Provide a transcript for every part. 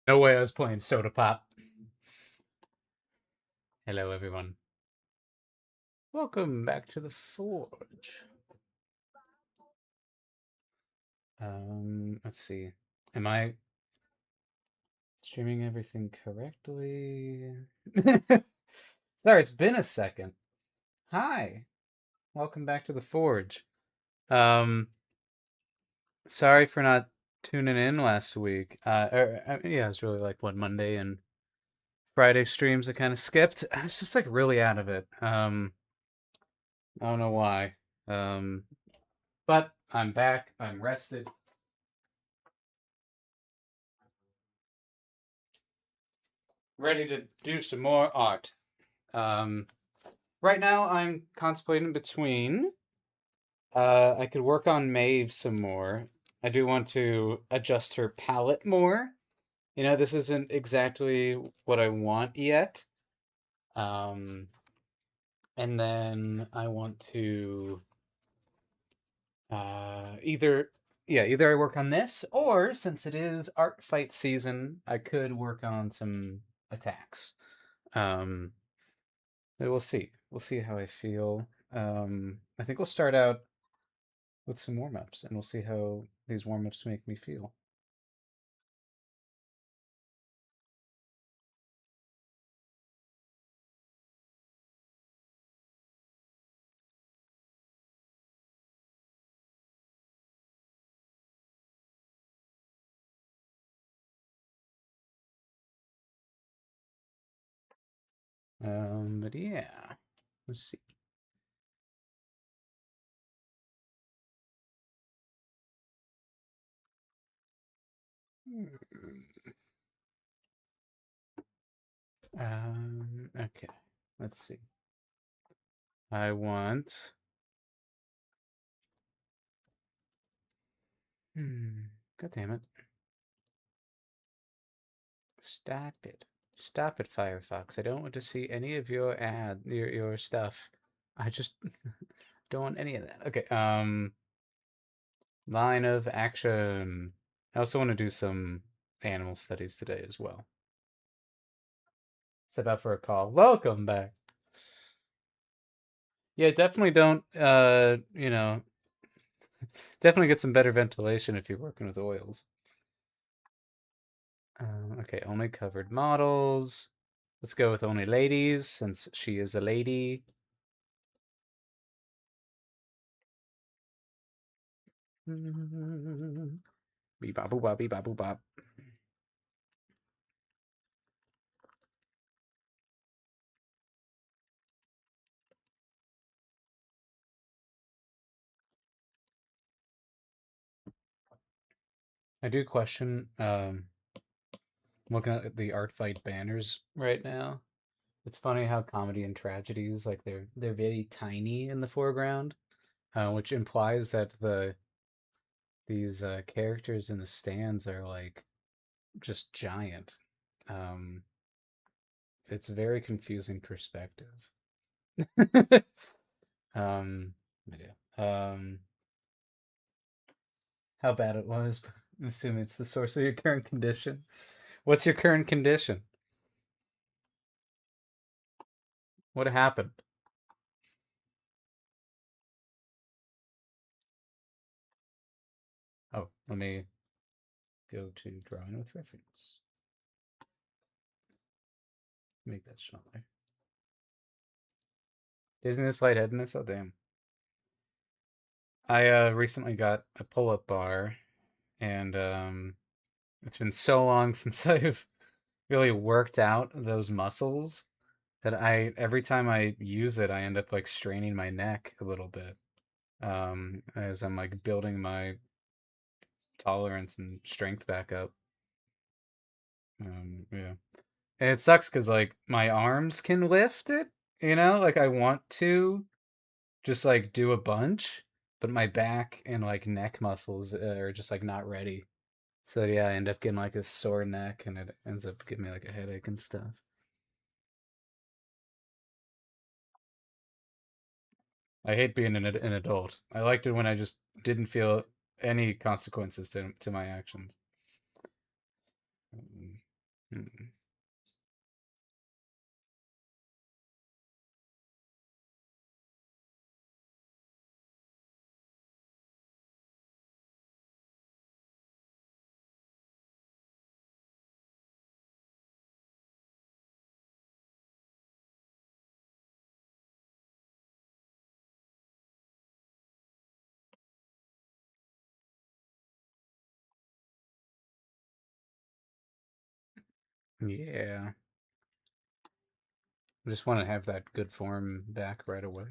No way I was playing Soda Pop. Hello, everyone. Welcome back to the Forge. Let's see. Am I streaming everything correctly? Sorry, it's been a second. Hi. Welcome back to the Forge. Um, Sorry for not tuning in last week. Yeah, it was really like what Monday and Friday streams I kind of skipped. I was just like really out of it. I don't know why. Um, but I'm back. I'm rested. Ready to do some more art. Um, right now, I'm contemplating between. I could work on Maeve some more. I do want to adjust her palette more. This isn't exactly what I want yet. Um, and then I want to either I work on this, or since it is art fight season, I could work on some attacks. Um, We'll see. We'll see how I feel. I think we'll start out with some warm ups and we'll see how these warm ups make me feel. But yeah, let's see. Okay, let's see. I want. God damn it. Stop it. Stop it, Firefox. I don't want to see any of your stuff. I just don't want any of that. Okay, line of action. I also want to do some animal studies today as well. Step out for a call. Welcome back. Yeah, definitely don't definitely get some better ventilation if you're working with oils. Okay, only covered models. Let's go with only ladies since she is a lady. Bebop boop bop bebop boop bop. I do question looking at the art fight banners right now. It's funny how comedy and tragedies like they're very tiny in the foreground, which implies that these characters in the stands are like just giant. Um, it's a very confusing perspective. um, yeah. How bad it was. I'm assuming it's the source of your current condition. What's your current condition? What happened? Oh, let me go to drawing with reference. Make that smaller. Dizziness, lightheadedness. Oh damn. I recently got a pull-up bar, and it's been so long since I've really worked out those muscles that I every time I use it, I end up like straining my neck a little bit. As I'm like building my tolerance and strength back up. Yeah. And it sucks because like my arms can lift it, like I want to just like do a bunch, but my back and like neck muscles are just like not ready. So yeah, I end up getting like a sore neck and it ends up giving me like a headache and stuff. I hate being an adult. I liked it when I just didn't feel any consequences to my actions. Mm. Yeah. I just want to have that good form back right away.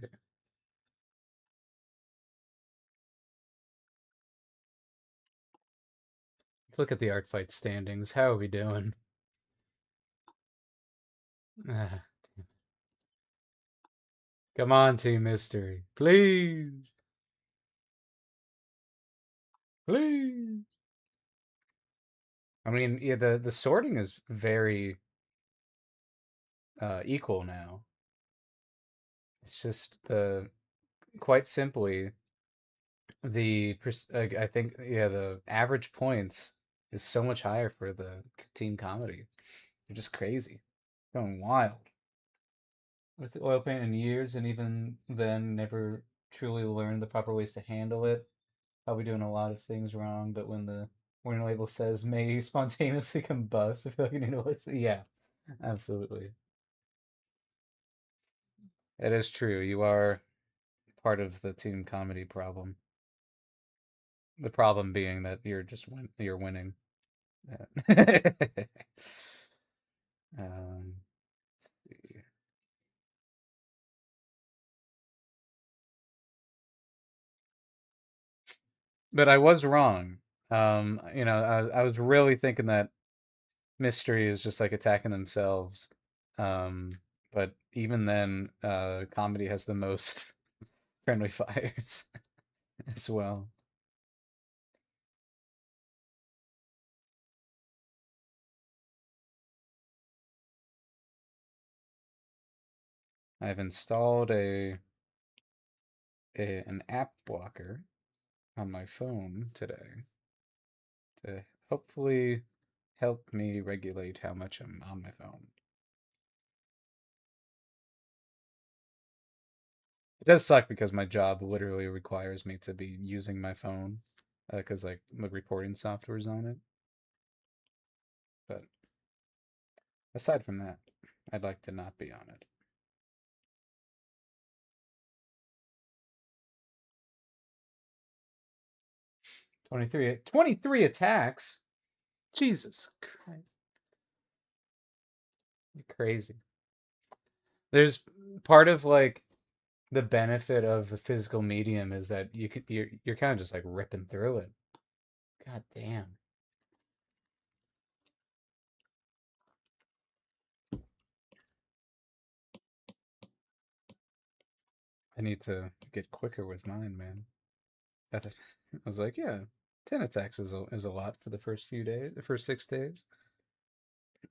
Let's look at the art fight standings. How are we doing? Ah, come on, Team Mystery. Please. Please. I mean, yeah, the sorting is very equal now. It's just the quite simply I think yeah the average points is so much higher for the team comedy. They're just crazy, going wild with the oil paint in years, and even then never truly learned the proper ways to handle it. Probably doing a lot of things wrong, but when the warning label says may spontaneously combust, I feel like you need to listen. Yeah, absolutely. It is true. You are part of the team comedy problem. The problem being that you're winning. Yeah. um, but I was wrong. I was really thinking that mystery is just like attacking themselves. Um, but even then, comedy has the most friendly fires as well. I've installed an app blocker on my phone today to hopefully help me regulate how much I'm on my phone. It does suck because my job literally requires me to be using my phone because like the reporting software's on it. But aside from that, I'd like to not be on it. 23 attacks? Jesus Christ. You're crazy. There's part of like the benefit of the physical medium is that you're kind of just like ripping through it. God damn. I need to get quicker with mine, man. I was like, yeah, 10 attacks is a lot for the first few days, the first 6 days.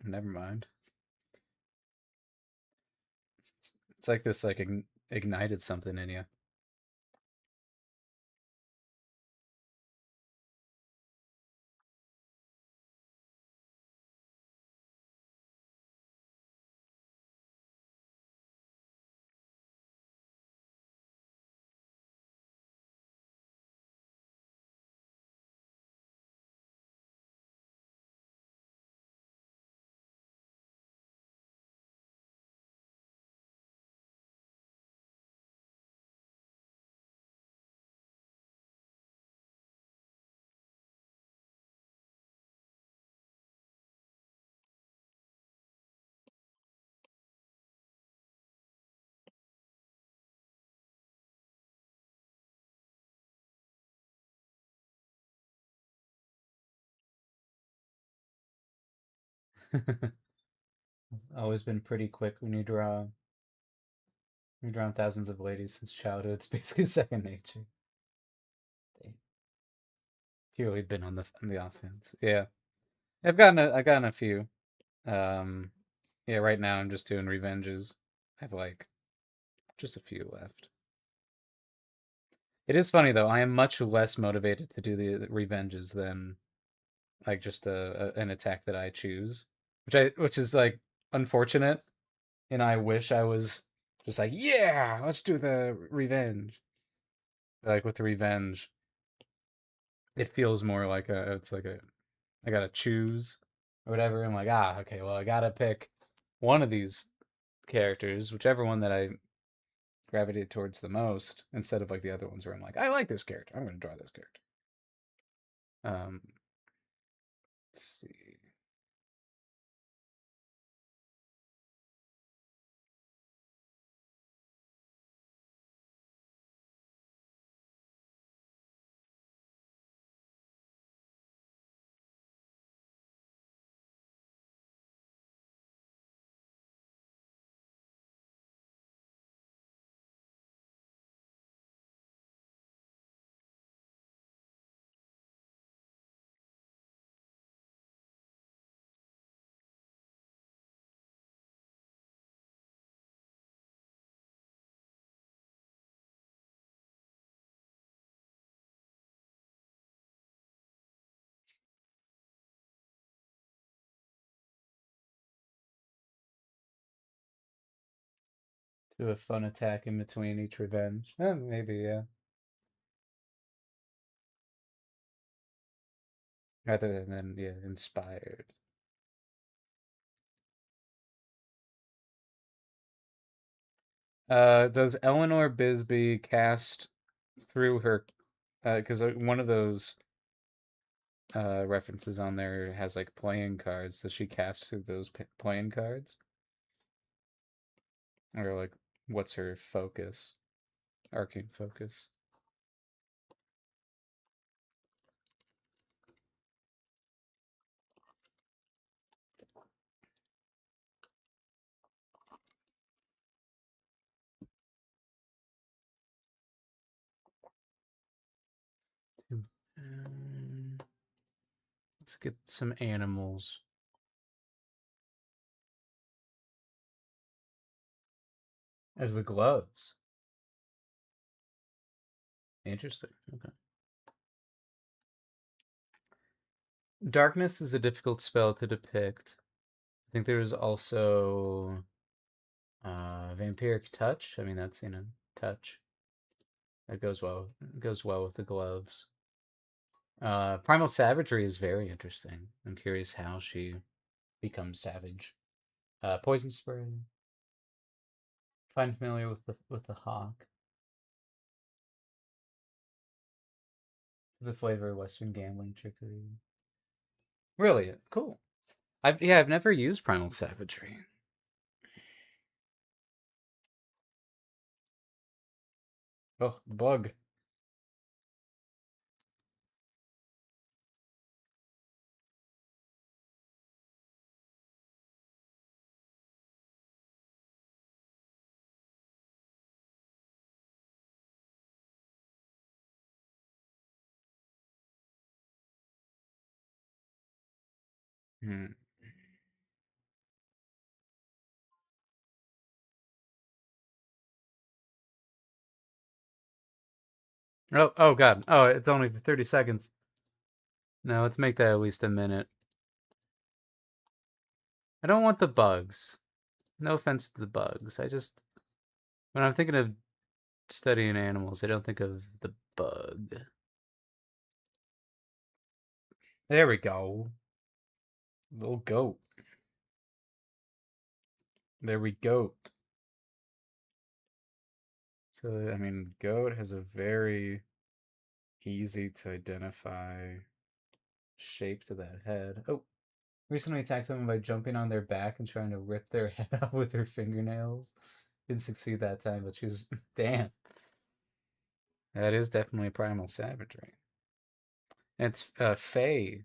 Never mind. It's like this like ignited something in you. Always been pretty quick when you draw thousands of ladies since childhood. It's basically second nature. They purely been on the offense. Yeah, I've gotten a few. Um, yeah, right now I'm just doing revenges. I have like just a few left. It is funny though. I am much less motivated to do the revenges than like just an attack that I choose. which is like unfortunate, and I wish I was just like, yeah, let's do the revenge. Like with the revenge, it feels more like it's like a I gotta choose or whatever. I'm like, okay, well, I gotta pick one of these characters, whichever one that I gravitate towards the most, instead of like the other ones where I'm like, I like this character, I'm gonna draw this character. Um, let's see. Do a fun attack in between each revenge. Maybe, yeah. Rather than yeah, inspired. Does Eleanor Bisbee cast through her? Because one of those references on there has like playing cards. Does she cast through those playing cards, or like what's her focus? Arcane focus. Um, let's get some animals as the gloves. Interesting. Okay. Darkness is a difficult spell to depict. I think there's also vampiric touch. I mean, that's touch. That goes well with the gloves. Primal savagery is very interesting. I'm curious how she becomes savage. Poison spray. Find familiar with the hawk. The flavor of Western gambling trickery. Really cool. I've never used primal savagery. Oh, bug. Hmm. Oh God. Oh, it's only for 30 seconds. No, let's make that at least a minute. I don't want the bugs. No offense to the bugs. When I'm thinking of studying animals, I don't think of the bug. There we go. Little goat. There we go. So, I mean, goat has a very easy to identify shape to that head. Oh, recently attacked someone by jumping on their back and trying to rip their head off with her fingernails. Didn't succeed that time, but she was, damn. That is definitely primal savagery. And it's Fey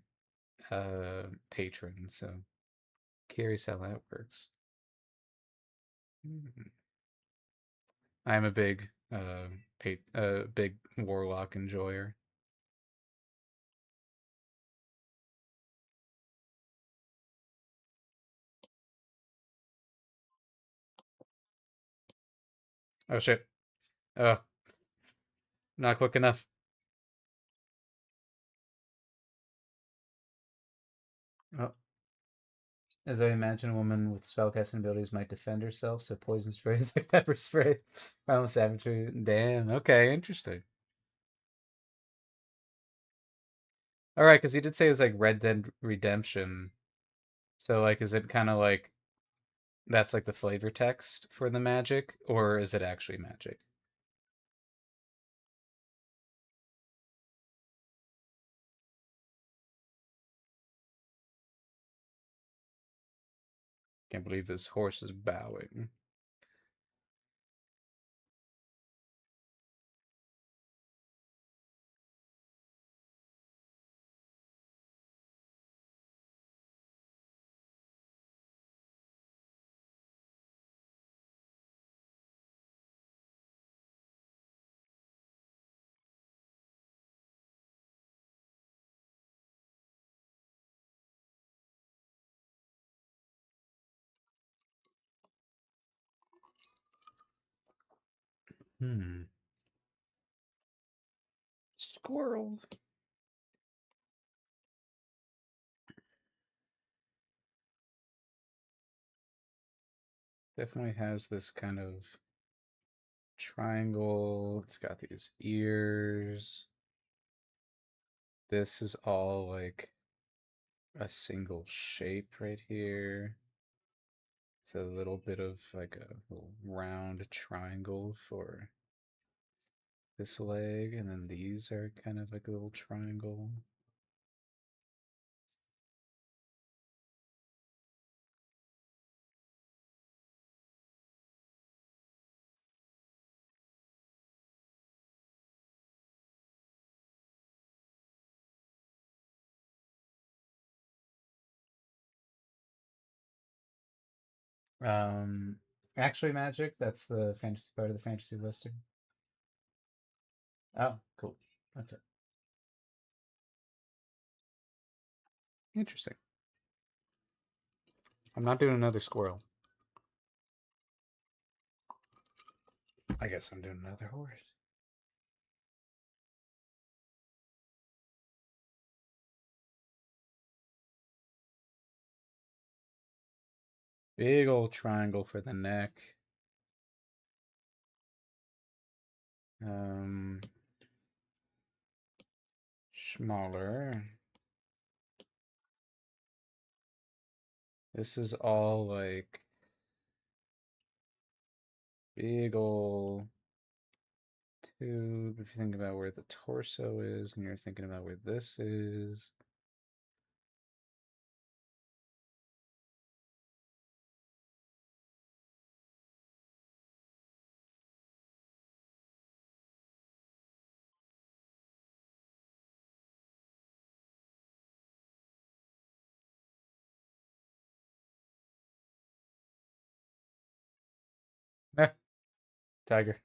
patron, so curious how that works. Hmm. I'm a big warlock enjoyer. Oh shit! Oh, not quick enough. Oh, As I imagine, a woman with spellcasting abilities might defend herself, so poison spray is like pepper spray. Final savagery. Damn. Okay, interesting. All right, because he did say it was like Red Dead Redemption. So like, is it kind of like that's like the flavor text for the magic, or is it actually magic? Can't believe this horse is bowing. Hmm. Squirrel. Definitely has this kind of triangle. It's got these ears. This is all like a single shape right here. It's a little bit of like a little round triangle for this leg, and then these are kind of like a little triangle. Um, actually, magic. That's the fantasy part of the fantasy listing. Oh, cool. Okay, interesting. I'm not doing another squirrel. I guess I'm doing another horse. Big old triangle for the neck. Um, Smaller. This is all like big old tube. If you think about where the torso is and you're thinking about where this is. Eh, tiger.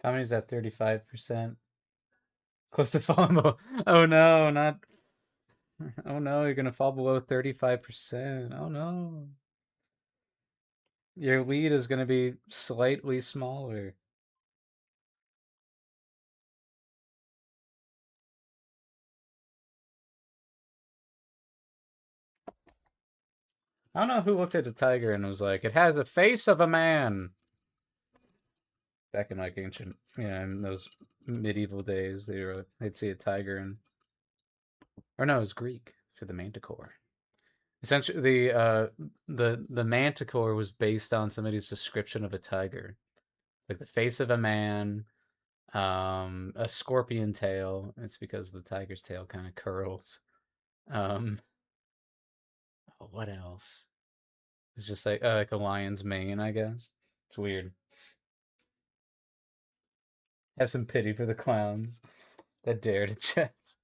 Tommy's at 35%. Close to falling below. Oh no, not. Oh no, you're gonna fall below 35%. Oh no. Your lead is gonna be slightly smaller. I don't know who looked at a tiger and was like, it has the face of a man. Back in like ancient, in those medieval days, they'd see a tiger and, or no, it was Greek for the manticore. Essentially, the manticore was based on somebody's description of a tiger, like the face of a man, a scorpion tail. It's because the tiger's tail kind of curls. Um, what else? It's just like a lion's mane, I guess. It's weird. Have some pity for the clowns that dare to chess.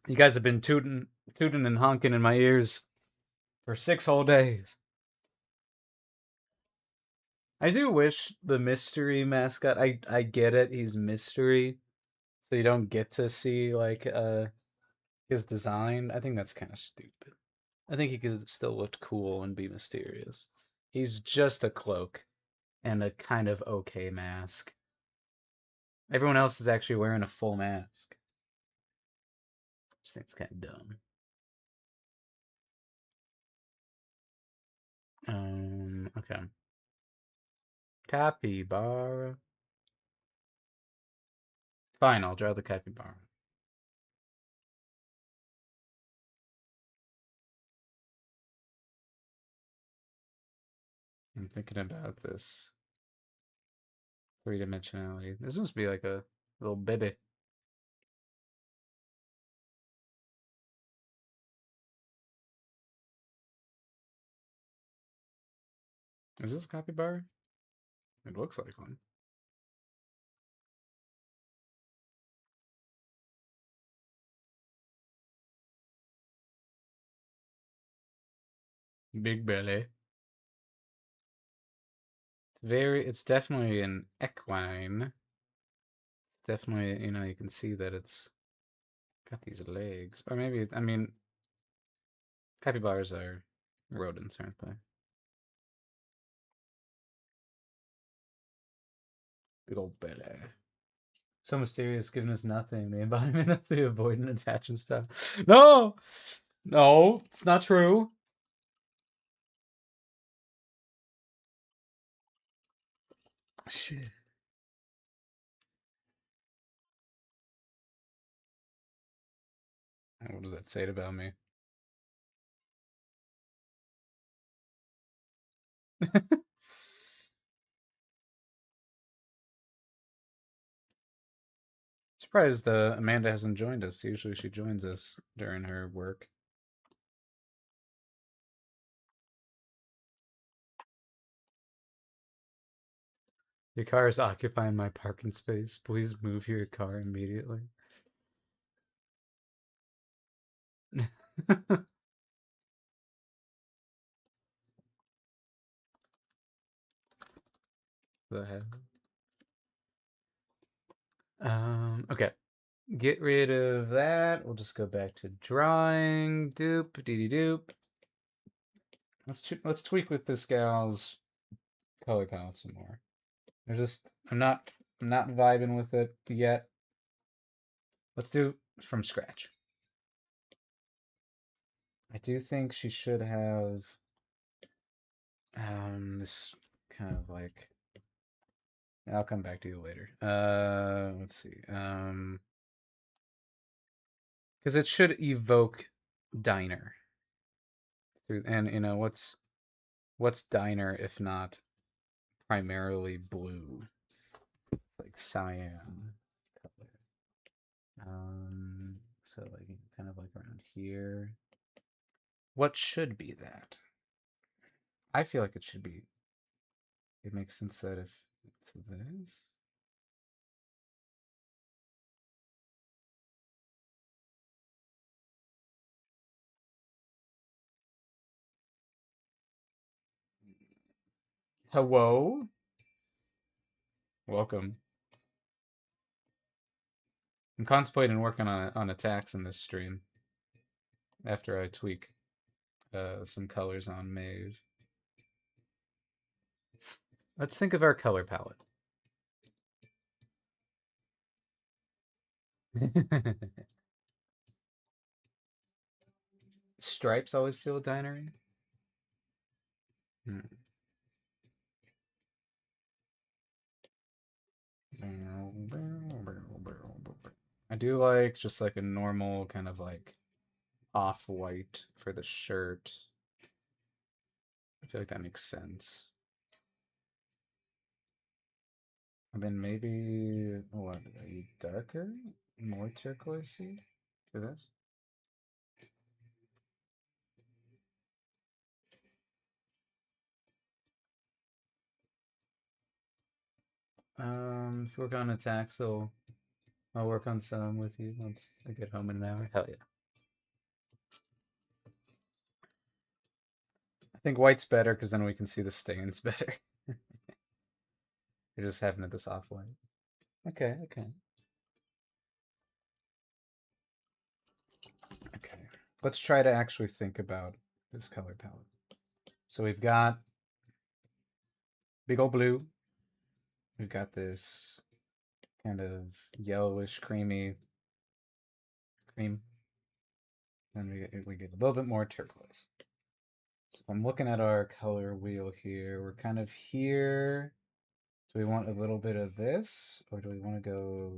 You guys have been tooting and honking in my ears for 6 whole days. I do wish the mystery mascot. I get it. He's mystery, so you don't get to see like his design. I think that's kind of stupid. I think he could still look cool and be mysterious. He's just a cloak and a kind of okay mask. Everyone else is actually wearing a full mask. I just think it's kind of dumb. Okay. Capybara. Fine, I'll draw the capybara. I'm thinking about this three-dimensionality. This must be like a little baby. Is this a capybara? It looks like one. Big belly. It's definitely an equine. Definitely, you can see that it's got these legs. Or maybe, I mean, capybaras are rodents, aren't they? Big old belly. So mysterious, giving us nothing. The embodiment of the avoidant attachment style. No! No, it's not true. Shit. What does that say about me? Surprised Amanda hasn't joined us. Usually she joins us during her work. Your car is occupying my parking space. Please move your car immediately. The hell? Okay. Get rid of that. We'll just go back to drawing. Doop, dee doop. Let's tweak with this gal's color palette some more. I'm not vibing with it yet. Let's do from scratch. I do think she should have this kind of like I'll come back to you later. Let's see. Because it should evoke diner through, and what's diner if not primarily blue, like cyan color. So like kind of like around here. What should be that? I feel like it should be. It makes sense that if it's this. Hello, welcome. I'm contemplating working on attacks in this stream after I tweak some colors on Maeve. Let's think of our color palette. Stripes always feel dinery. Hmm. I do like just like a normal kind of like off-white for the shirt. I feel like that makes sense. And then maybe what are you darker? More turquoisey for this? If we work on attacks, so I'll work on some with you once I get home in an hour. Hell yeah. think white's better because then we can see the stains better. You're just having it this off white. Okay, okay. Okay. Let's try to actually think about this color palette. So we've got big old blue. We've got this kind of yellowish, creamy cream. Then we get a little bit more turquoise. So if I'm looking at our color wheel here, we're kind of here. Do we want a little bit of this, or do we want to go?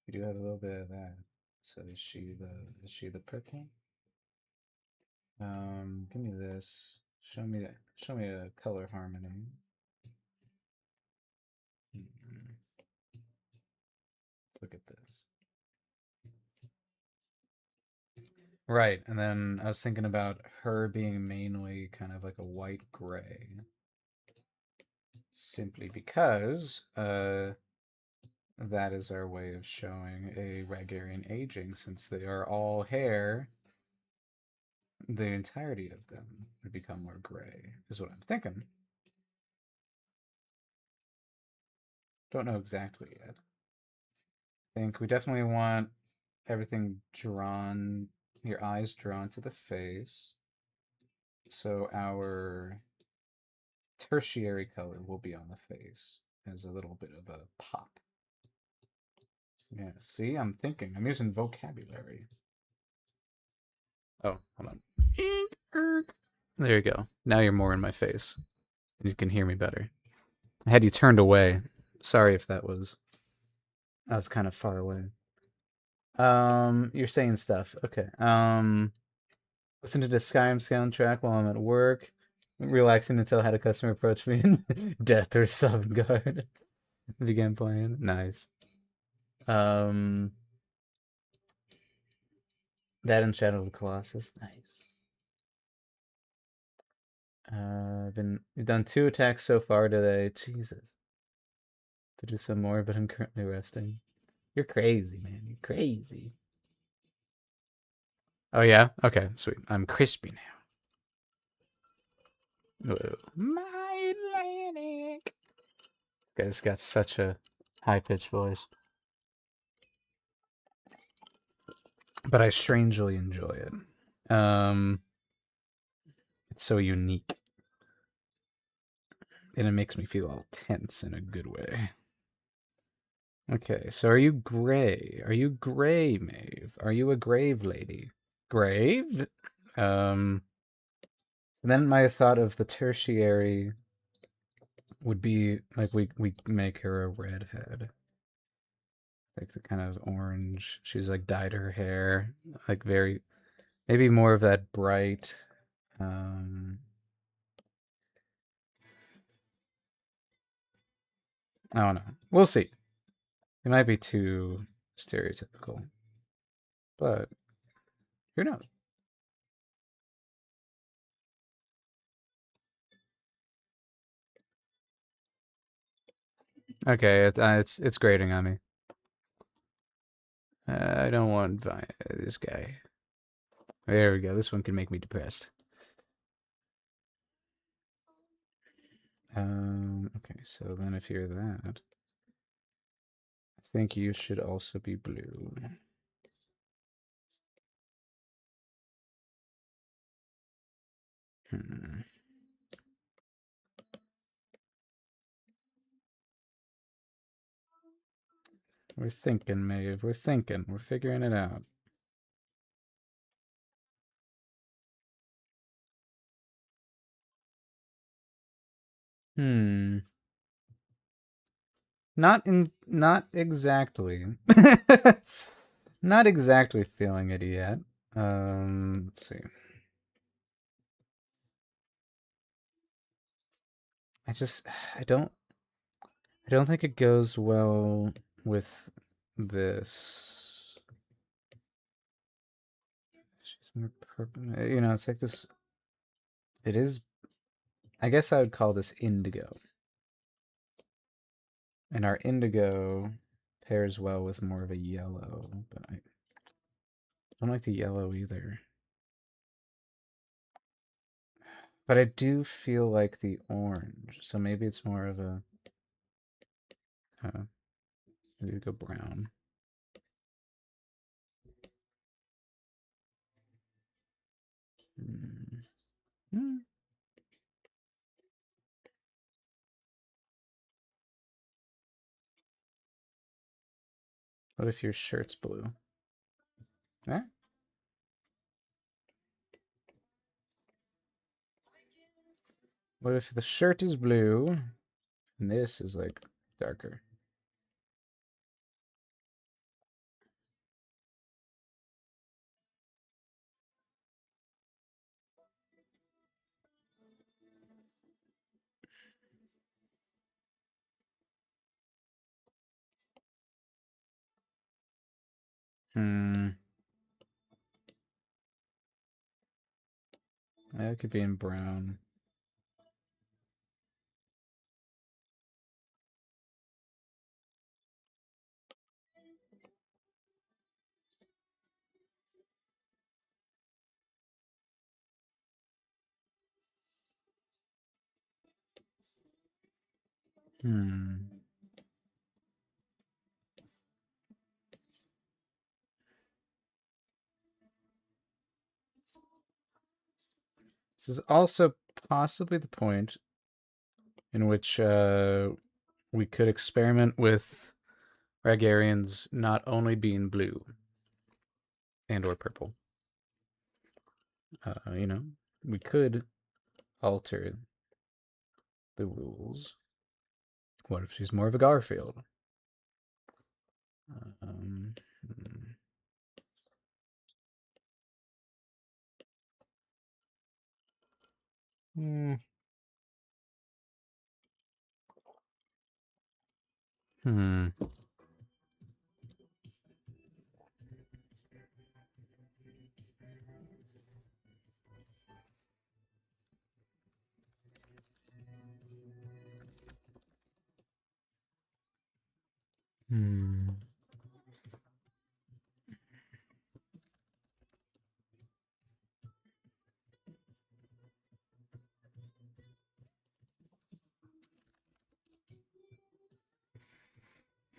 We do have a little bit of that. So is she the purple? Give me this. Show me a color harmony. Look at this. Right, and then I was thinking about her being mainly kind of like a white gray. Simply because that is our way of showing a Ragarian aging, since they are all hair, the entirety of them would become more gray, is what I'm thinking. Don't know exactly yet. I think we definitely want everything drawn, your eyes drawn to the face. So our tertiary color will be on the face as a little bit of a pop. Yeah, see, I'm thinking. I'm using vocabulary. Oh, hold on. There you go. Now you're more in my face. And you can hear me better. I had you turned away. Sorry if that was... I was kind of far away. You're saying stuff. Okay. Listen to the Skyrim soundtrack while I'm at work. Relaxing until I had a customer approach me in Death or Sovngarde. Began playing. Nice. Um, that and Shadow of the Colossus. Nice. We've done 2 attacks so far today. Jesus. To do some more, but I'm currently resting. You're crazy, man. You're crazy. Oh yeah? Okay, sweet. I'm crispy now. Whoa. My Atlantic. This guy's got such a high-pitched voice. But I strangely enjoy it. It's so unique. And it makes me feel all tense in a good way. Okay, so are you gray? Are you gray, Maeve? Are you a grave lady? Grave? Then my thought of the tertiary would be like we make her a redhead. Like the kind of orange. She's like dyed her hair. Like very maybe more of that bright I don't know. We'll see. It might be too stereotypical. But who knows? Okay, it's grating on me. I don't want this guy. There we go. This one can make me depressed. Okay, so then if you're that, I think you should also be blue. Hmm. We're thinking, Maeve. We're thinking. We're figuring it out. Hmm. Not exactly. Not exactly feeling it yet. Let's see. I just I don't think it goes well with this. She's more purple. You know, it's like this. It is. I guess I would call this indigo. And our indigo pairs well with more of a yellow, but don't like the yellow either. But I do feel like the orange, so maybe it's more of a... maybe we go brown. Hmm. What if your shirt's blue? Eh? What if the shirt is blue and this is like darker? Hmm. That could be in brown. Hmm. This is also possibly the point in which we could experiment with Ragarians not only being blue and or purple. You know, we could alter the rules. What if she's more of a Garfield? Um, hmm. Hmm. Hmm.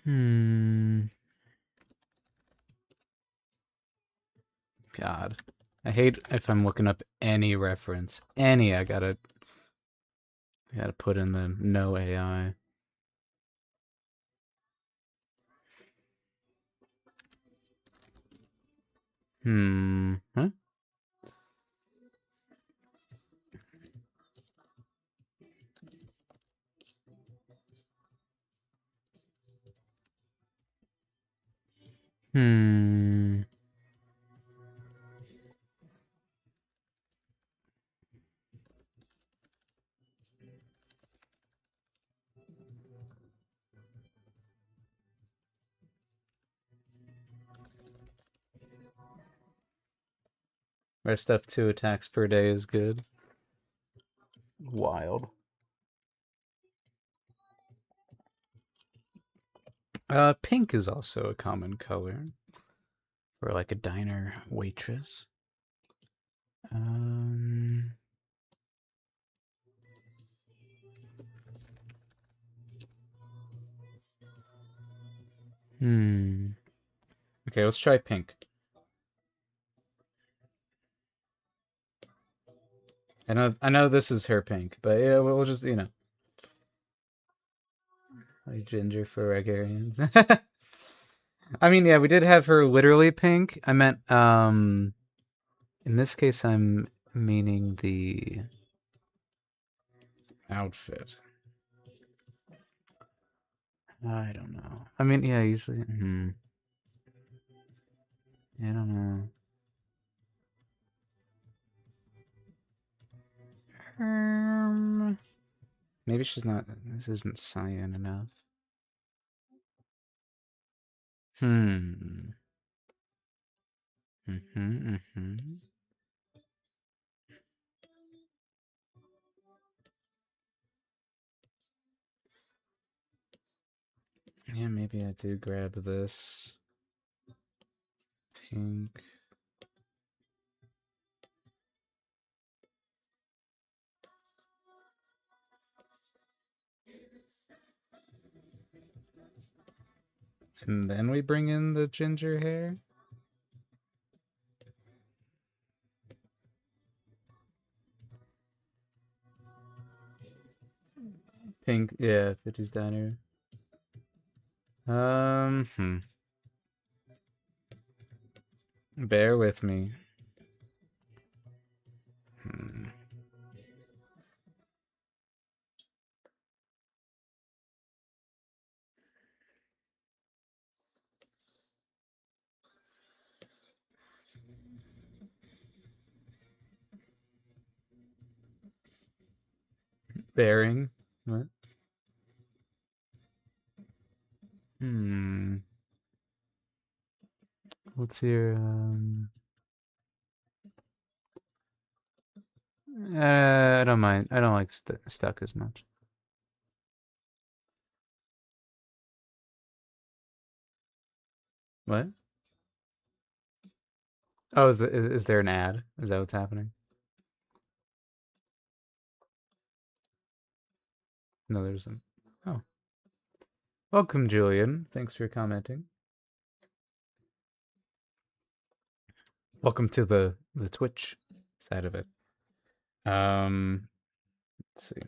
Hmm. God. I hate if I'm looking up any reference. I gotta put in the no AI. Hmm. Huh? Hmm. Rest up 2 attacks per day is good. Wild. Pink is also a common color for like a diner waitress. Um. Hmm. Okay, let's try pink. I know this is her pink, but yeah, we'll just like ginger for Ragarians. I mean, yeah, we did have her literally pink. I meant, in this case, I'm meaning the outfit. I don't know. I mean, yeah, usually. I don't know. Maybe she's not. This isn't cyan enough. Hmm. Mm-hmm. Yeah, maybe I do grab this pink. And then we bring in the ginger hair. Pink, yeah, 50s diner. Hmm. Bear with me. Hmm. Bearing. What? Hmm. What's your I don't mind. I don't like stuck as much. What? Oh, is there an ad? Is that what's happening? No, there isn't. Oh. Welcome, Julian. Thanks for commenting. Welcome to the Twitch side of it. Let's see.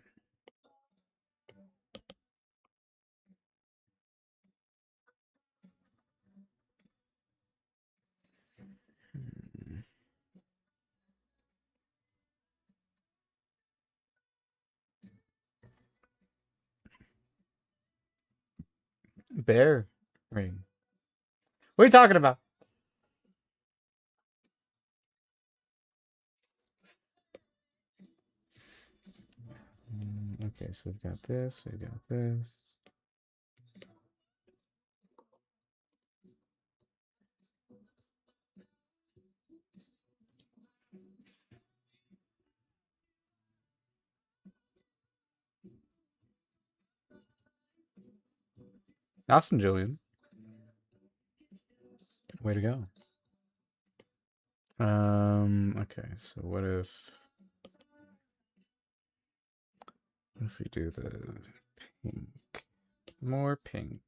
Hmm. Bear ring. What are you talking about? Okay, so we've got this, we've got this. Awesome, Julian. Way to go. Okay, so what if we do the pink? More pink.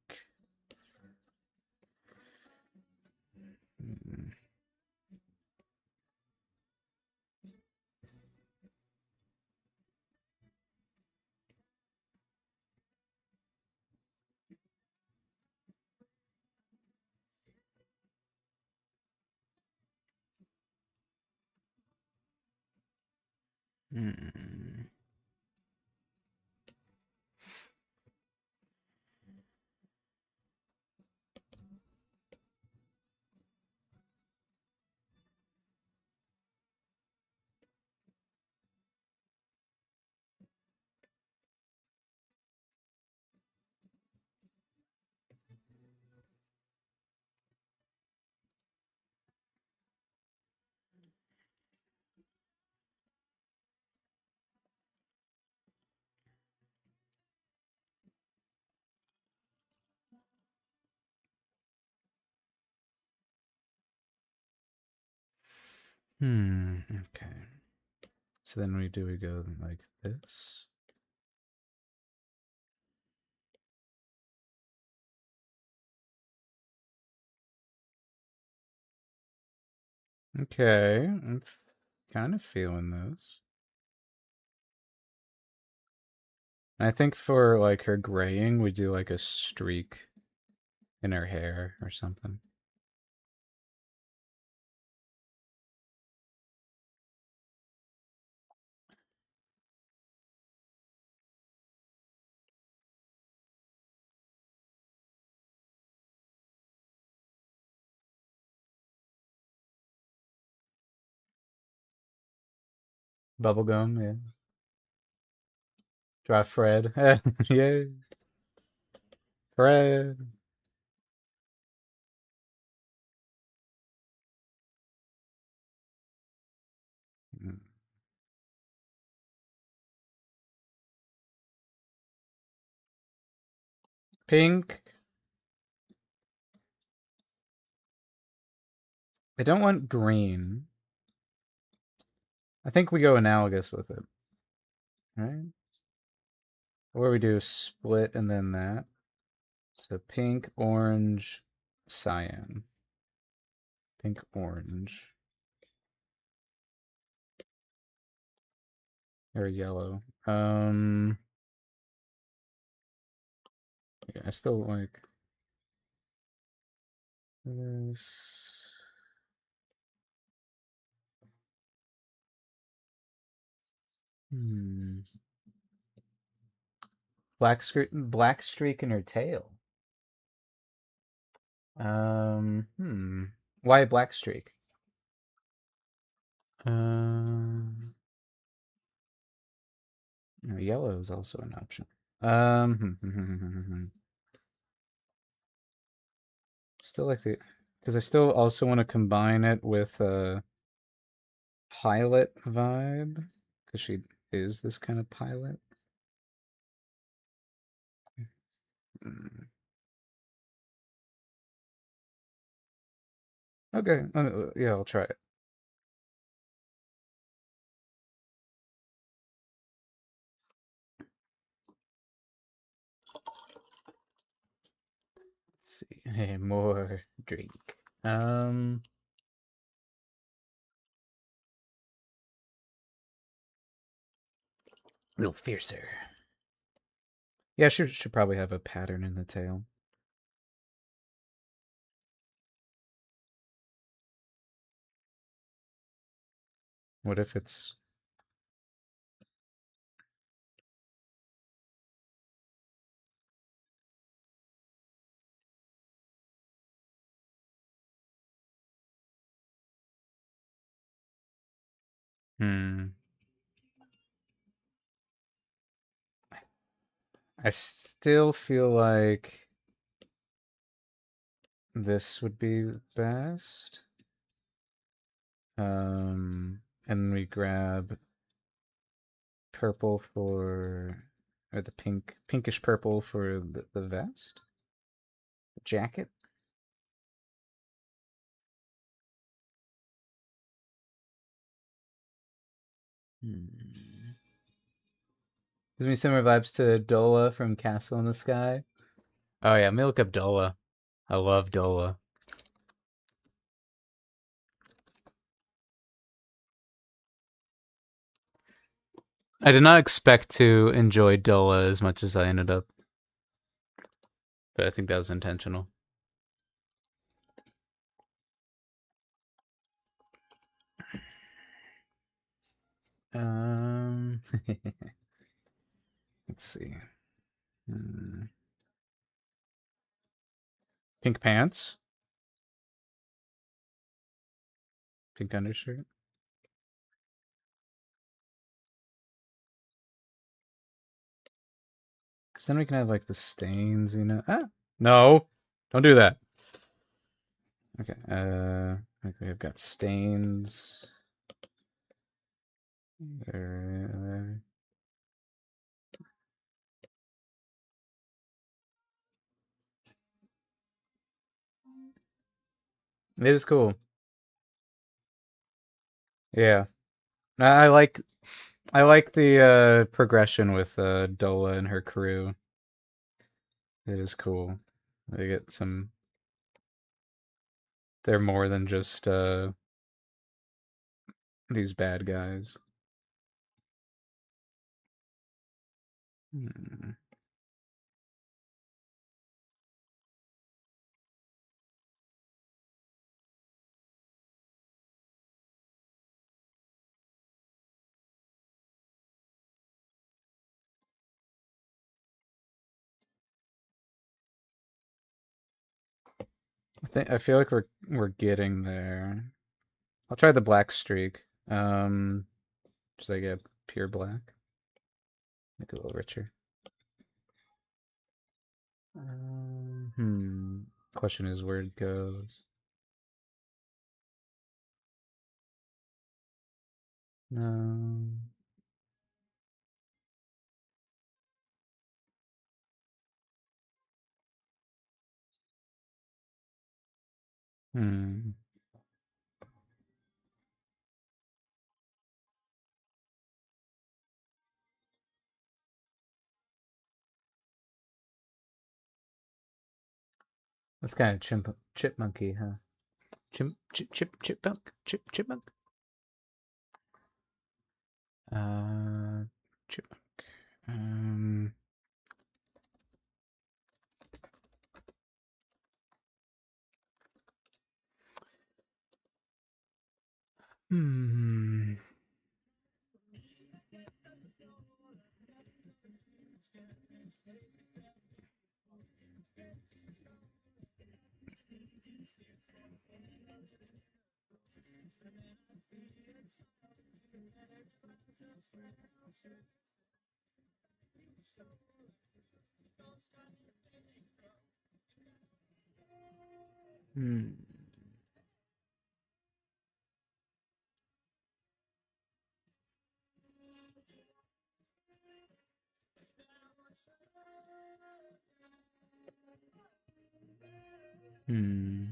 Hmm. Hmm. Okay. So then we go like this. Okay, I'm kind of feeling those. I think for like her graying, we do like a streak in her hair or something. Bubblegum, yeah. Draw Fred. Yeah, Fred. Mm. Pink. I don't want green. I think we go analogous with it, right? Or we do split and then that. So pink, orange, cyan. Pink, orange. Or yellow. Yeah, I still like this. Hmm. Black streak in her tail. Why a black streak? No, yellow is also an option. Still like the, because I still also want to combine it with a pilot vibe, because she is this kind of pilot. Mm. Okay, yeah, I'll try it. Let's see. Hey, more drink. A little fiercer. Yeah, she should probably have a pattern in the tail. What if it's... Hmm. I still feel like this would be best. And we grab purple for, or the pinkish purple for the vest, the jacket. Gives me similar vibes to Dola from Castle in the Sky. Oh yeah, let me look up Dola. I love Dola. I did not expect to enjoy Dola as much as I ended up, but I think that was intentional. Um, let's see. Pink pants, pink undershirt. Cause then we can have like the stains, you know. Ah, no, don't do that. Okay. Like we've got stains. There. It is cool. Yeah, I like the progression with Dola and her crew. It is cool. They get some. They're more than just these bad guys. Hmm. I feel like we're getting there. I'll try the black streak. Just like a pure black. Make it a little richer. Question is where it goes. No. Hmm. That's kind of chipmunky, huh? Chipmunk. Chipmunk. Hmm. Hmm.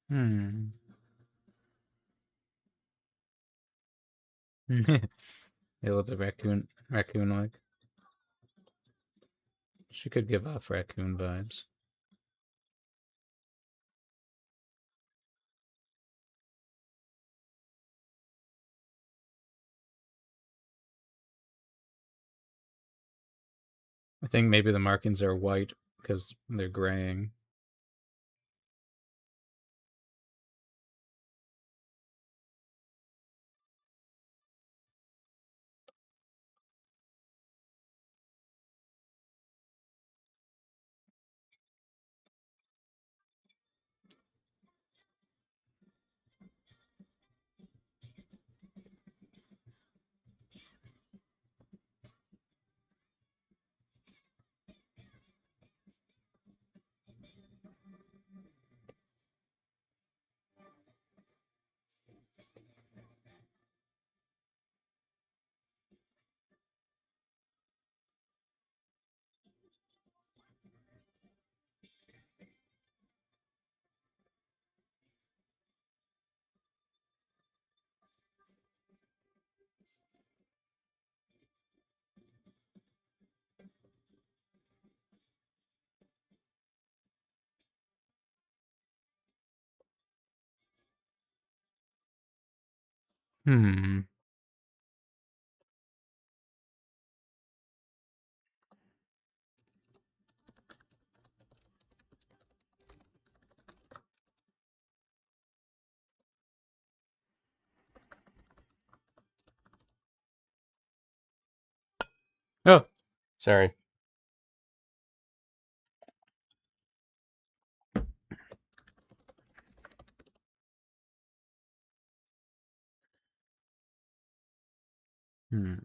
Hmm. Hmm. A little bit raccoon-like. She could give off raccoon vibes. I think maybe the markings are white because they're graying. Hmm. Oh, sorry. Hmm.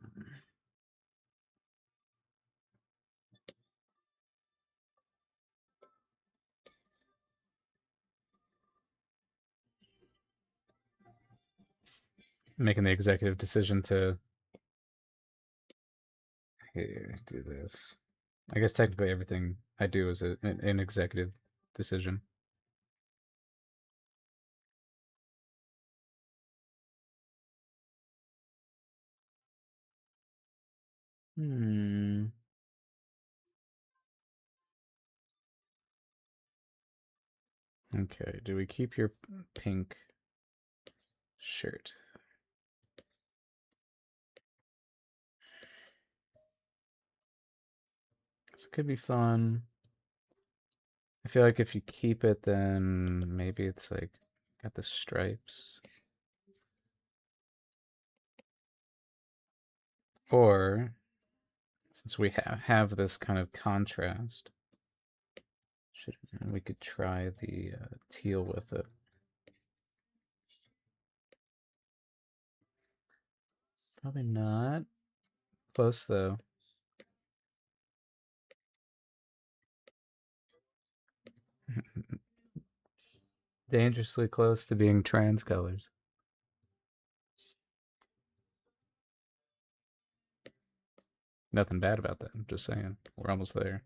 Making the executive decision to here do this. I guess technically everything I do is an executive decision. Hmm. Okay. Do we keep your pink shirt? This could be fun. I feel like if you keep it, then maybe it's like got the stripes. Or since we have this kind of contrast, should we could try the teal with it. Probably not. Close though. Dangerously close to being trans colors. Nothing bad about that. I'm just saying. We're almost there.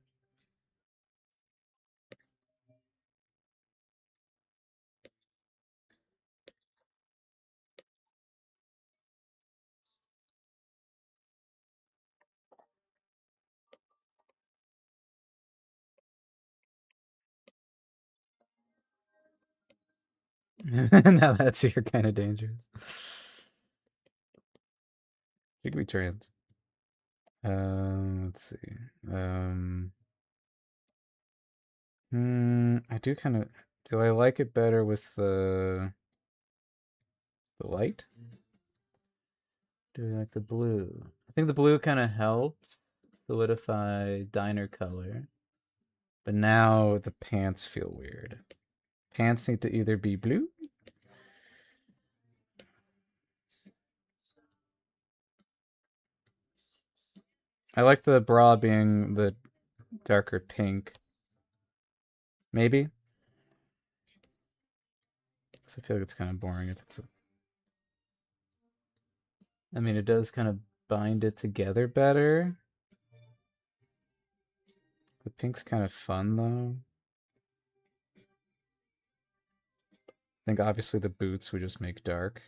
Now that's you're kind of dangerous. You could be trans. Let's see. I do kind of. Do I like it better with the light? Do I like the blue? I think the blue kind of helps solidify diner color, but now the pants feel weird. Pants need to either be blue. I like the bra being the darker pink. Maybe. 'Cause I feel like it's kind of boring if it's a. I mean, it does kind of bind it together better. The pink's kind of fun though. I think obviously the boots we just make dark.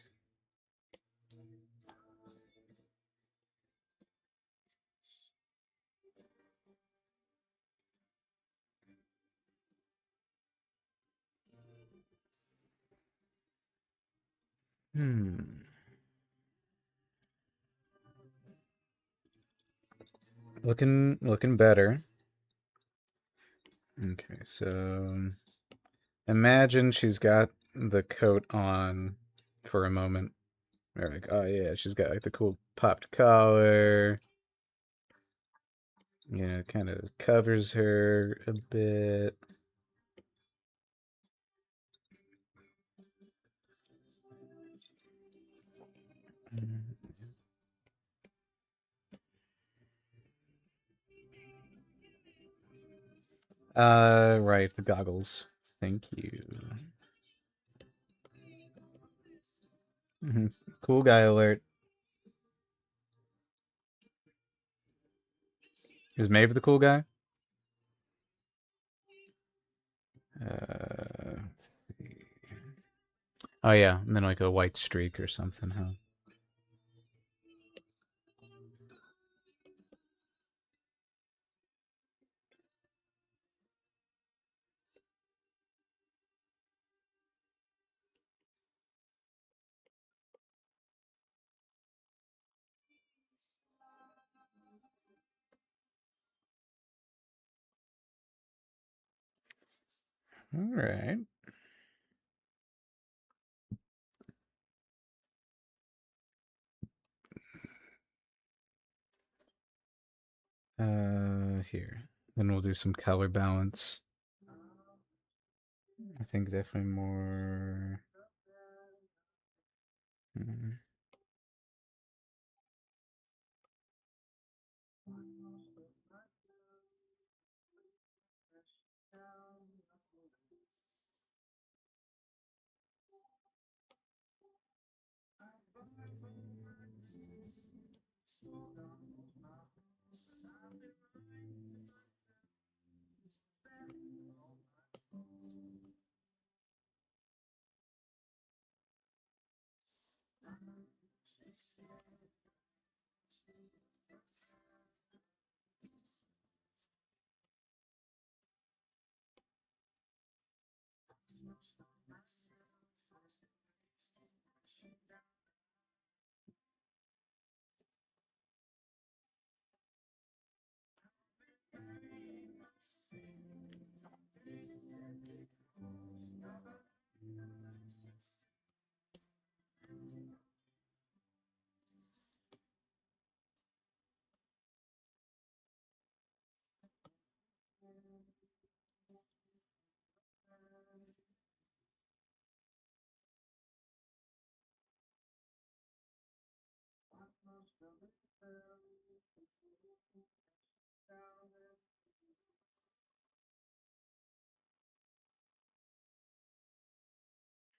Hmm. Looking better. Okay, so imagine she's got the coat on for a moment. We're like, oh yeah, she's got like the cool popped collar. You know, kind of covers her a bit. Right, the goggles. Thank you. Cool guy alert. Is Maeve the cool guy? Let's see. Oh yeah, and then like a white streak or something, huh? All right. Here. Then we'll do some color balance. I think definitely more. Hmm.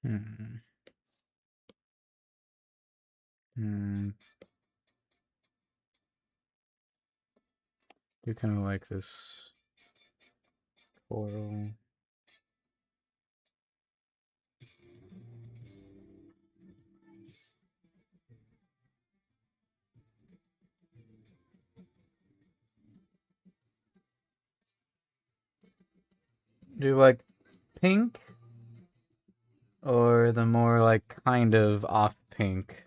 Hmm. Hmm. Do kind of like this coral. Do you like pink or the more like kind of off pink?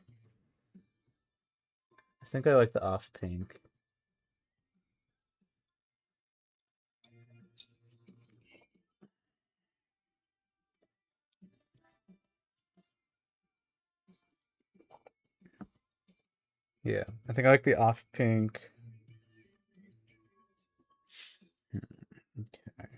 I think I like the off pink. Yeah, I think I like the off pink. Okay.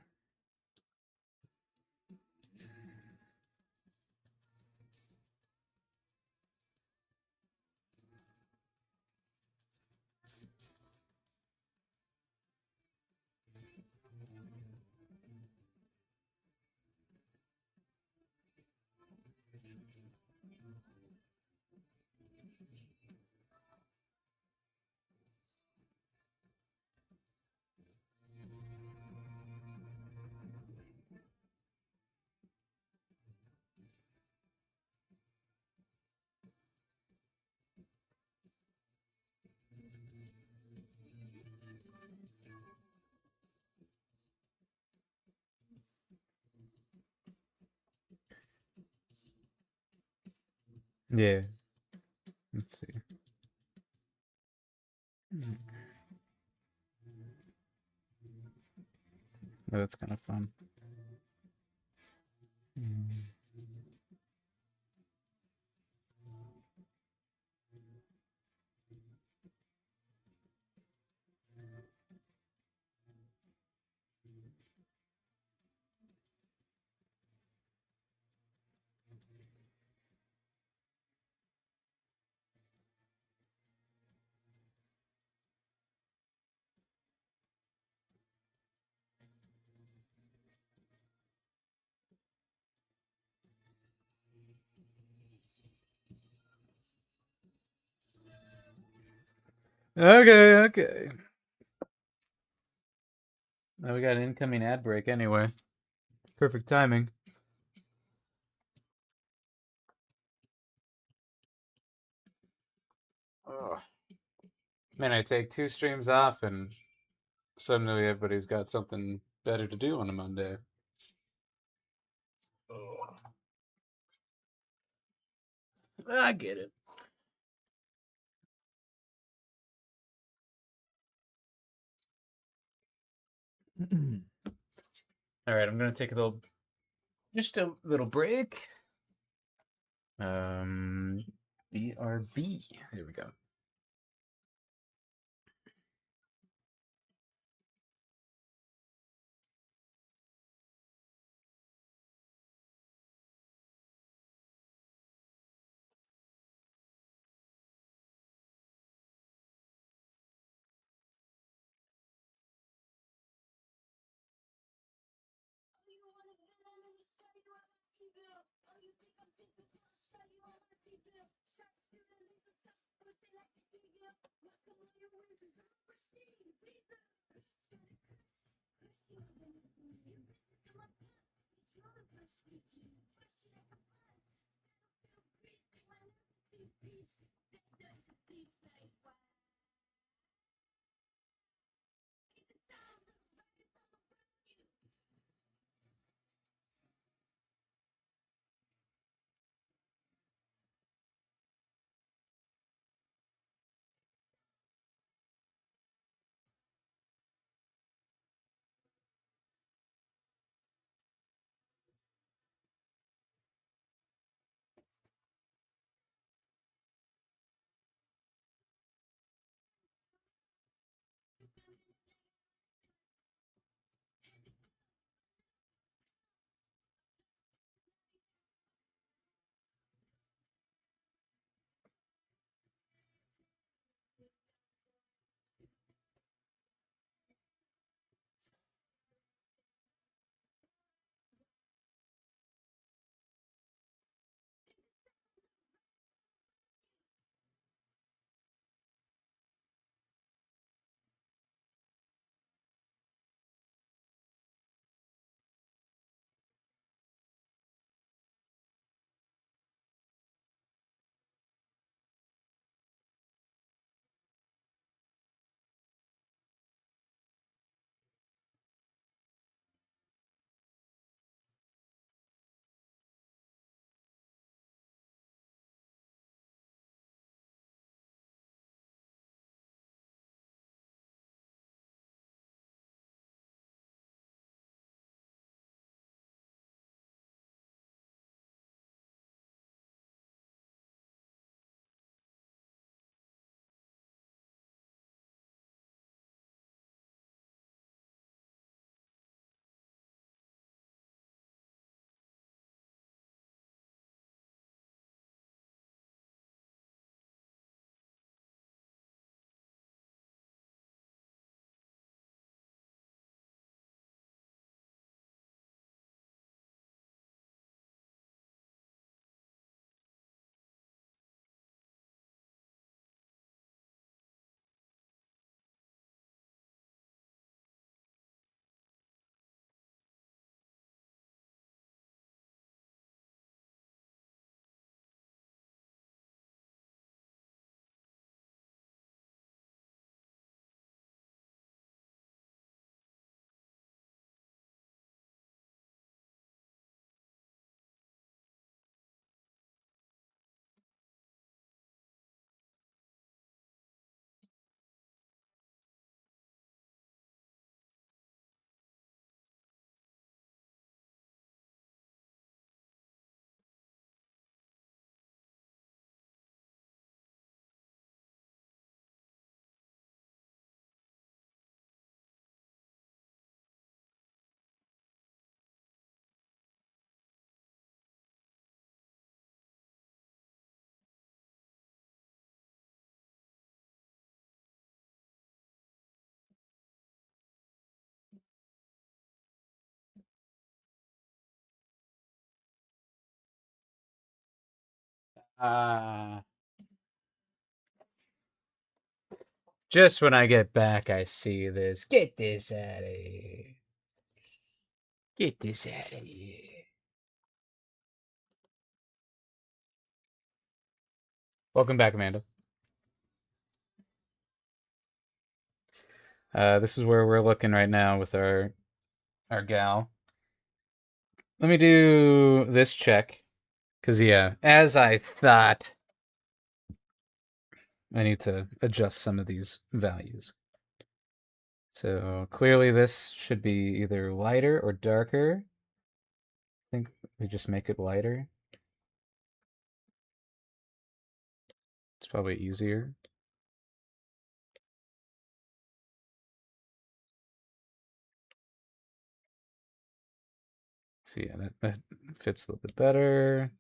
Yeah. Let's see. Oh, that's kind of fun. Okay, okay. Now we got an incoming ad break anyway. Perfect timing. Oh. Man, I take 2 streams off and suddenly everybody's got something better to do on a Monday. Oh. I get it. All right, I'm gonna take just a little break. BRB. There we go. Ah. Just when I get back, I see this. Get this out of here. Get this out of here. Welcome back, Amanda. This is where we're looking right now with our gal. Let me do this check. Because, yeah, as I thought, I need to adjust some of these values. So clearly this should be either lighter or darker. I think we just make it lighter. It's probably easier. So yeah, that fits a little bit better.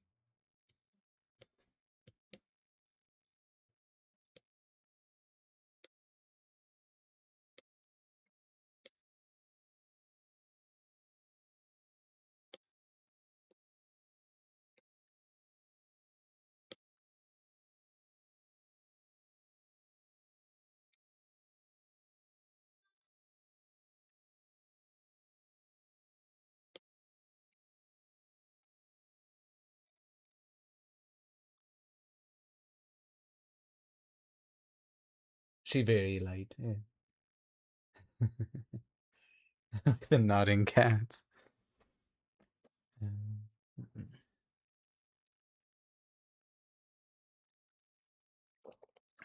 She very light. Yeah. The nodding cats. Um,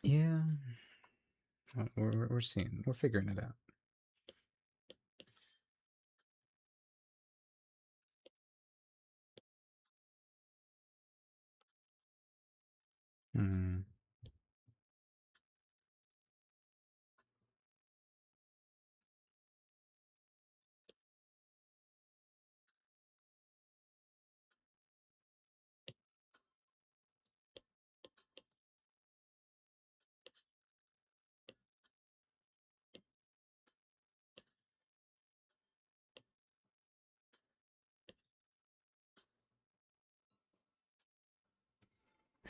yeah. We're seeing. We're figuring it out. Hmm.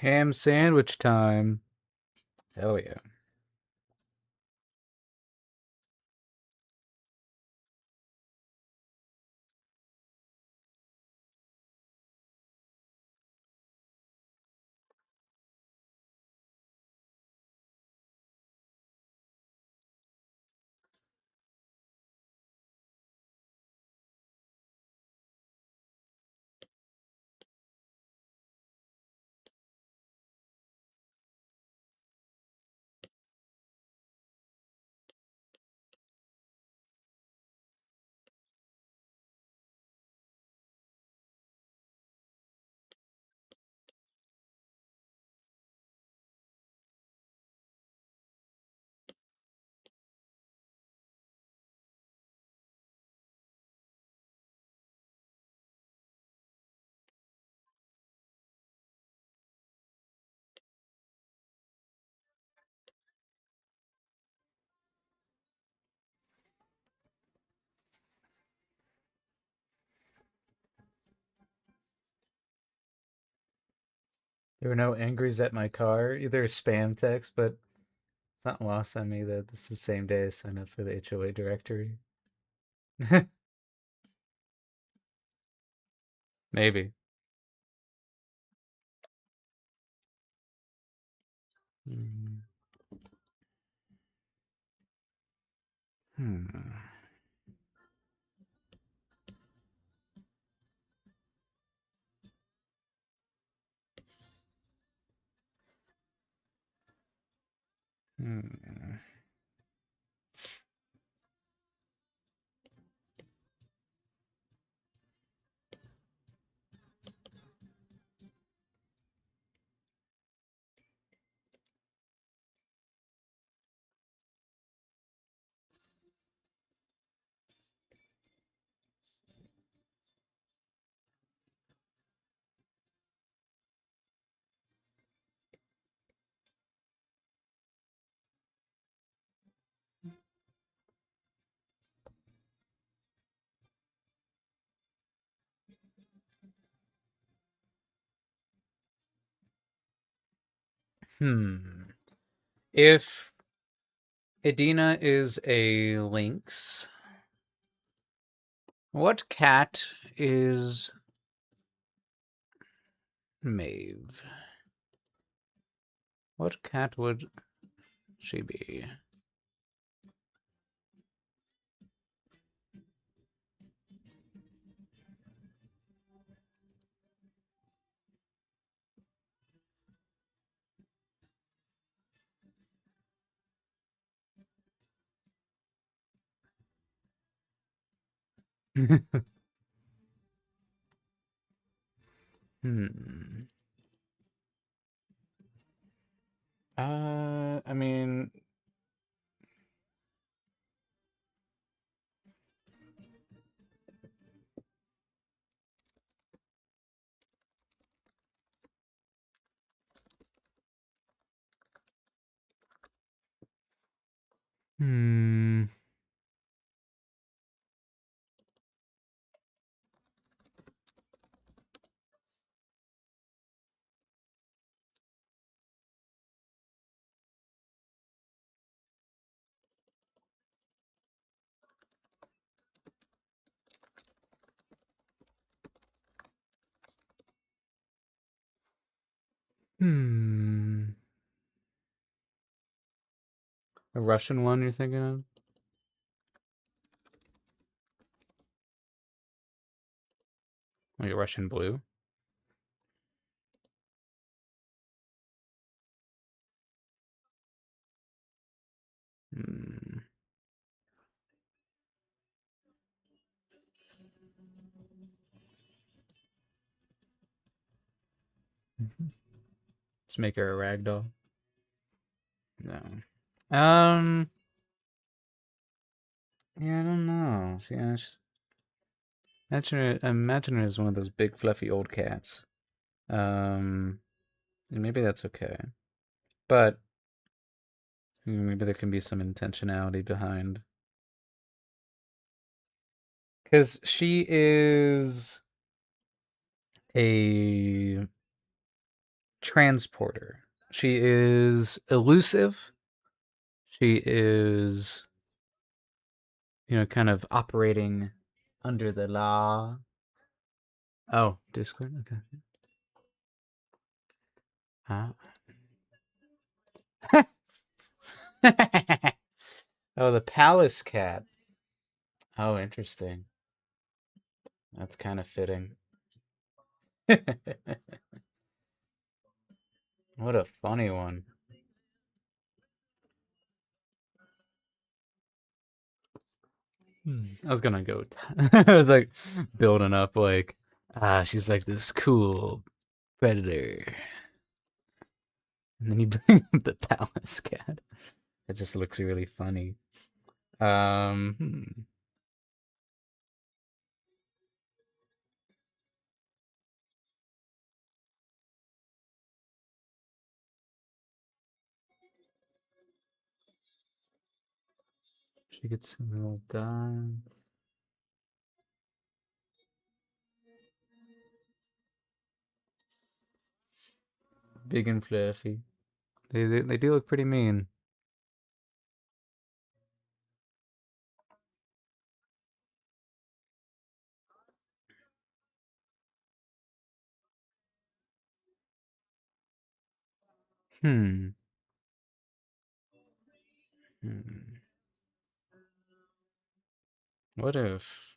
Ham sandwich time. Hell yeah. There were no angries at my car, either spam text, but it's not lost on me that this is the same day I signed up for the HOA directory. Maybe. Hmm. Hmm. Hmm. Hmm. If Edina is a lynx, what cat is Maeve? What cat would she be? Hmm. I mean, hmm. Hmm. A Russian one you're thinking of? Like a Russian blue? Hmm. Let's make her a ragdoll. No. Yeah, I don't know. Yeah, imagine her as one of those big fluffy old cats. Um, and maybe that's okay. But maybe there can be some intentionality behind. Because she is a transporter. She is elusive. She is, kind of operating under the law. Oh, Discord? Okay. Oh, the palace cat. Oh, interesting. That's kind of fitting. What a funny one. I was gonna go. I was like building up, like, she's like this cool predator, and then you bring up the palace cat. It just looks really funny. Hmm. She gets some little dots. Big and fluffy. They do look pretty mean. Hmm. Hmm. What if?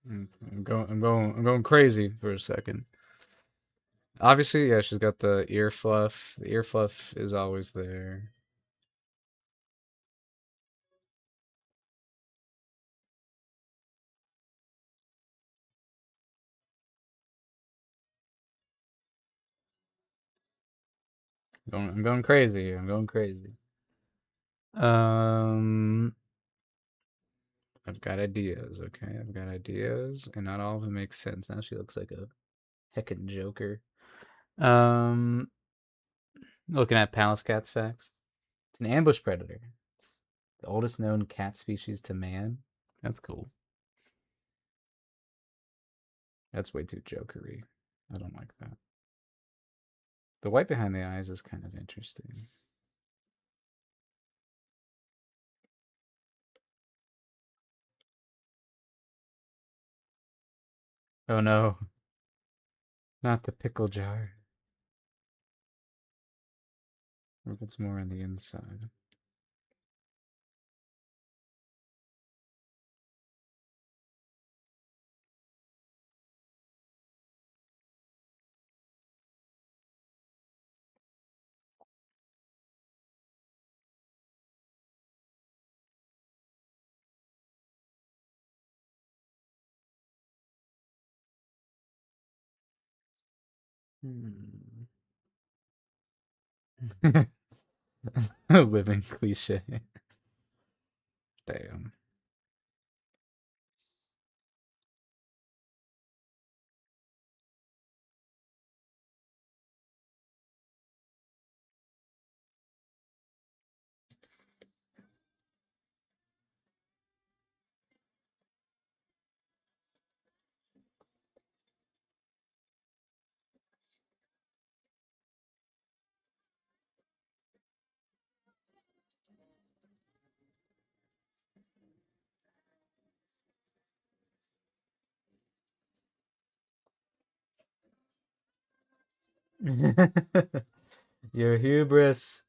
I'm going crazy for a second. Obviously, yeah, she's got the ear fluff. The ear fluff is always there. I'm going crazy here. I'm going crazy. Um, I've got ideas. Okay, I've got ideas, and not all of them make sense. Now she looks like a heckin' Joker. Um, looking at Palace Cat's facts. It's an ambush predator. It's the oldest known cat species to man. That's cool. That's way too jokery. I don't like that. The white behind the eyes is kind of interesting. Oh no, not the pickle jar. Or if it's more on the inside. Hmm. Living cliche. Damn. Your hubris.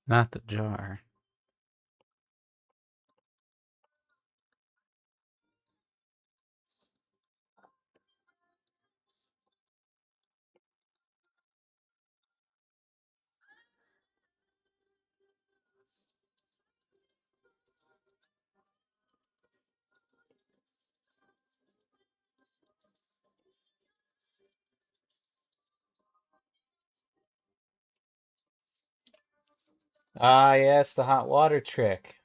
Not the jar. Ah, yes, the hot water trick.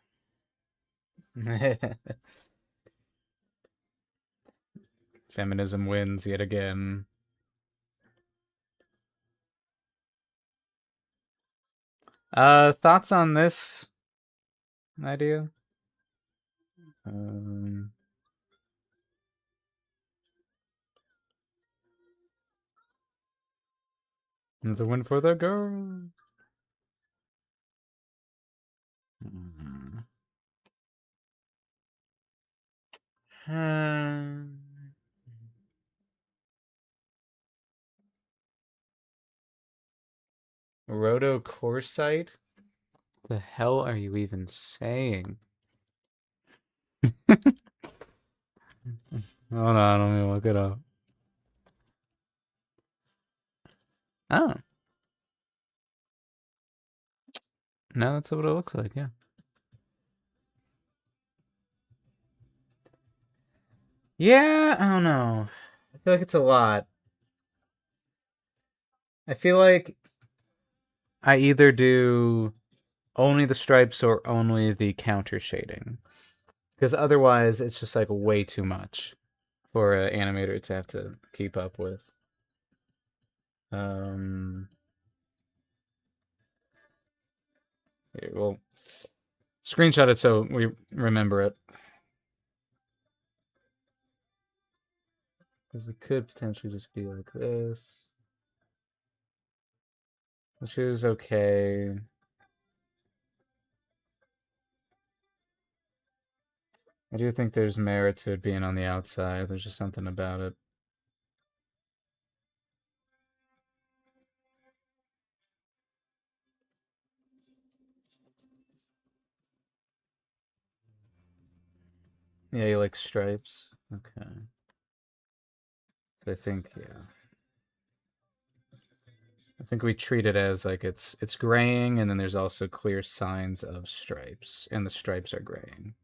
Feminism wins yet again. Thoughts on this idea? Um, Another win for the girl. Mhm. Hmm. Rhodocorsite? The hell are you even saying? Hold on, let me look it up. Oh, no, that's what it looks like, yeah. Yeah, I don't know. I feel like it's a lot. I feel like I either do only the stripes or only the counter shading. Because otherwise, it's just like way too much for an animator to have to keep up with. Um, Here, we'll screenshot it so we remember it. Because it could potentially just be like this, which is okay. I do think there's merit to it being on the outside. There's just something about it. Yeah, you like stripes? Okay. So I think, yeah. I think we treat it as like it's graying, and then there's also clear signs of stripes, and the stripes are graying.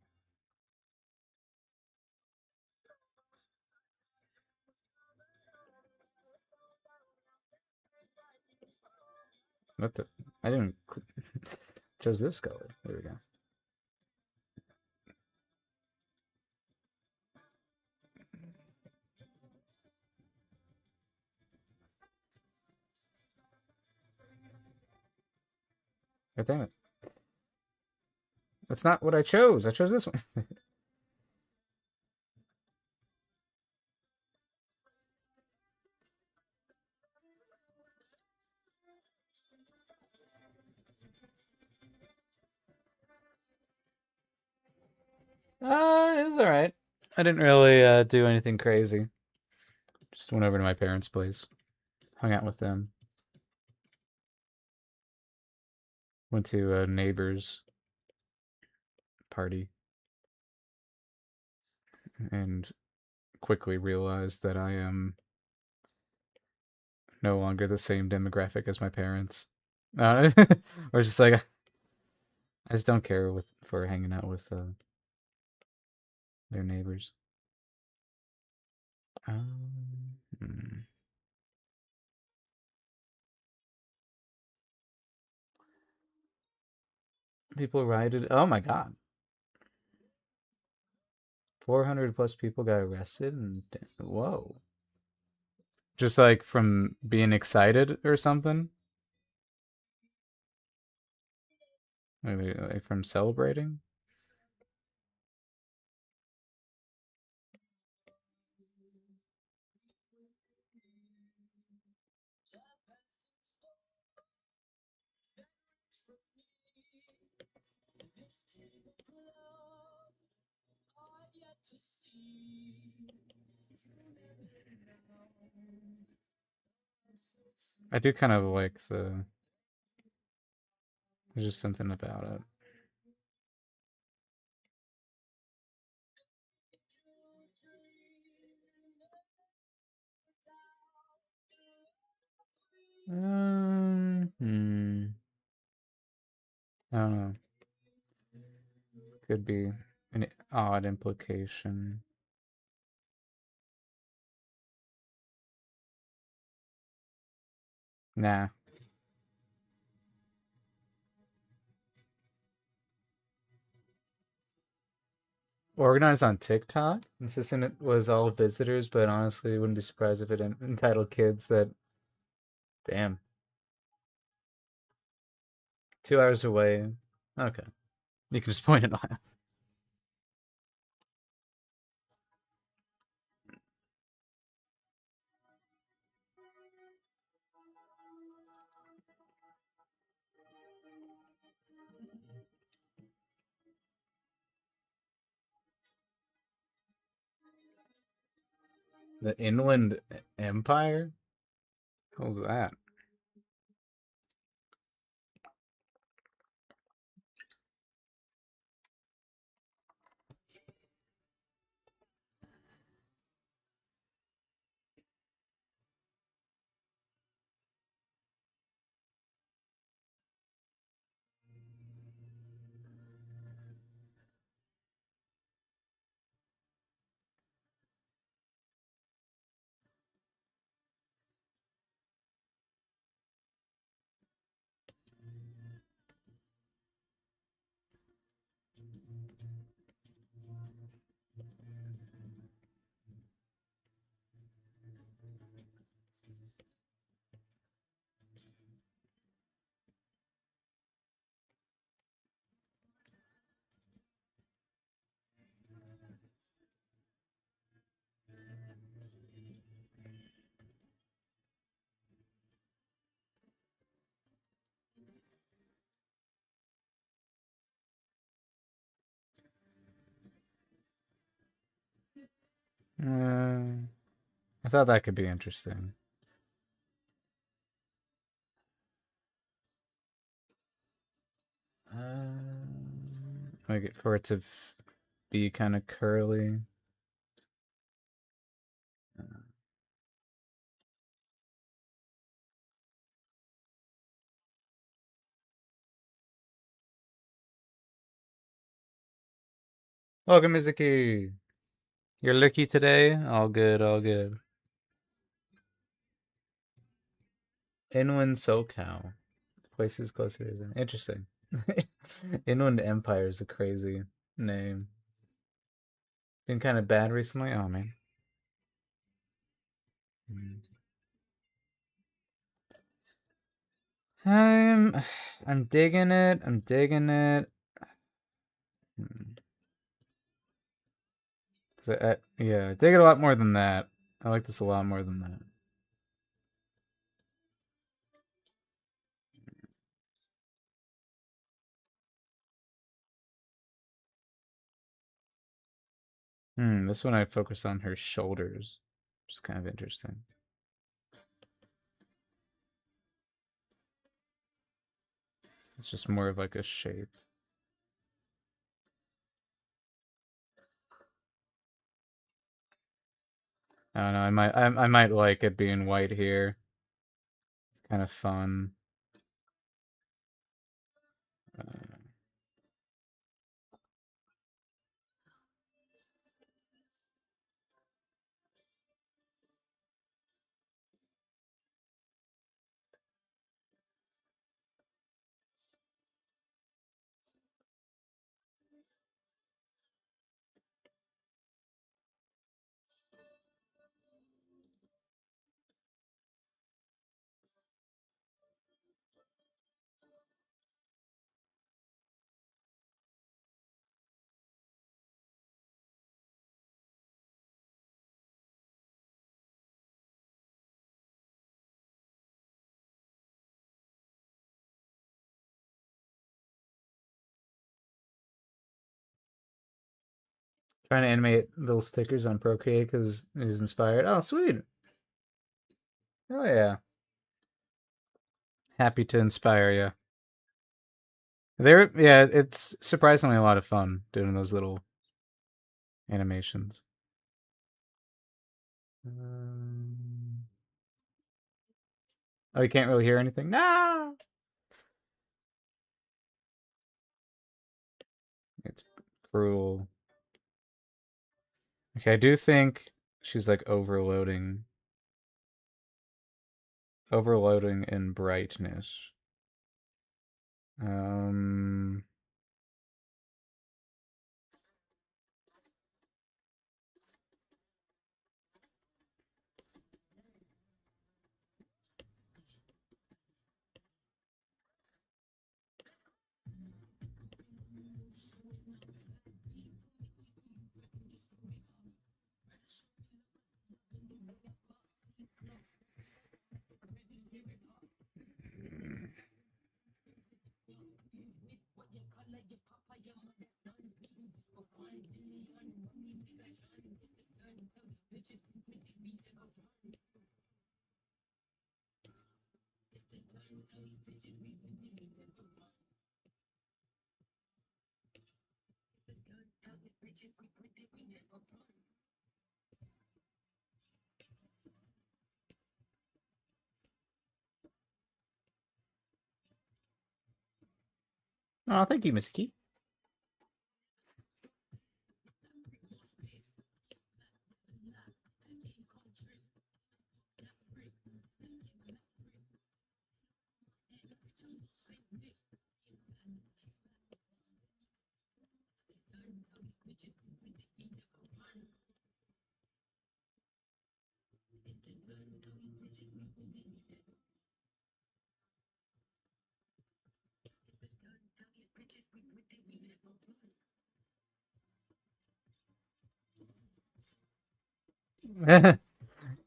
What the? I didn't chose this color. There we go. God damn it! That's not what I chose. I chose this one. It was all right. I didn't really do anything crazy. Just went over to my parents' place, hung out with them, went to a neighbor's party, and quickly realized that I am no longer the same demographic as my parents. or just like I just don't care with for hanging out with their neighbors. Hmm. People rioted. Oh my god, 400 plus people got arrested, and whoa, just like from being excited or something, maybe like from celebrating. I do kind of like the. There's just something about it. Hmm. I don't know. Could be an odd implication. Nah. Organized on TikTok? Insistent it was all visitors, but honestly, wouldn't be surprised if it entitled kids that. Damn. 2 hours away. Okay. You can just point it out. The Inland Empire? What was that? I thought that could be interesting. Like for it to be kind of curly. Welcome, Mizuki. You're licky today? All good, all good. Inland SoCal. Places closer to Zen. Interesting. Inland Empire is a crazy name. Been kind of bad recently? Oh, man. Hmm. I'm, I'm digging it. I'm digging it. Hmm. Yeah, I dig it a lot more than that. I like this a lot more than that. This one I focused on her shoulders, which is kind of interesting. It's just more of like a shape. I don't know. I might like it being white here. It's kind of fun. Trying to animate little stickers on Procreate because it was inspired. Oh, sweet. Oh, yeah. Happy to inspire you. Yeah, it's surprisingly a lot of fun doing those little animations. Oh, you can't really hear anything? No! It's cruel. Okay, I do think she's like overloading in brightness. Um, oh, thank you, Miss Key.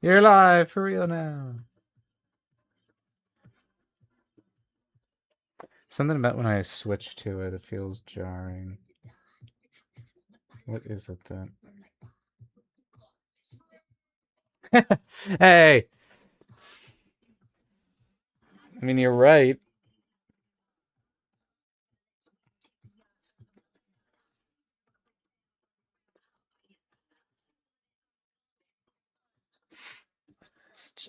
You're alive for real now. Something about when I switch to it, it feels jarring. What is it then? Hey, I mean, you're right.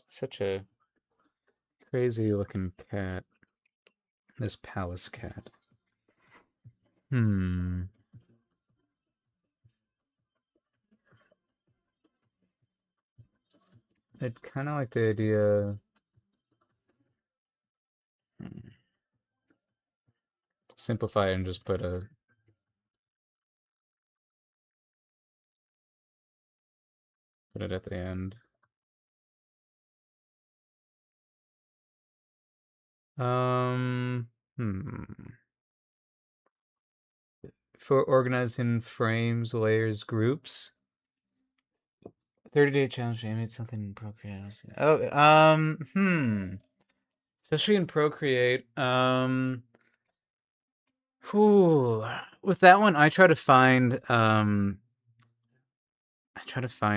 Such a crazy looking cat. This palace cat. Hmm. I'd kind of like the idea. Simplify it and just put it at the end. Hmm. For organizing frames, layers, groups. 30-day challenge. I made something in Procreate. Oh, especially in Procreate. Whew. With that one, I try to find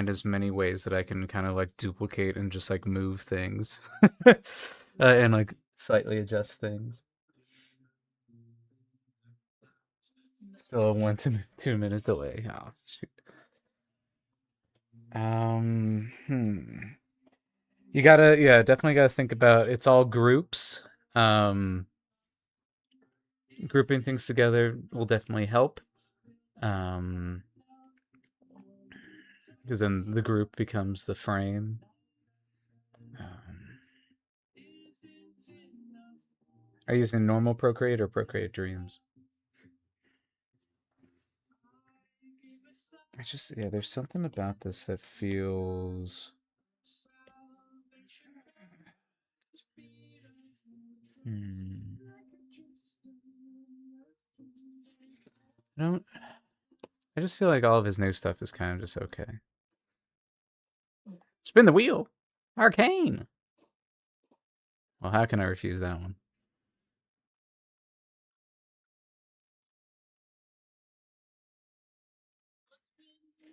as many ways that I can kind of like duplicate and just like move things, and like slightly adjust things. Still a 1 to 2 minute delay. Oh, shoot. You gotta, yeah, definitely gotta think about it's all groups. Um, Grouping things together will definitely help. Um, because then the group becomes the frame. Um, are you using normal Procreate or Procreate Dreams? Yeah, there's something about this that feels. Hmm. I don't. I just feel like all of his new stuff is kind of just okay. Spin the wheel, arcane. Well, how can I refuse that one?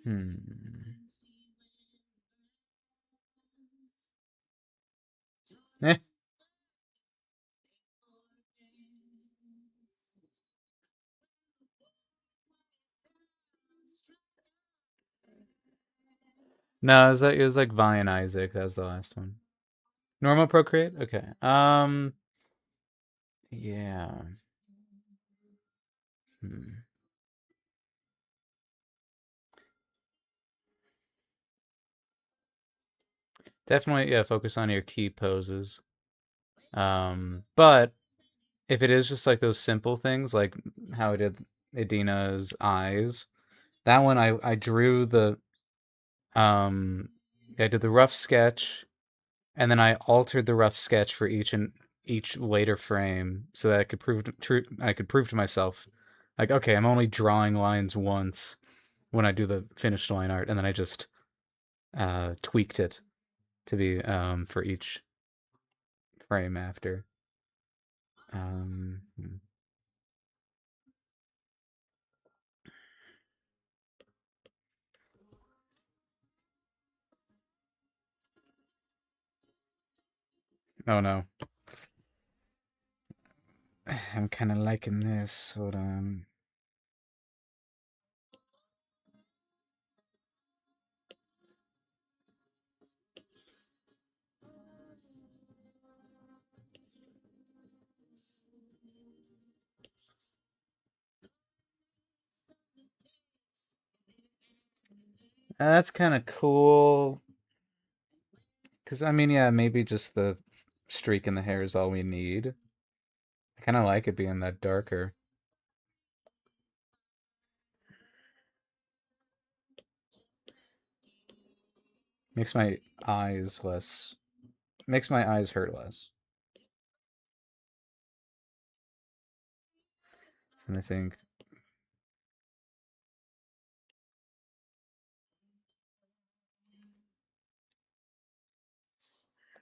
Hmm. Eh. No, it was like Vi and Isaac. That was the last one. Normal Procreate? Okay. Yeah. Hmm. Definitely, yeah, focus on your key poses. But if it is just like those simple things, like how I did Idina's eyes, that one I drew the um I did the rough sketch and then I altered the rough sketch for each later frame so that I could prove to myself like, okay, I'm only drawing lines once when I do the finished line art, and then I just tweaked it to be for each frame after. Hmm. Oh no, I'm kind of liking this. Hold on. That's kind of cool. Cause I mean, yeah, maybe just the streak in the hair is all we need. I kind of like it being that darker. Makes my eyes less. Makes my eyes hurt less. And I think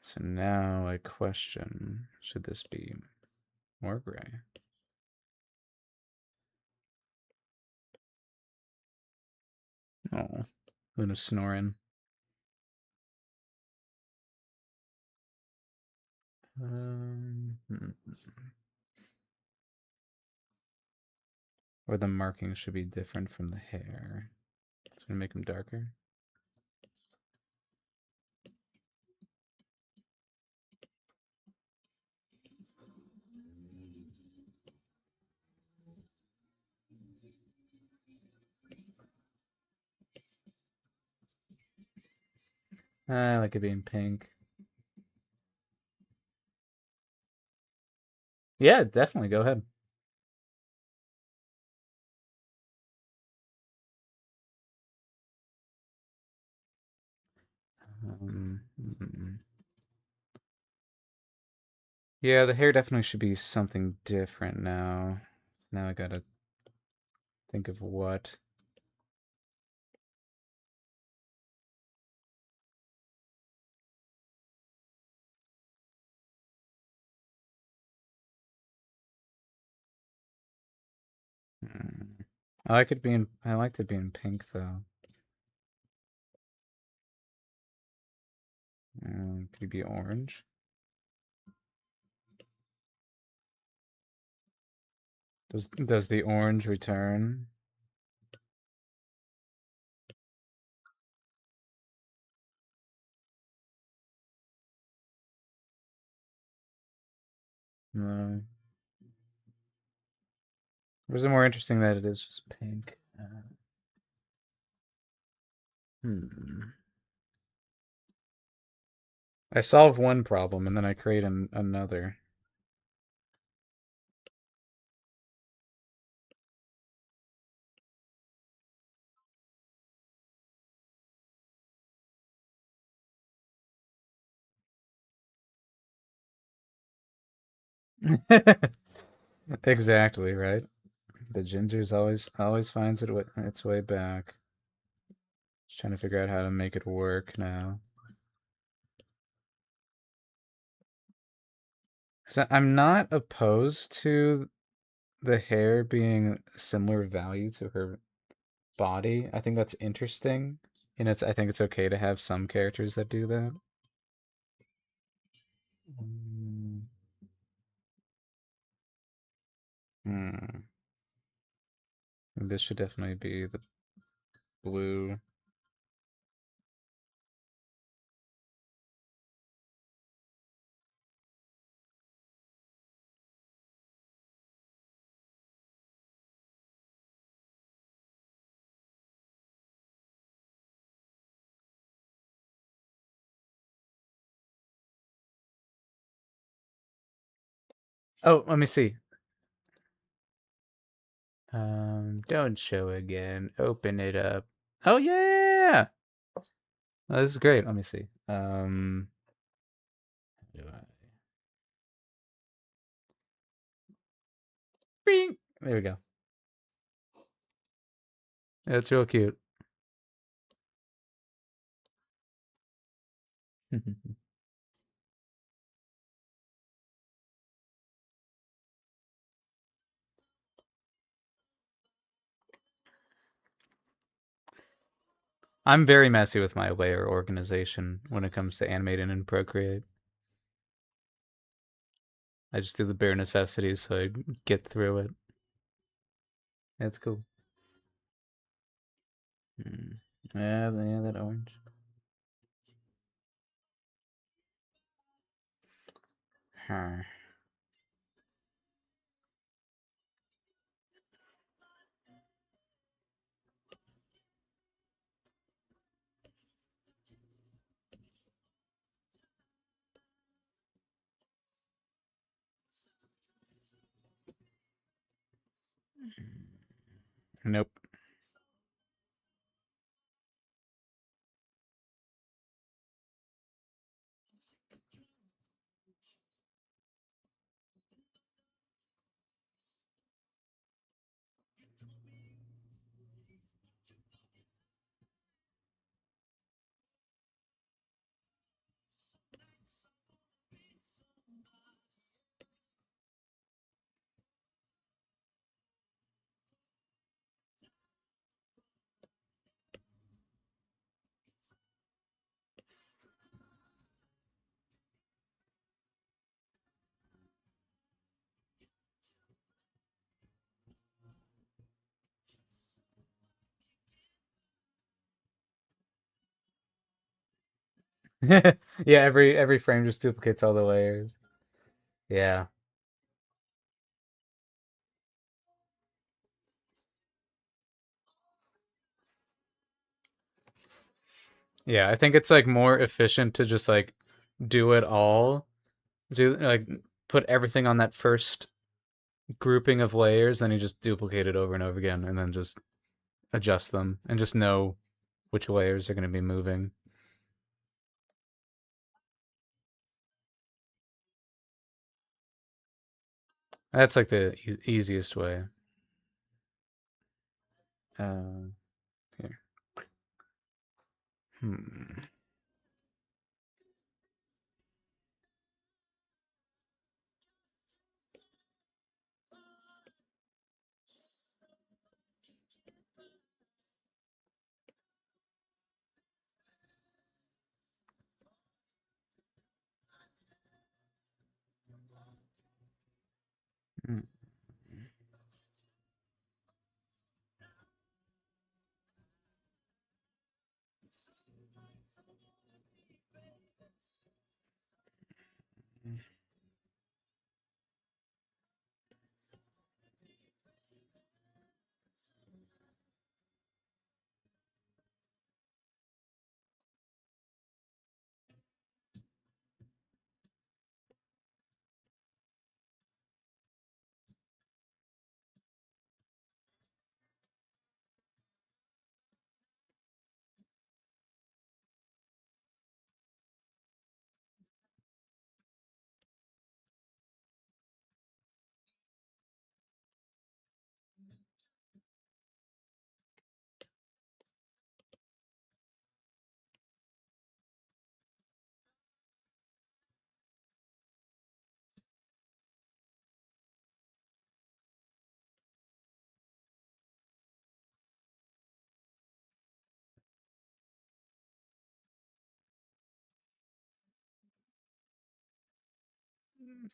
so. Now I question: should this be more gray? Oh, Luna's snoring. Hmm. Or the markings should be different from the hair. It's gonna make them darker. I like it being pink. Yeah, definitely. Go ahead. Hmm. Yeah, the hair definitely should be something different now. Now I gotta think of what. Hmm. I like it being. I liked it being pink though. Could it be orange? Does the orange return? No. Or is it more interesting that it is just pink? Hmm. I solve one problem and then I create another. Exactly, right? The ginger's always finds its way back. Just trying to figure out how to make it work now. So I'm not opposed to the hair being similar value to her body. I think that's interesting, and I think it's okay to have some characters that do that. Mm, Hmm. This should definitely be the blue. Oh, let me see. Don't show again. Open it up. Oh yeah! Oh, this is great. Let me see. How do I? Bing! There we go. That's real cute. I'm very messy with my layer organization when it comes to animating and Procreate. I just do the bare necessities so I get through it. That's cool. Yeah, that orange. Huh. Nope. Yeah, every frame just duplicates all the layers. Yeah. Yeah, I think it's like more efficient to just like do it all. Do like put everything on that first grouping of layers, then you just duplicate it over and over again and then just adjust them and just know which layers are going to be moving. That's like the easiest way. Uh, Here. Hmm. Hmm.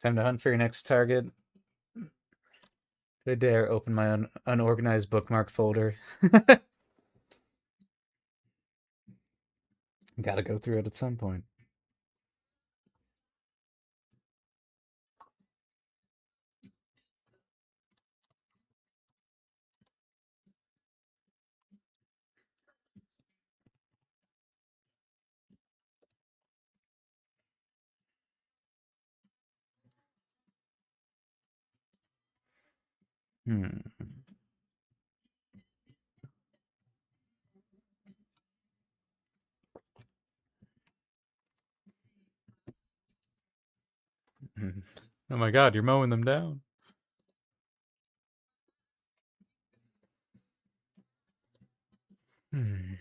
Time to hunt for your next target. Did I dare open my unorganized bookmark folder? Gotta go through it at some point. Hmm. Oh my god, you're mowing them down. Hmm.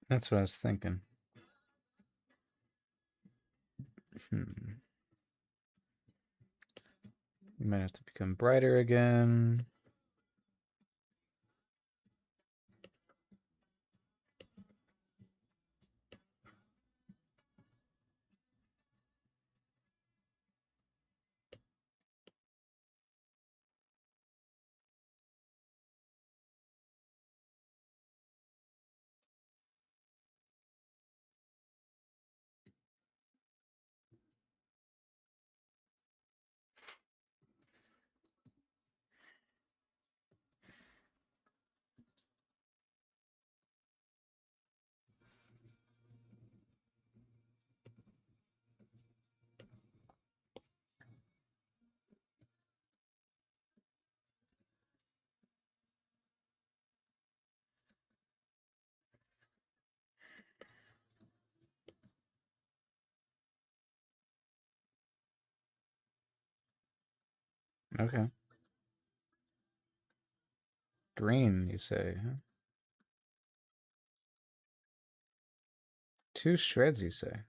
That's what I was thinking. Hmm. You might have to become brighter again. Okay. Green, you say, huh? 2 shreds, you say.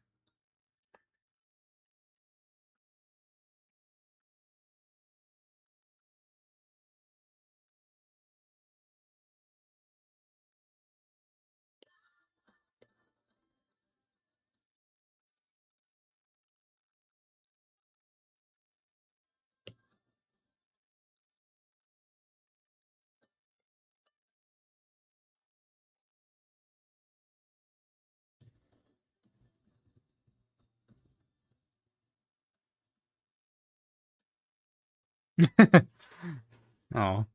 Oh,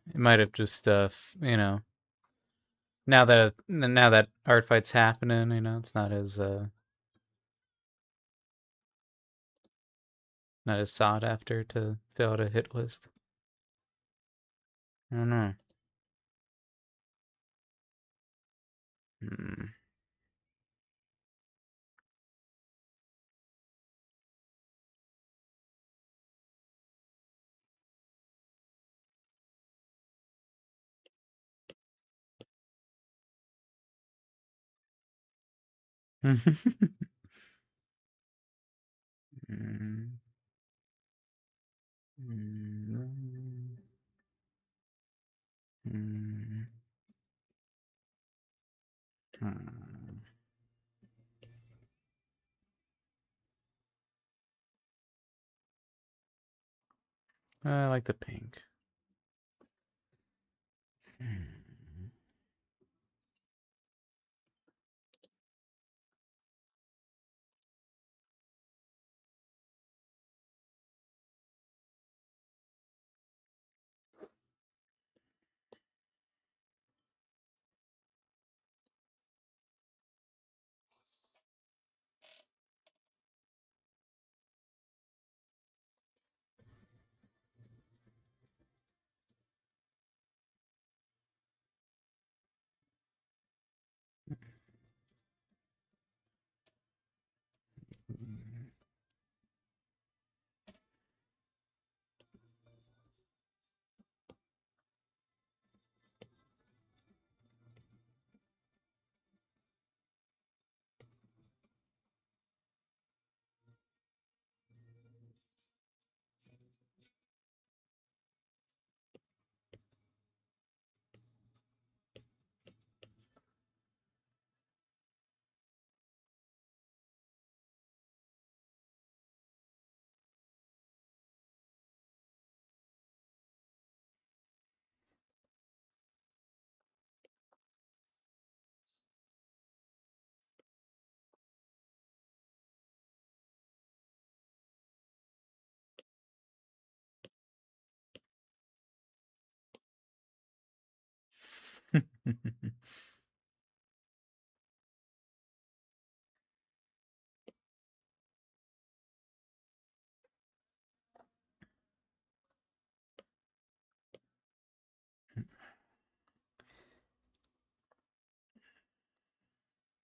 it might have just, now that art fight's happening, it's not as sought after to fill out a hit list. I don't know. Hmm. Mm, mm, mm, mm. I like the pink. Hmm.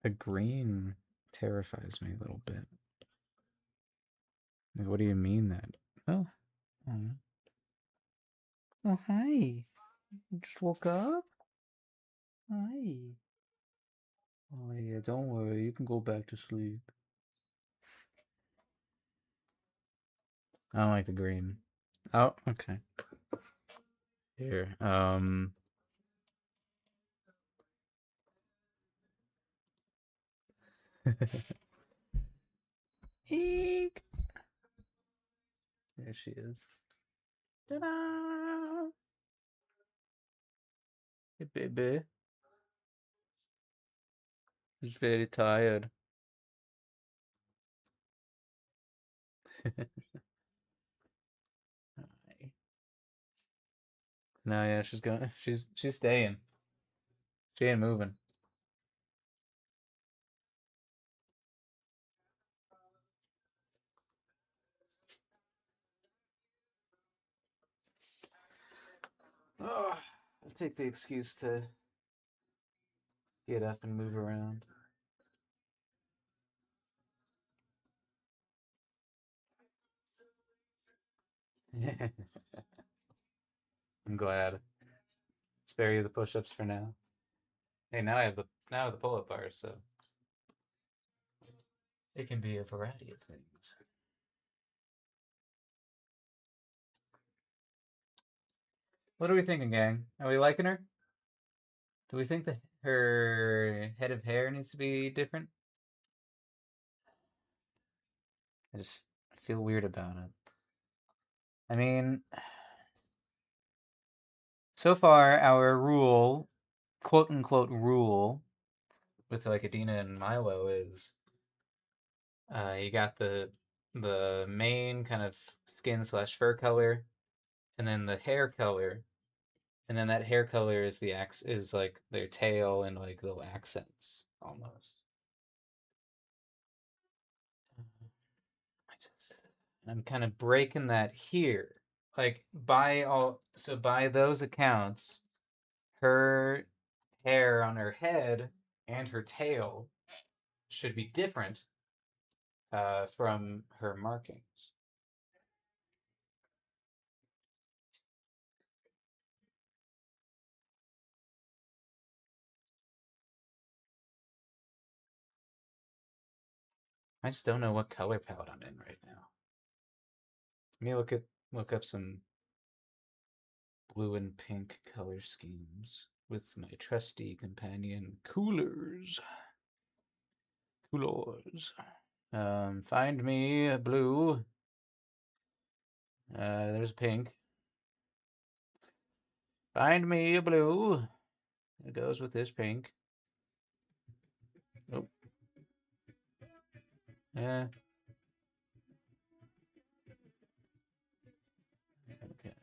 The green terrifies me a little bit. Like, what do you mean that? Oh, oh, oh, hi. You just woke up? Hi. Oh yeah, don't worry. You can go back to sleep. I don't like the green. Oh, okay. Here. Eek. There she is. Ta-da! Hey, baby. She's very tired. Hi. No, yeah, she's going. She's staying. She ain't moving. Oh, I'll take the excuse to get up and move around. I'm glad. Spare you the push-ups for now. Hey, now I have the pull-up bars, so it can be a variety of things. What are we thinking, gang? Are we liking her? Do we think that her head of hair needs to be different? I just feel weird about it. I mean, so far our rule, quote unquote rule, with like Adina and Milo is you got the main kind of skin slash fur color, and then the hair color, and then that hair color is is like their tail and like little accents almost. I just I'm kind of breaking that here. Like by those accounts, her hair on her head and her tail should be different from her markings. I just don't know what color palette I'm in right now. Let me look up some blue and pink color schemes with my trusty companion coolers. Coolers. Find me a blue. There's pink. Find me a blue. It goes with this pink. Oh, yeah. Okay.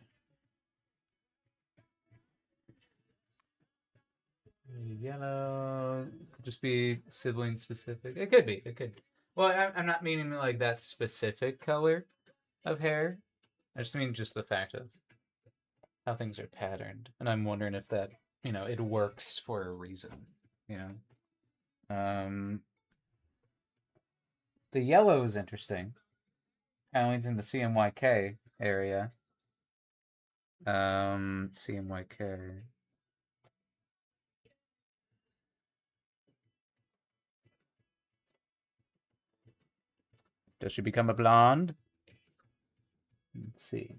Yellow could just be sibling specific. It could be. It could. Well, I'm not meaning like that specific color of hair. I just mean just the fact of how things are patterned, and I'm wondering if that it works for a reason. You know. The yellow is interesting. Kind of leads in the CMYK area. CMYK. Does she become a blonde? Let's see.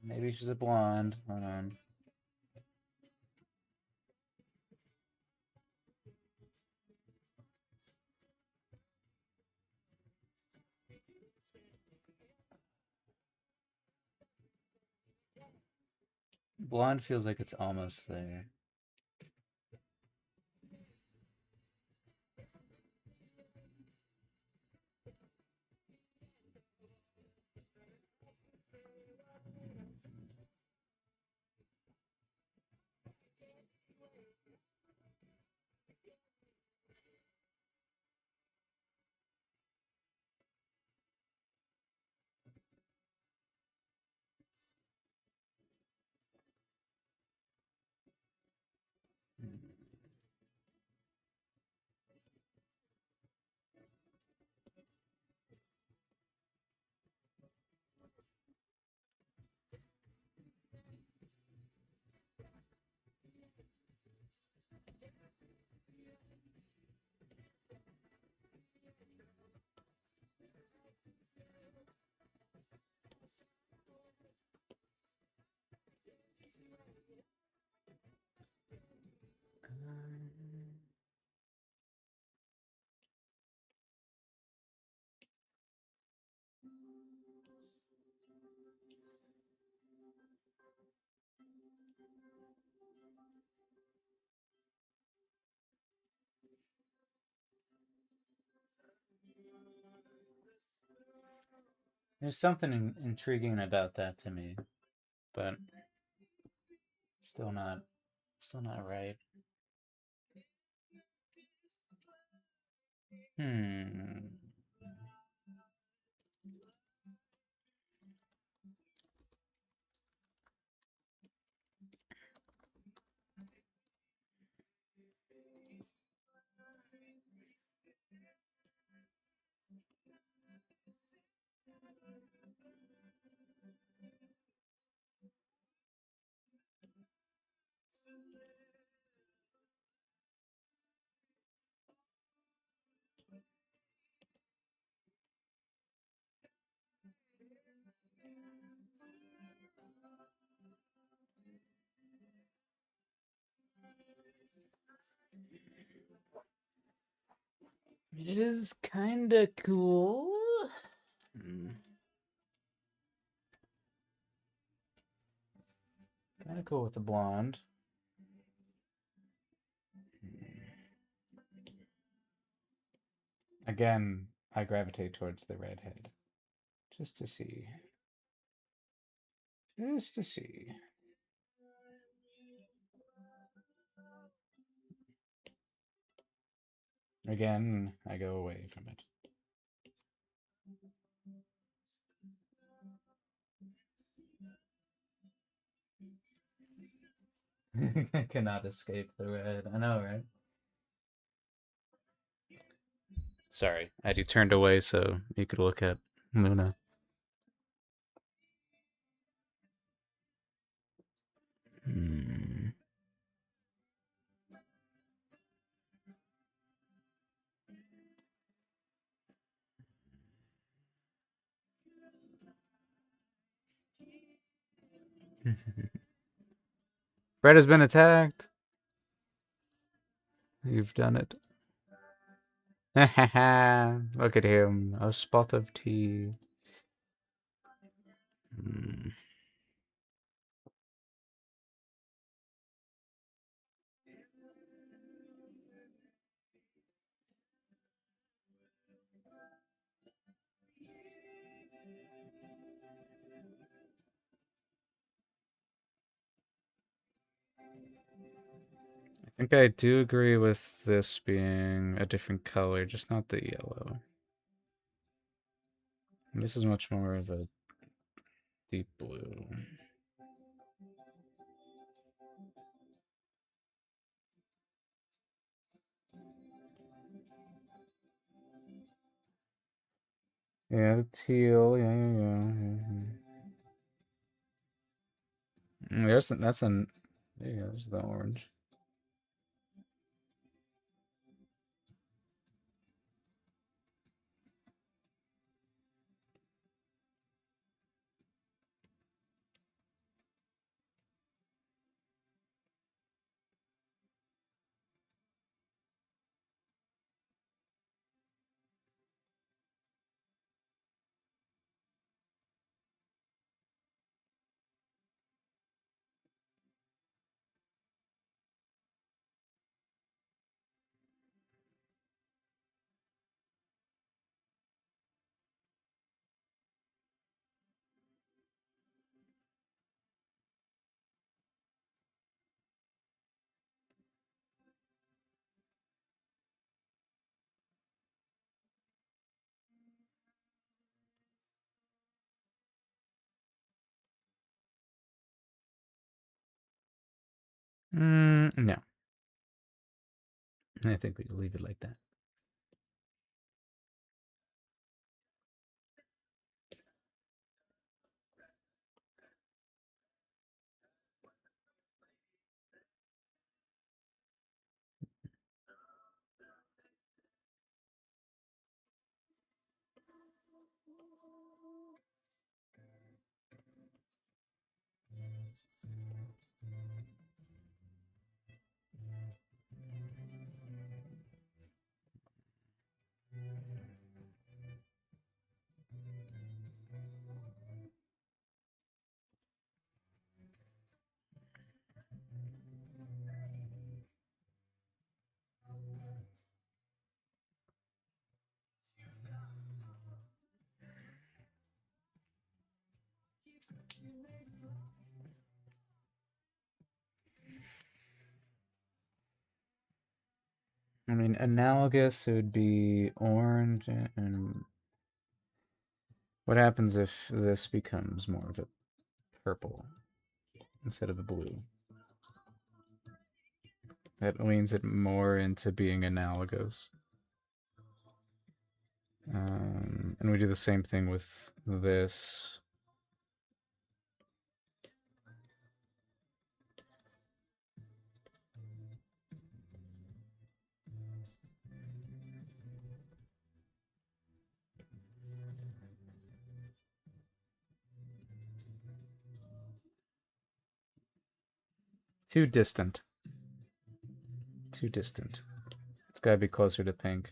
Maybe she's a blonde. Hold on. Blonde feels like it's almost there. There's something intriguing about that to me, but still not right. Hmm. It is kind of cool. Kind of cool with the blonde. Again, I gravitate towards the redhead. Just to see. Just to see. Again, I go away from it. I cannot escape the red. I know, right? Sorry, I had you turned away so you could look at Luna. Hmm. Brett has been attacked. You've done it. Look at him. A spot of tea. Hmm. I think I do agree with this being a different color, just not the yellow. This is much more of a deep blue. Yeah, the teal. That's an. There you go. There's the orange. No. I think we leave it like that. I mean, analogous would be orange, and what happens if this becomes more of a purple instead of a blue? That leans it more into being analogous. And we do the same thing with this. Too distant. Too distant. It's gotta be closer to pink.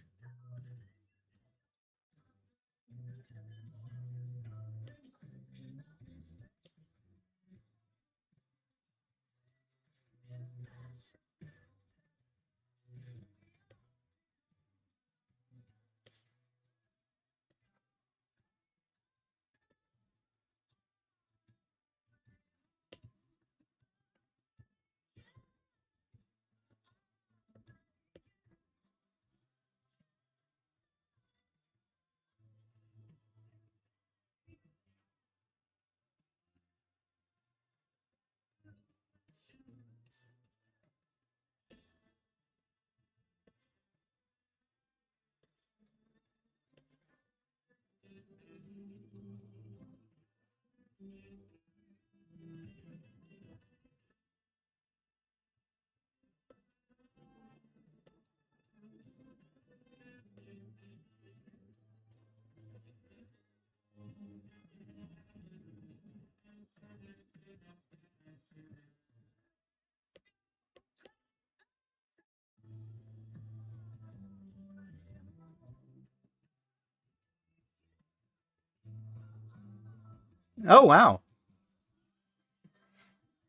Oh, wow.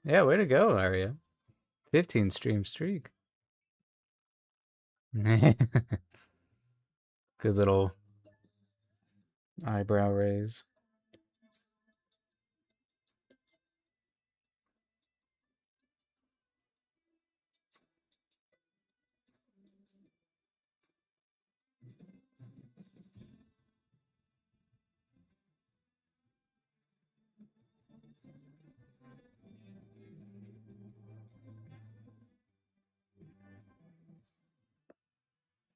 Yeah, way to go, Arya. 15 stream streak. Good little eyebrow raise.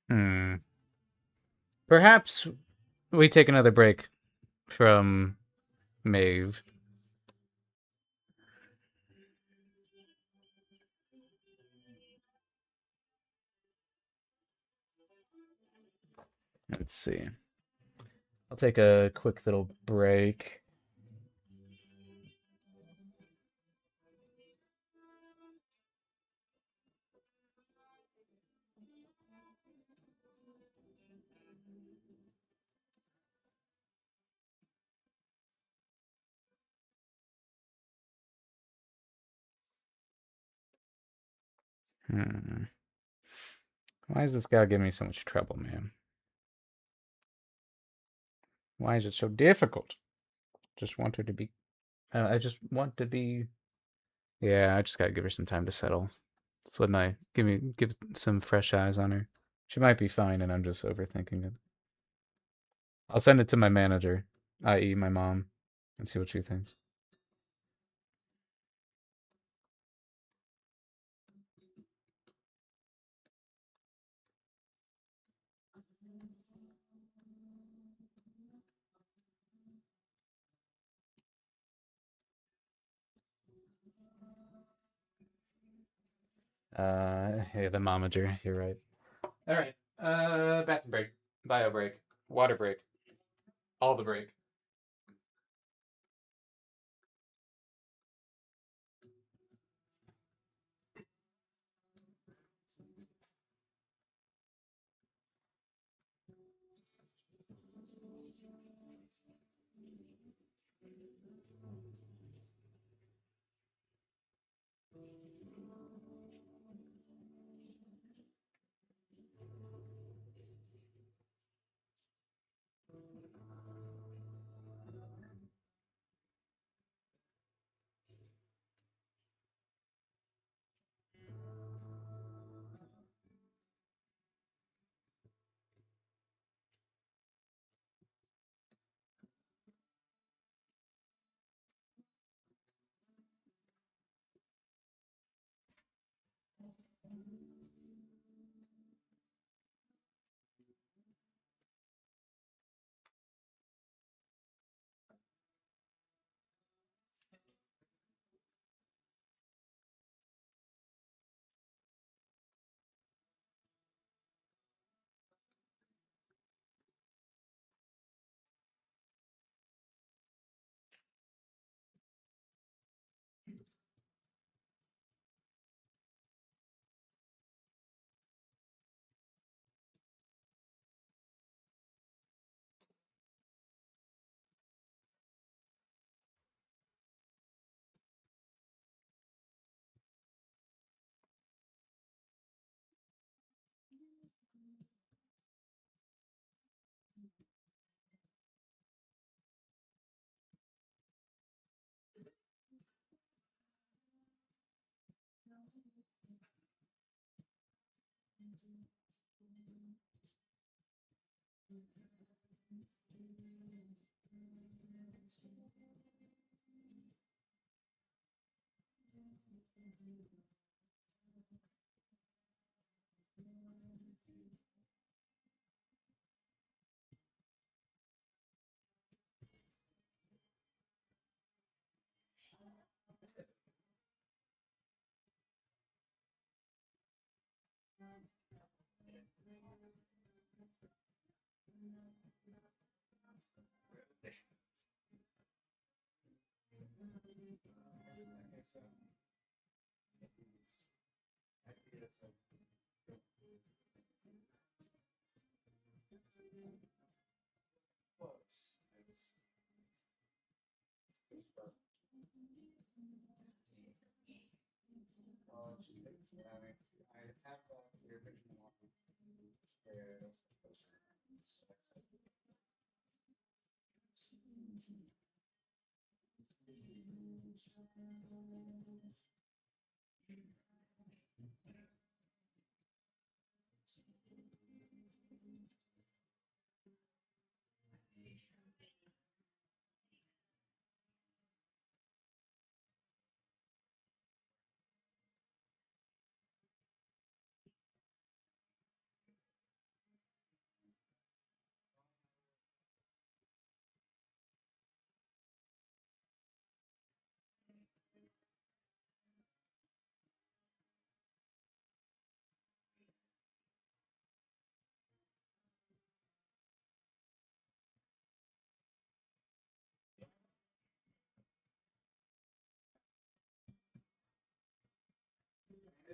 Hmm. Perhaps we take another break from Maeve. Let's see. I'll take a quick little break. Hmm. Why is this guy giving me so much trouble, man? Why is it so difficult? Just want her to be. I just want to be. Yeah, I just gotta give her some time to settle. Just let my give some fresh eyes on her. She might be fine, and I'm just overthinking it. I'll send it to my manager, i.e., my mom, and see what she thinks. Yeah, the momager. You're right. All right. Bathroom break, bio break, water break, all the break.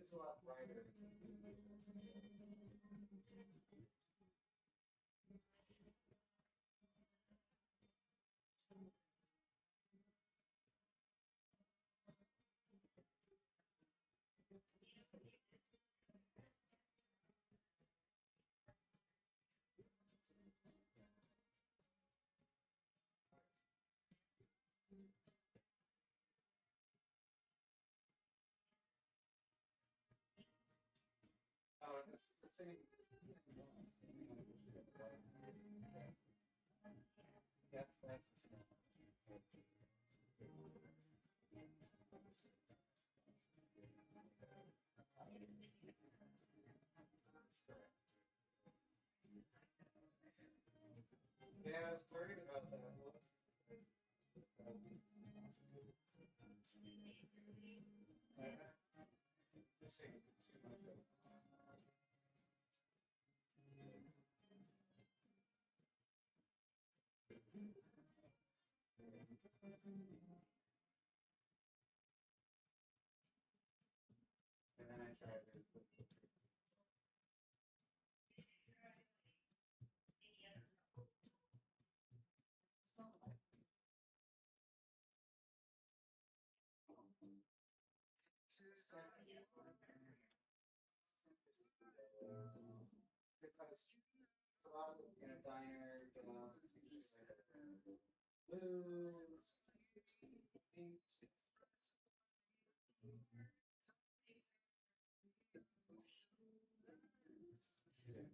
it's a lot brighter. Oh, it's the same. That's yeah, I was worried about that. Just saying too much. And then I tried it. Because it's a lot of in a diner, you know, it's usually like blues, pinks. Yeah.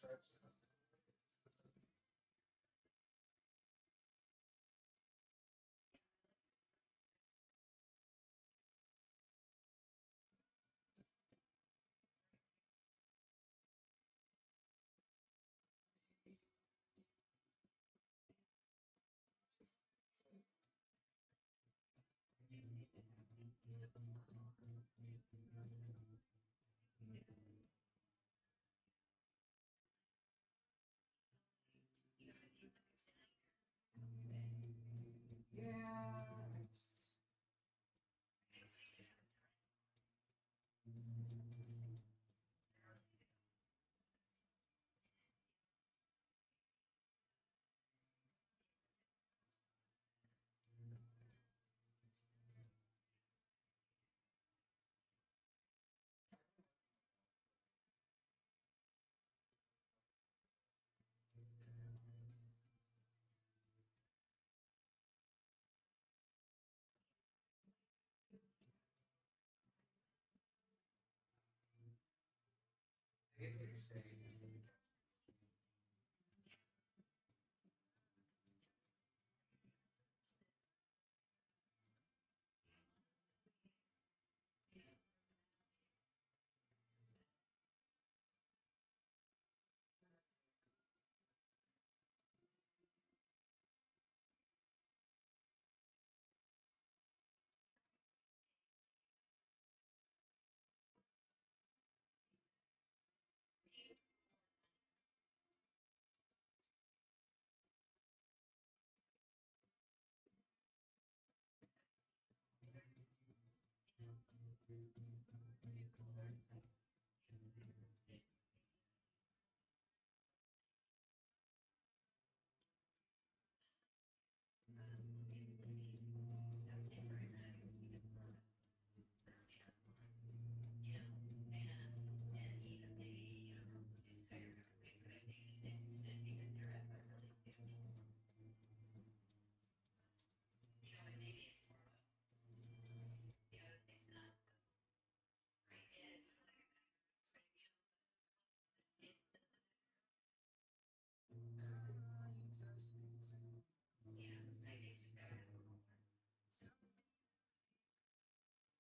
Sharps. Yes. I get what you're saying.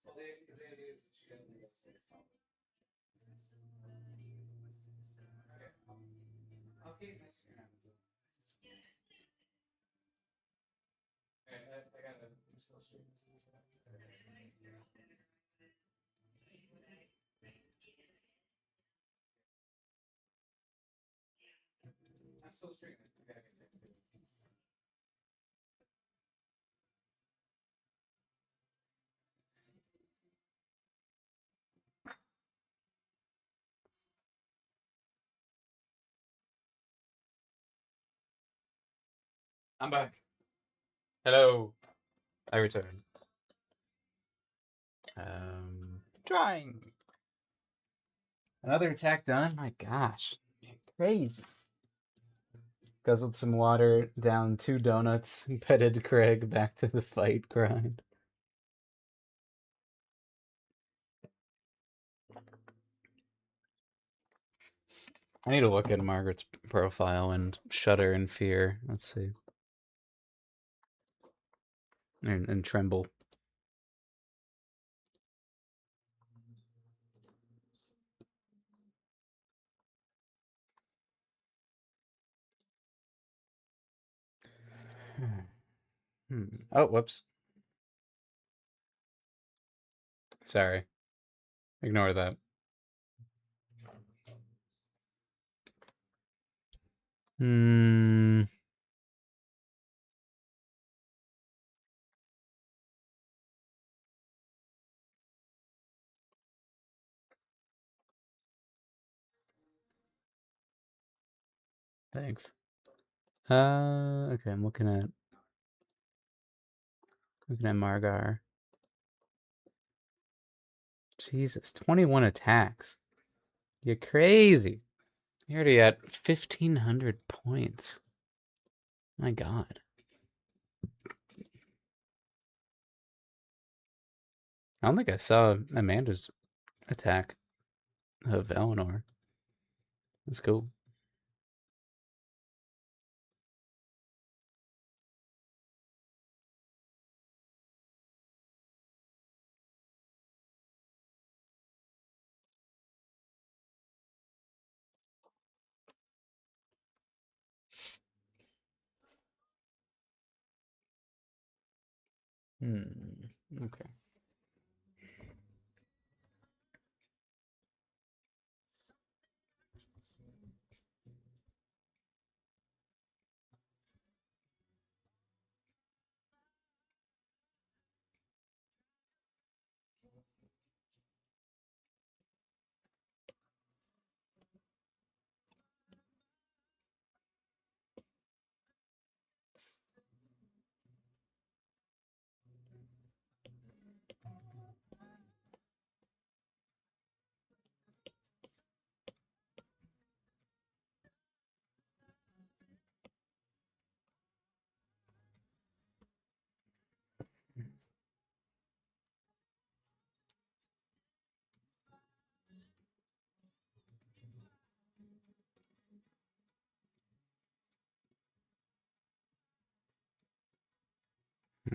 Well, the idea is that you get this. Okay. I'll keep messing around. I'm still streaming. I'm back. Hello. I returned. Trying. Another attack done? My gosh. Crazy. Guzzled some water, down 2 donuts, petted Craig back to the fight grind. I need to look at Margaret's profile and shudder in fear. Let's see. And tremble. Oh, whoops. Sorry. Ignore that. Hmm. Thanks. Okay, I'm looking at Margar. Jesus, 21 attacks. You're crazy. You're already at 1,500 points. My God. I don't think I saw Amanda's attack of Eleanor. That's cool. Okay.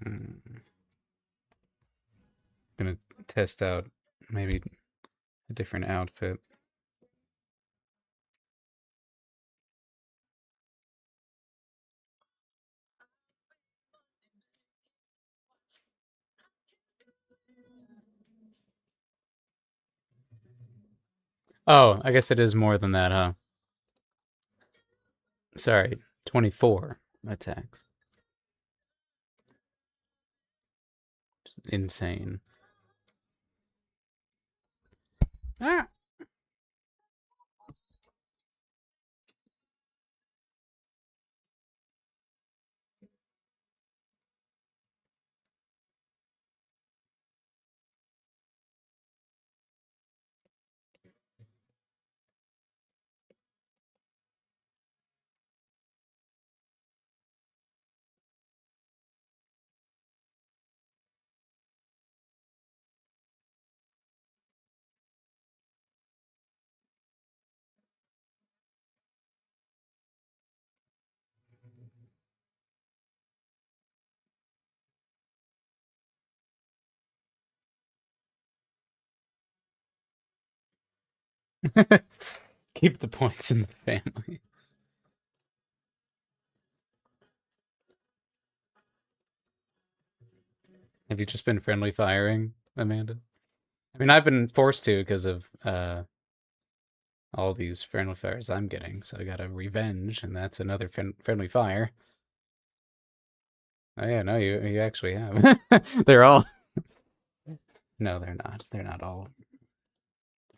Hmm. Gonna test out maybe a different outfit. Oh, I guess it is more than that, huh? Sorry, 24 attacks. Insane. Ah! Keep the points in the family. Have you just been friendly firing, Amanda? I mean, I've been forced to because of all these friendly fires I'm getting, so I got a revenge, and that's another friendly fire. Oh yeah, no, you actually have. They're all. No, they're not. They're not all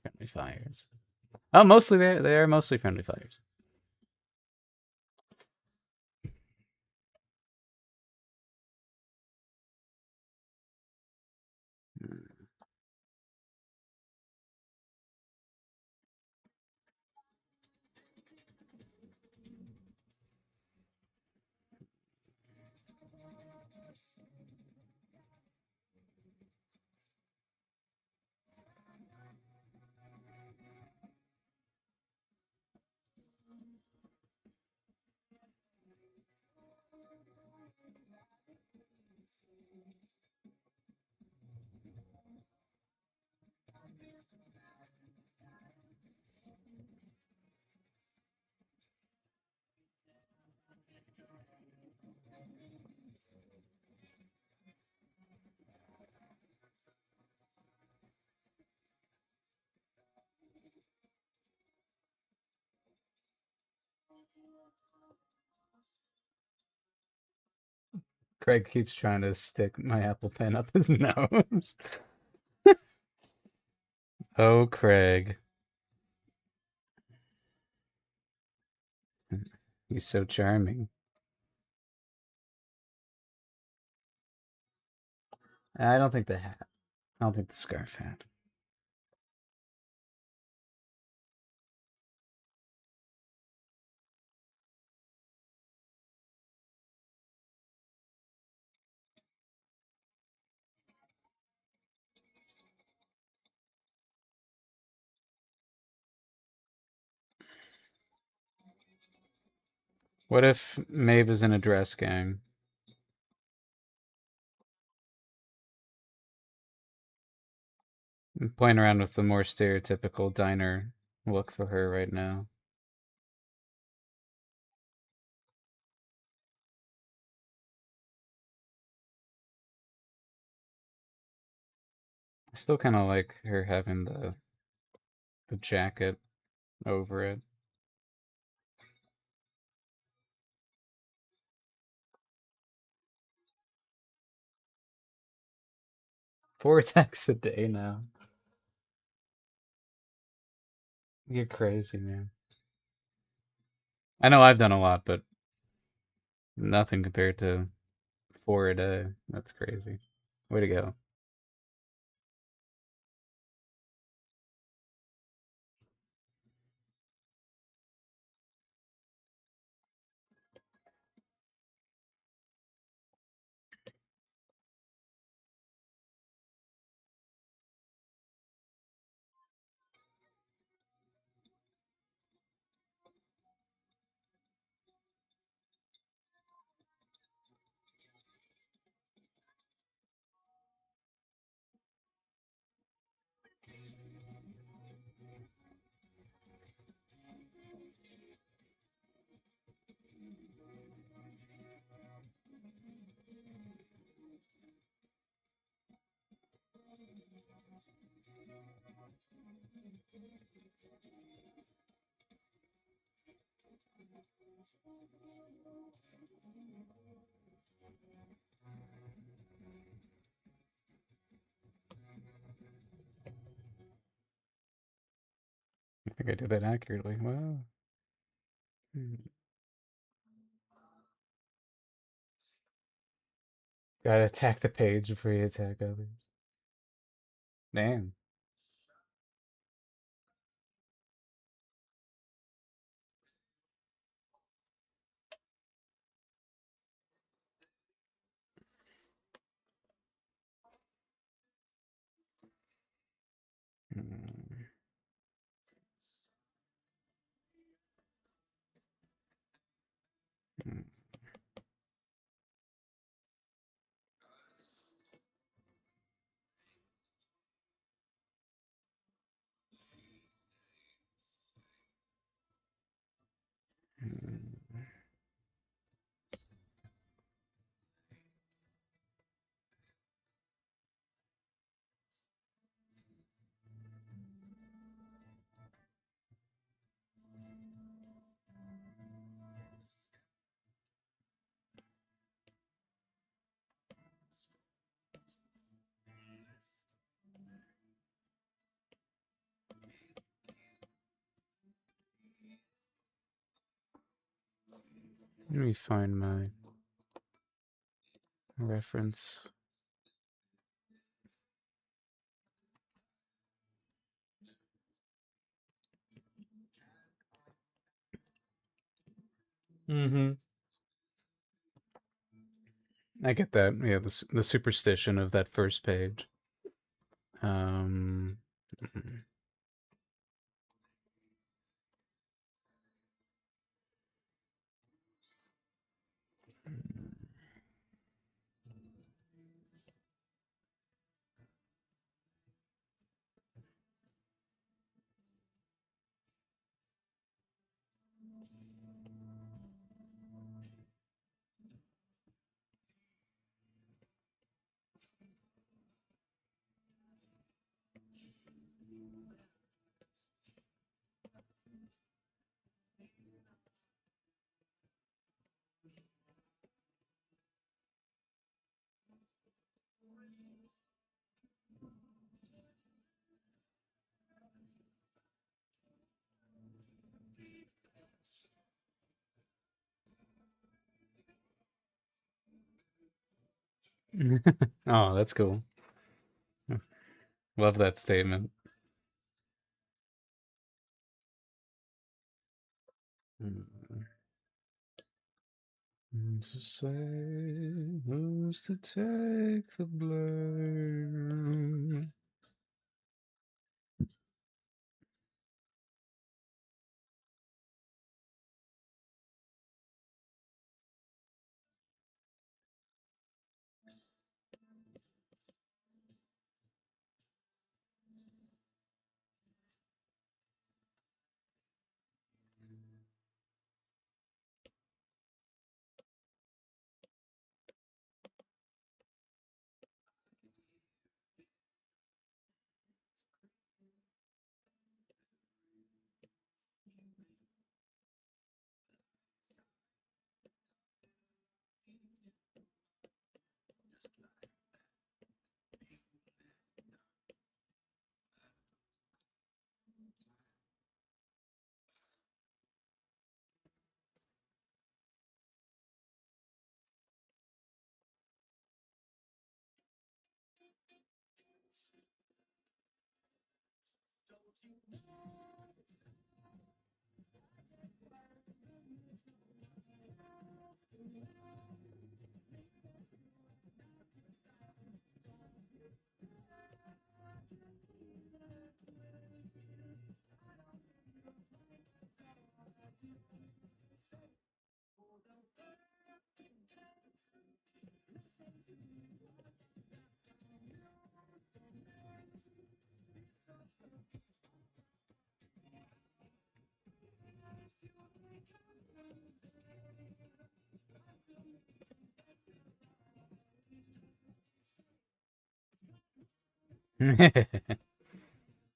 friendly fires. Oh, mostly they are mostly friendly fires. Craig keeps trying to stick my Apple Pen up his nose. Oh, Craig. He's so charming. I don't think the hat. I don't think the scarf hat. What if Maeve is in a dress gang? I'm playing around with the more stereotypical diner look for her right now. I still kind of like her having the jacket over it. Four attacks a day now. You're crazy, man. I know I've done a lot, but nothing compared to four a day. That's crazy. Way to go. I think I did that accurately. Wow. Gotta attack the page before you attack others. Damn. Mm. Mm. Let me find my reference. Mm-hmm. I get that. Yeah, the superstition of that first page. Um, oh, that's cool. Love that statement. Who's to say who's to take the blame?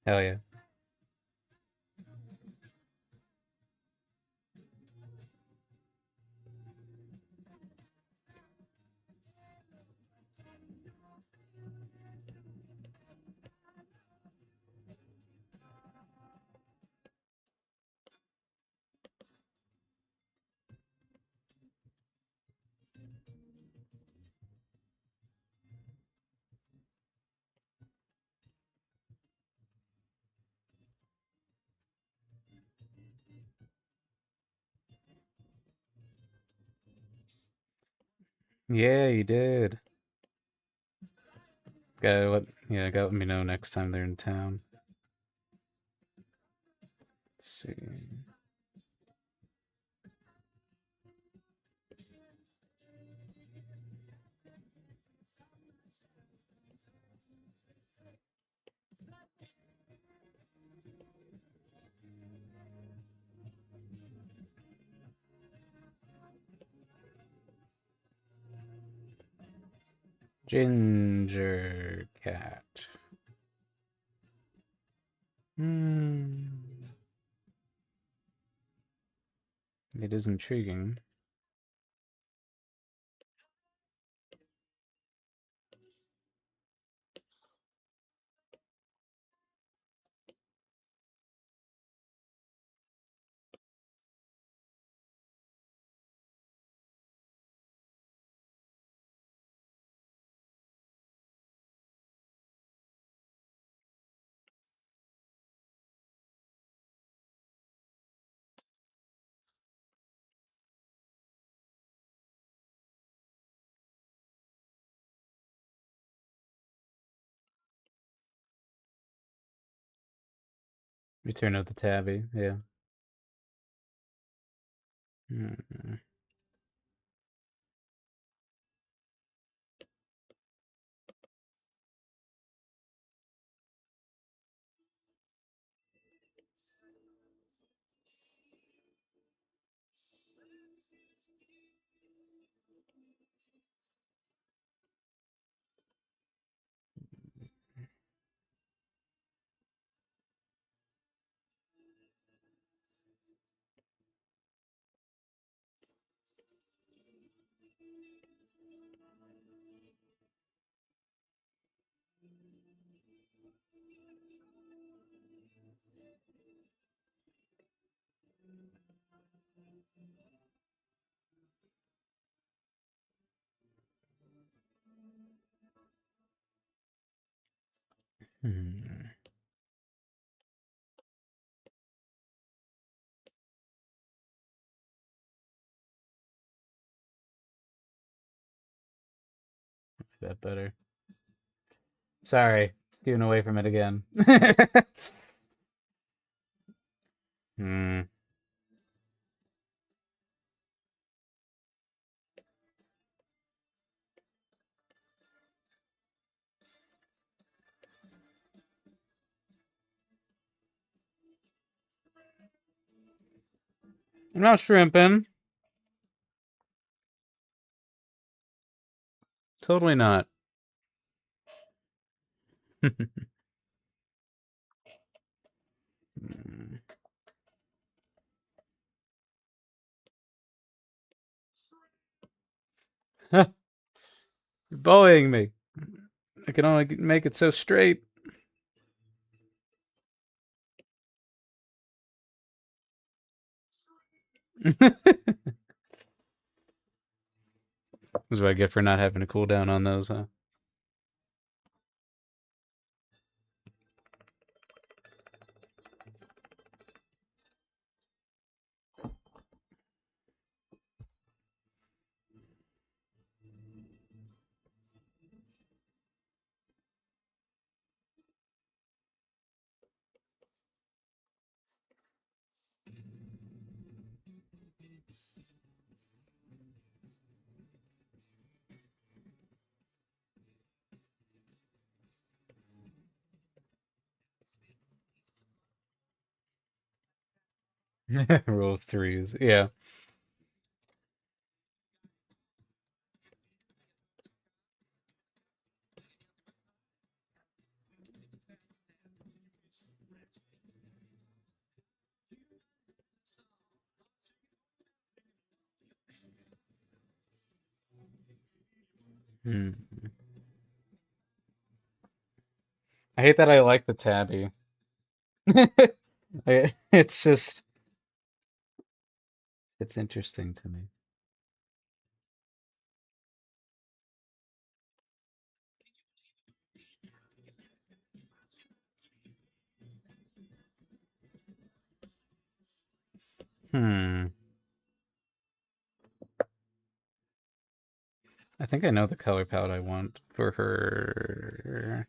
Hell yeah. Yeah, you did. Gotta let me know next time they're in town. Let's see. Ginger cat. Hmm. It is intriguing. Return of the tabby, yeah. Hmm. Hmm. That better. Sorry, skewing away from it again. Hmm. I'm not shrimping. Totally not. You're bullying me. I can only make it so straight. This is what I get for not having a cooldown on those, huh? Rule of threes. Yeah. Hmm. I hate that I like the tabby. It's just, it's interesting to me. Hmm. I think I know the color palette I want for her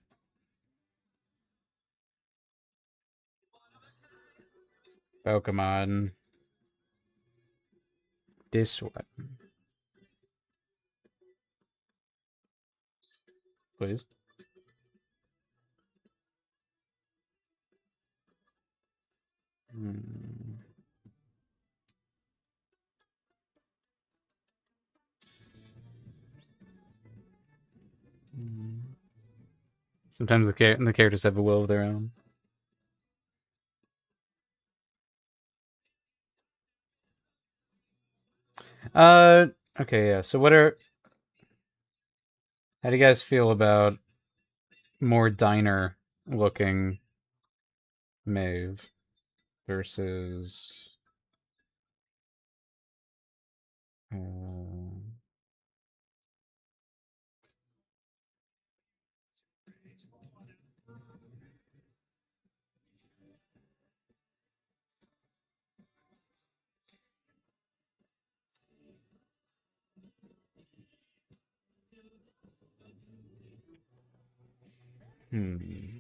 Pokemon. This one, please. Hmm. Sometimes the characters have a will of their own. Uh, okay, yeah. So how do you guys feel about more diner looking Maeve versus uh, hmm.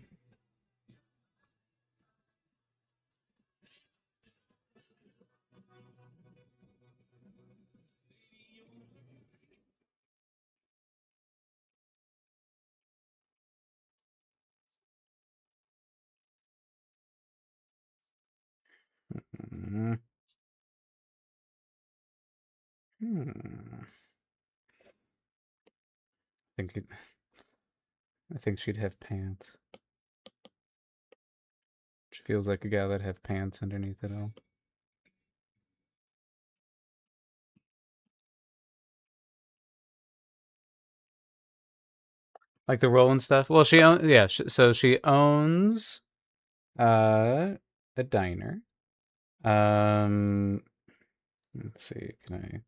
Hmm. I think I think she'd have pants. She feels like a guy that'd have pants underneath it all. Like the role and stuff. Well, so she owns uh a diner. Um, let's see. Can I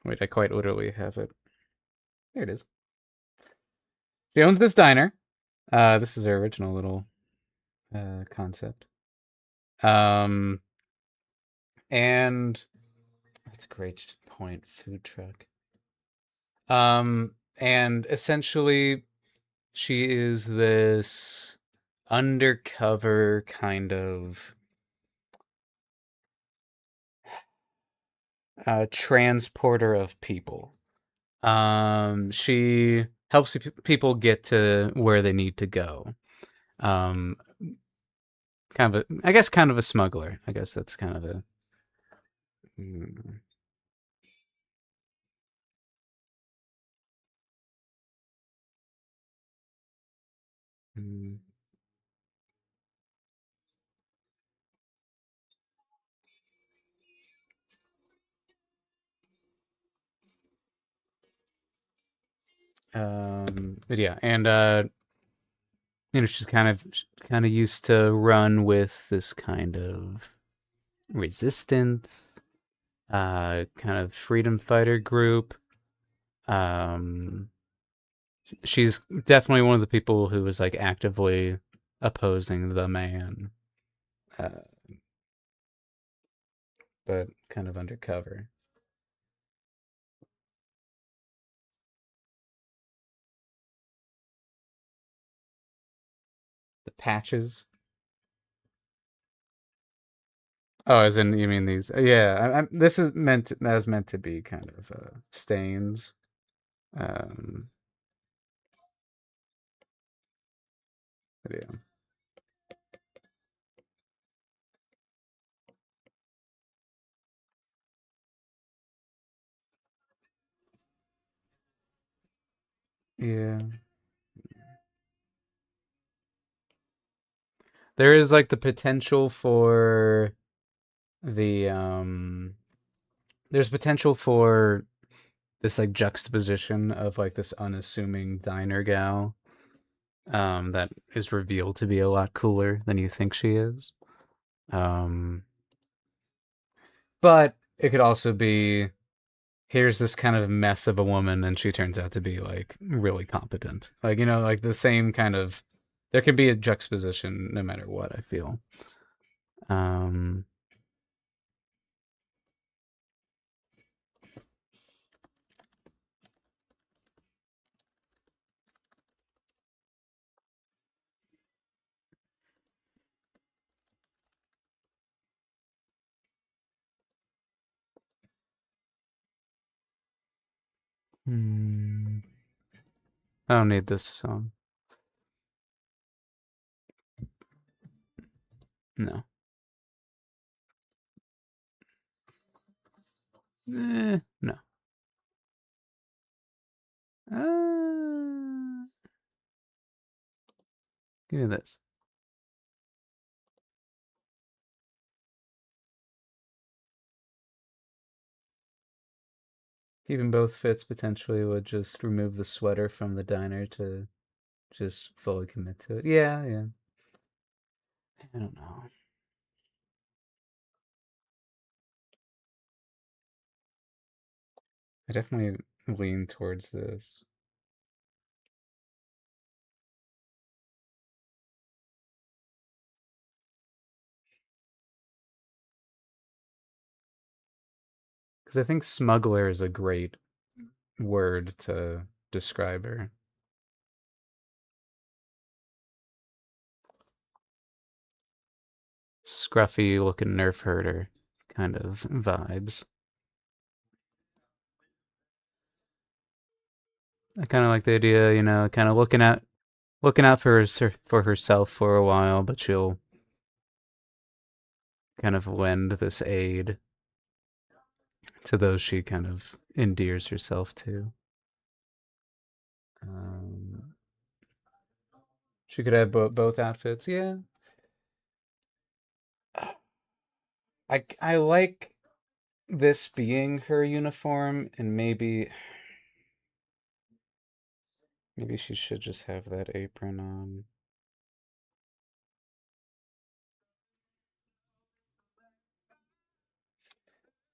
wait? I quite literally have it. There it is. She owns this diner. This is her original little concept. Um, and that's a great point. Food truck. And essentially, she is this undercover kind of transporter of people. She helps people get to where they need to go. Um, I guess, kind of a smuggler. I guess that's kind of a. Mm, mm, but yeah, and she's kind of used to run with this kind of resistance, kind of freedom fighter group. Um, she's definitely one of the people who was like actively opposing the man, uh, but kind of undercover. The patches. Oh, as in you mean these? Yeah, this is meant to be kind of stains. Um, but yeah, yeah. There is like the potential for the there's potential for this like juxtaposition of like this unassuming diner gal that is revealed to be a lot cooler than you think she is. Um, but it could also be here's this kind of mess of a woman and she turns out to be like really competent. Like, like the same kind of there could be a juxtaposition no matter what, I feel. Um hmm, I don't need this song. No. No. Uh, give me this. Even both fits potentially would just remove the sweater from the diner to just fully commit to it. Yeah, yeah. I don't know. I definitely lean towards this. Because I think smuggler is a great word to describe her. Scruffy looking nerf herder kind of vibes. I kind of like the idea, kind of looking out for herself for a while, but she'll kind of lend this aid to those she kind of endears herself to. Um, she could have both outfits. Yeah, I like this being her uniform, and maybe she should just have that apron on.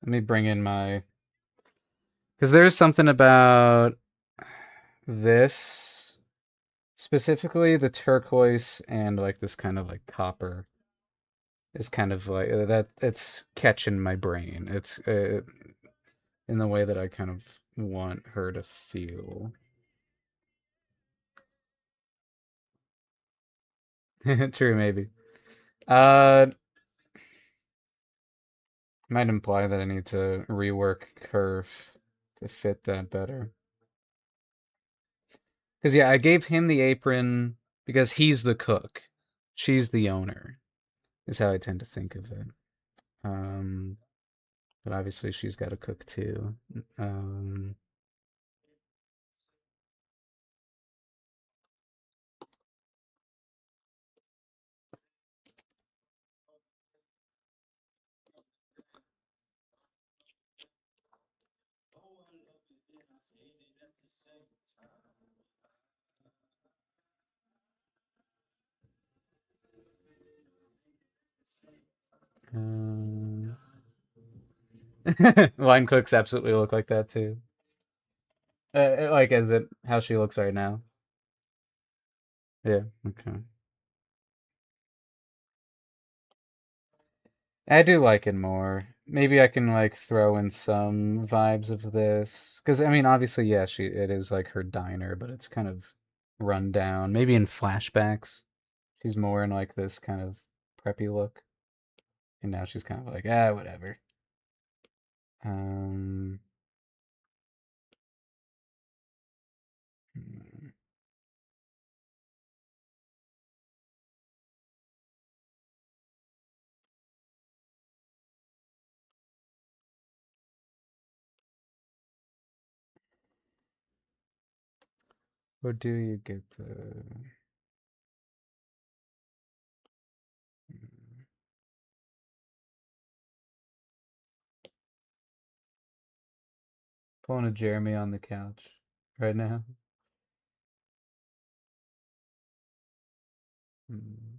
Let me bring in my, because there's something about this specifically the turquoise and like this kind of like copper is kind of like that. It's catching my brain. It's in the way that I kind of want her to feel. True, maybe. Uh, might imply that I need to rework curve to fit that better. Because yeah, I gave him the apron because he's the cook. She's the owner, is how I tend to think of it. Um, but obviously she's got to cook too. Um, um, line cooks absolutely look like that too. Like as it how she looks right now. Yeah. Okay. I do like it more. Maybe I can like throw in some vibes of this because I mean, obviously, yeah, she it is like her diner, but it's kind of run down. Maybe in flashbacks, she's more in like this kind of preppy look, and now she's kind of like whatever. Um, hmm, or do you get the hmm, pulling a Jeremy on the couch right now? Hmm.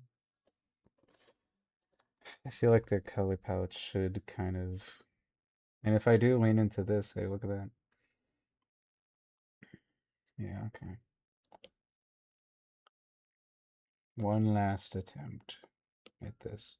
I feel like their color palette should kind of, and if I do lean into this, hey, look at that. Yeah, okay. One last attempt at this.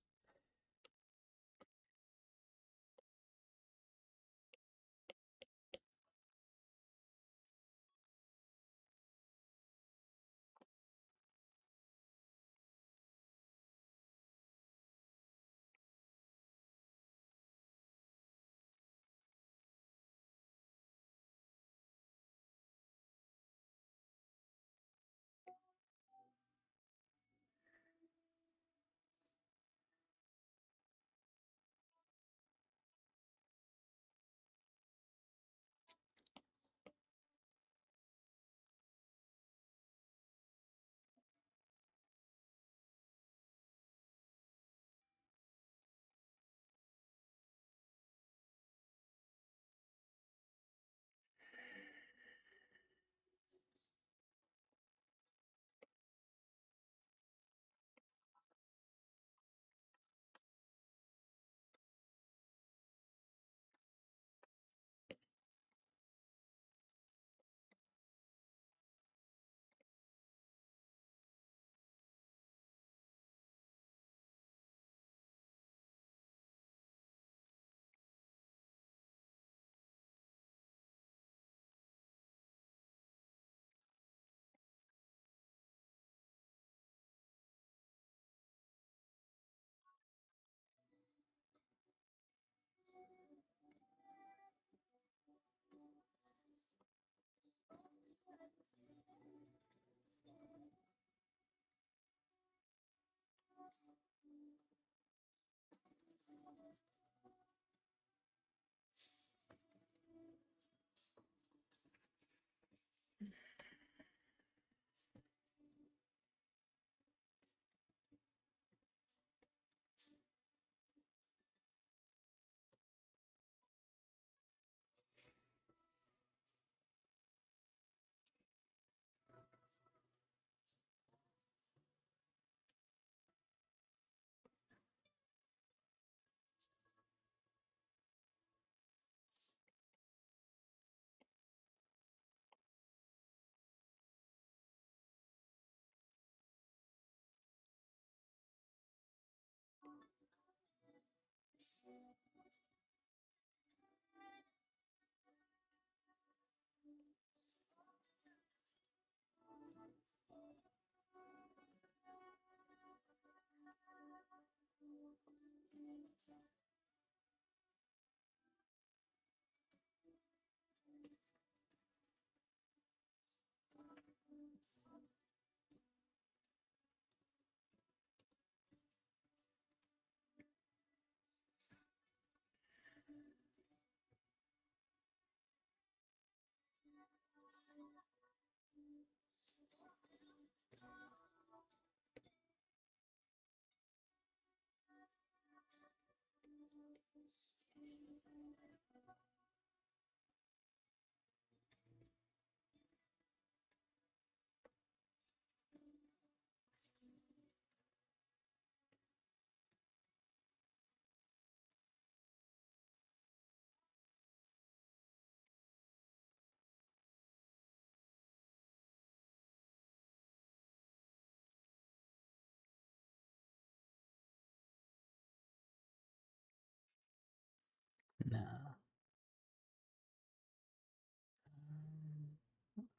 No.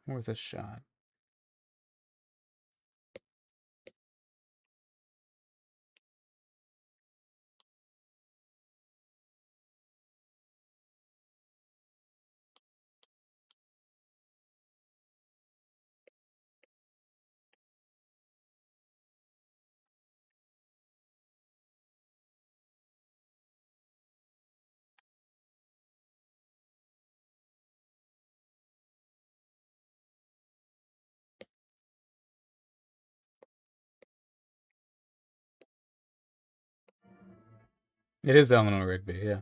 Worth a shot. It is Eleanor Rigby, yeah.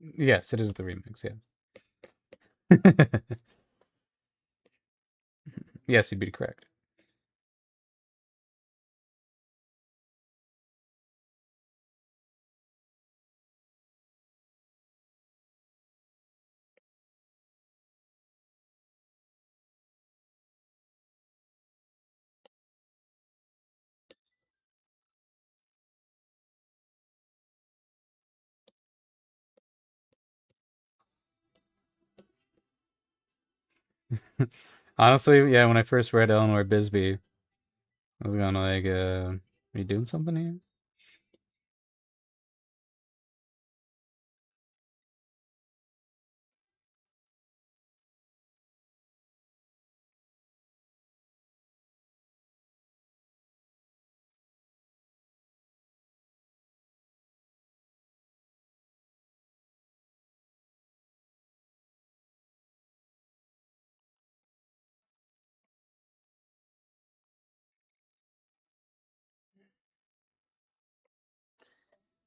Yes, it is the remix, yeah. Yes, you'd be correct. Honestly, yeah, when I first read Eleanor Bisbee, I was going like, are you doing something here?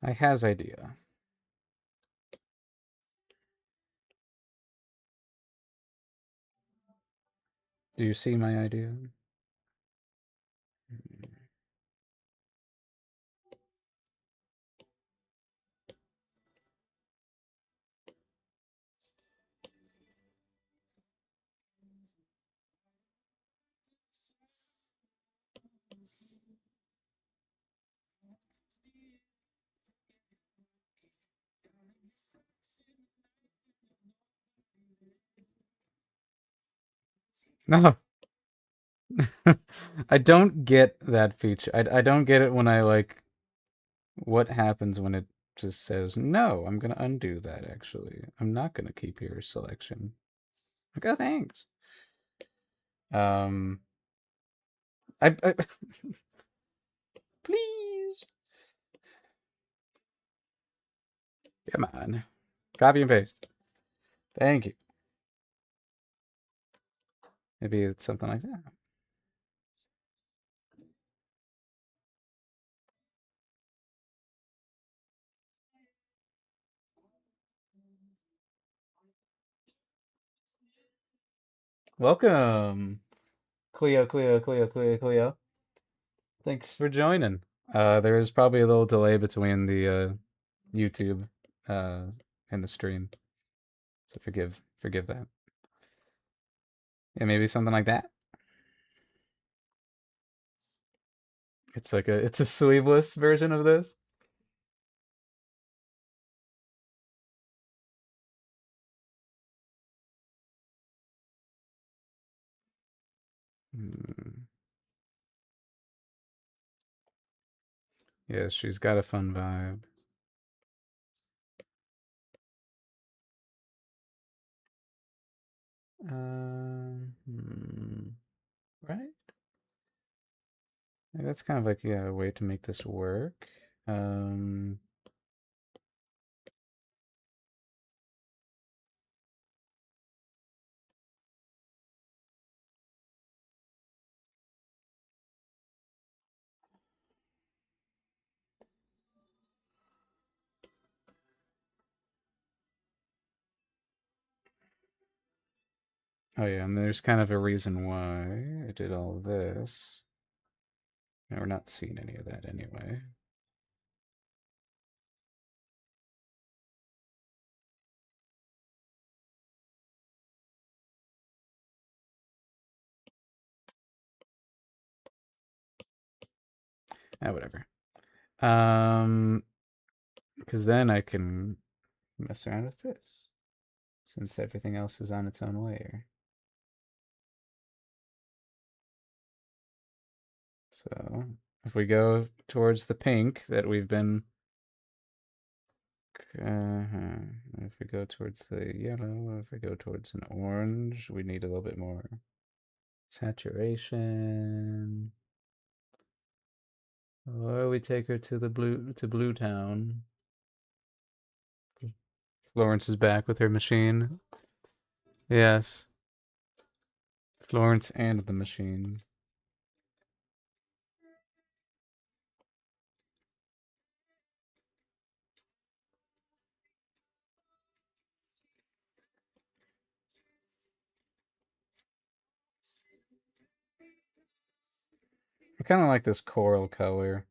I has idea. Do you see my idea? No. I don't get that feature. I don't get it when I like what happens when it just says, no, I'm gonna undo that actually. I'm not gonna keep your selection. Like, oh, thanks. Um I please. Come on. Copy and paste. Thank you. Maybe it's something like that. Welcome. Cleo. Thanks for joining. There is probably a little delay between the YouTube uh and the stream. So forgive that. Yeah, maybe something like that. It's a sleeveless version of this. Hmm. Yeah, she's got a fun vibe. Right? That's kind of like, yeah, a way to make this work. Um, oh yeah, and there's kind of a reason why I did all this. And we're not seeing any of that anyway. Whatever. Because then I can mess around with this, since everything else is on its own layer. So if we go towards the pink that we've been, if we go towards the yellow, if we go towards an orange, we need a little bit more saturation. Or we take her to the Blue Town. Florence is back with her machine. Yes, Florence and the machine. I kind of like this coral color.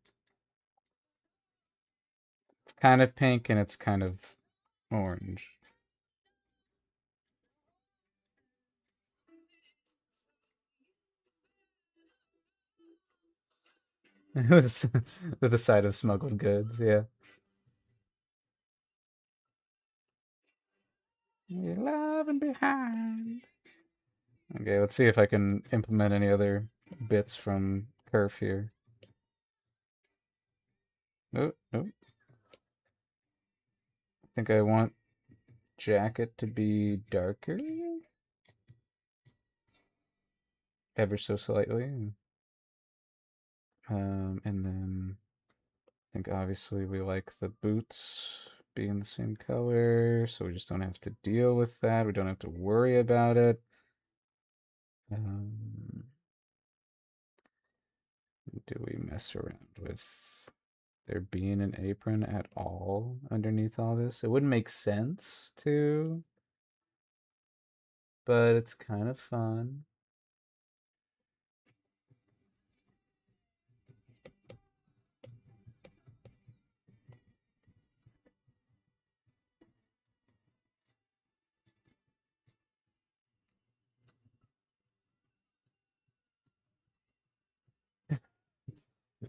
It's kind of pink and it's kind of orange. With a side of smuggled goods, yeah. You're loving behind. Okay, let's see if I can implement any other bits from Kerf here. Oh, oh. I think I want jacket to be darker. Ever so slightly. And then I think obviously we like the boots being the same color, so we just don't have to deal with that. We don't have to worry about it. Um, do we mess around with there being an apron at all underneath all this? It wouldn't make sense to, but it's kind of fun.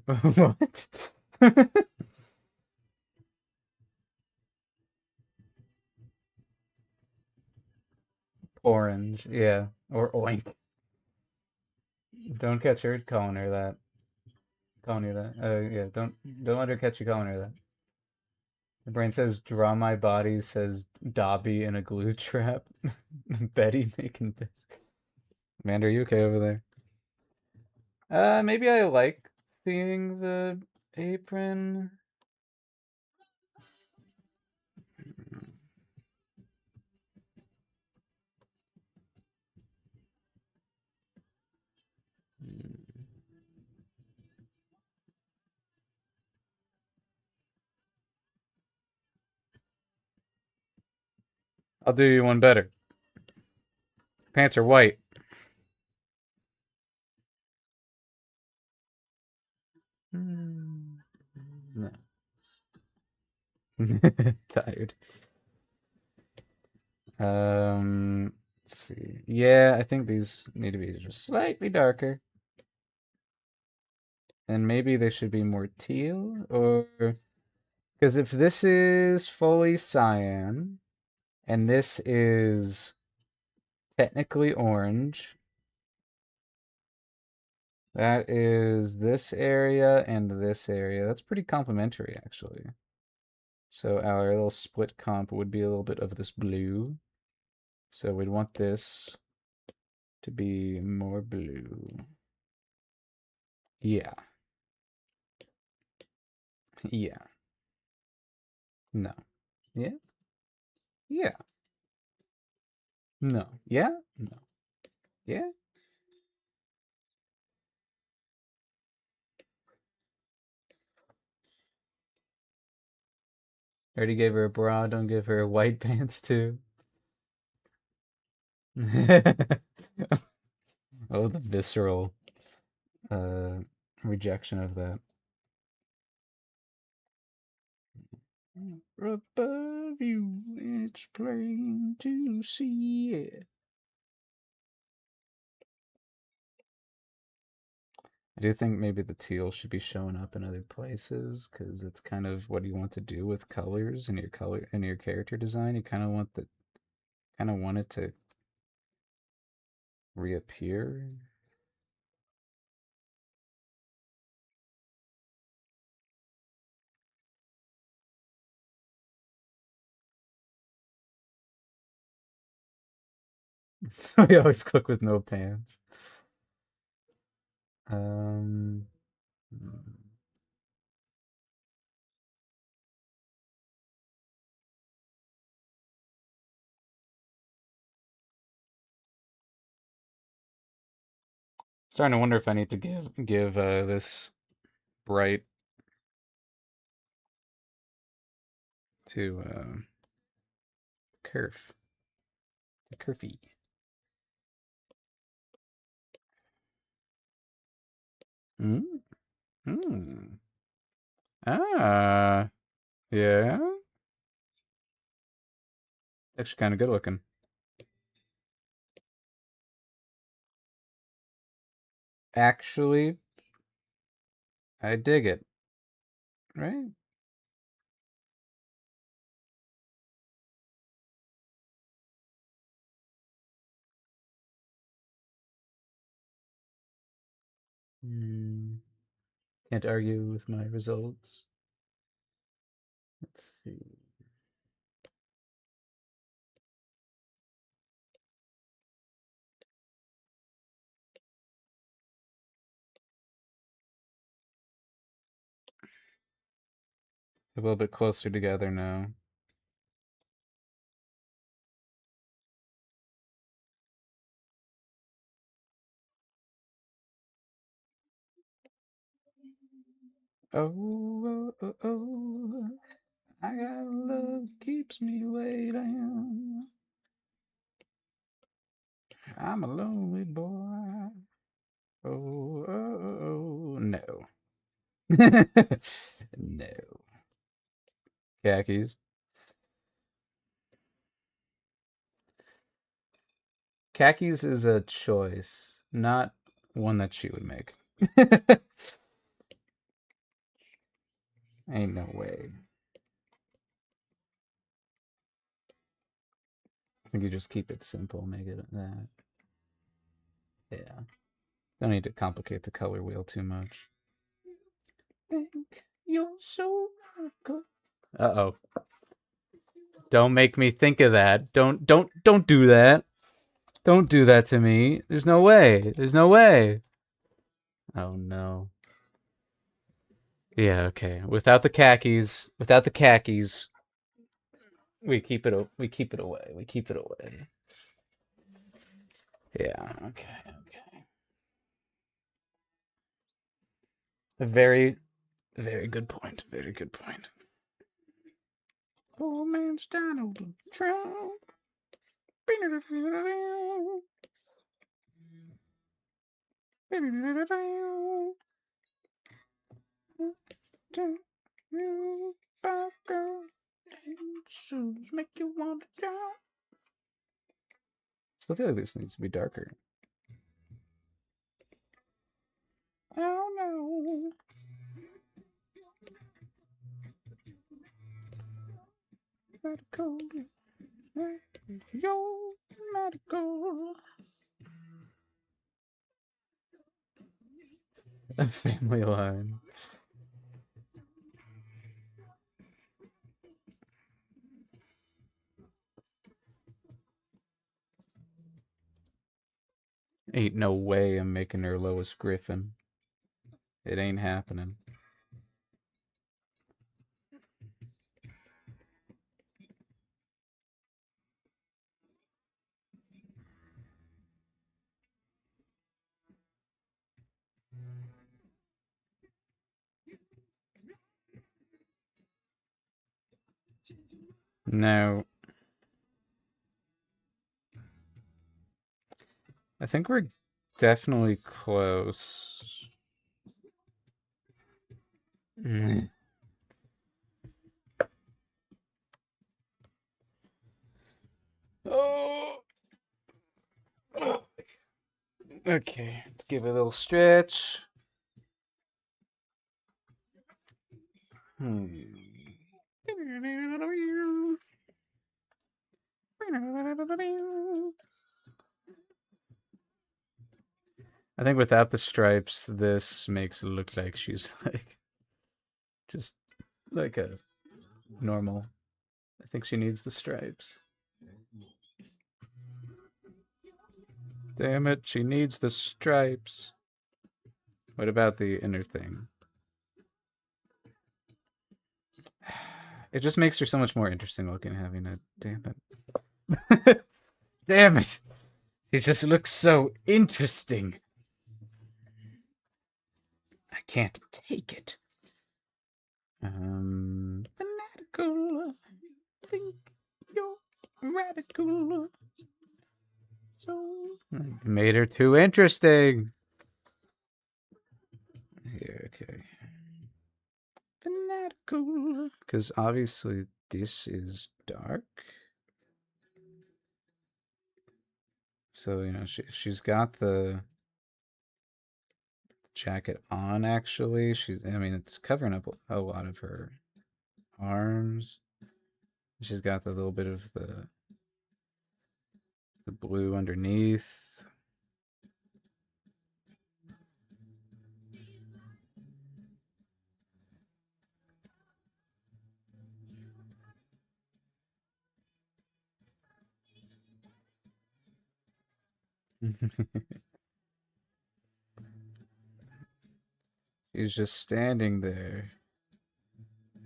What? Orange, yeah. Or oink. Don't catch her calling her that. Calling you that. Yeah, don't let her catch you calling her that. The brain says draw my body says Dobby in a glue trap. Betty making this. Amanda, are you okay over there? Maybe I like seeing the apron. I'll do you one better. Pants are white. No. Tired. Let's see. Yeah, I think these need to be just slightly darker. And maybe they should be more teal, or because if this is fully cyan and this is technically orange, That is this area and this area. That's pretty complementary, actually. So our little split comp would be a little bit of this blue. So we'd want this to be more blue. Yeah. Yeah. No. Yeah. Yeah. No. Yeah. No. Yeah. Already gave her a bra. Don't give her white pants too. Oh, the visceral uh rejection of that. Above you, it's plain to see it. I do think maybe the teal should be showing up in other places because it's kind of what you want to do with colors in your character design. You kind of want it to reappear. So we always cook with no pans. Um, Starting to wonder if I need to give this bright to Kerf to Kerfy. Mm. Mm. Ah, yeah. Actually, kind of good looking. Actually, I dig it. Right? Mm. Can't argue with my results. Let's see. A little bit closer together now. Oh, oh, oh, oh. I got love keeps me waiting. I'm a lonely boy. Oh, oh, oh, oh. No. No. Khakis. Khakis is a choice, not one that she would make. Ain't no way. I think you just keep it simple, make it that. Yeah. Don't need to complicate the color wheel too much. Think you're so good. Uh-oh. Don't make me think of that. Don't do that. Don't do that to me. There's no way. There's no way. Oh no. Yeah, okay. Without the khakis, we keep it away. We keep it away. Yeah, okay, okay. A very, very good point. Very good point. Poor man's Donald Trump. Shoes make you want to jump. Still feel like this needs to be darker. Oh no. Medical. Yo, medical. A family line. Ain't no way I'm making her Lois Griffin. It ain't happening. No. I think we're definitely close. Mm. Oh. Okay, let's give it a little stretch. I think without the stripes, this makes it look like she's like just like a normal. I think she needs the stripes. Damn it, she needs the stripes. What about the inner thing? It just makes her so much more interesting looking having it. Damn it. Damn it. It just looks so interesting. I can't take it. Fanatical. Think you're radical. So made her too interesting. Here, okay. Fanatical. Because obviously this is dark. So, you know, she's got the jacket on, actually. I mean, it's covering up a lot of her arms. She's got the little bit of the blue underneath. He's just standing there,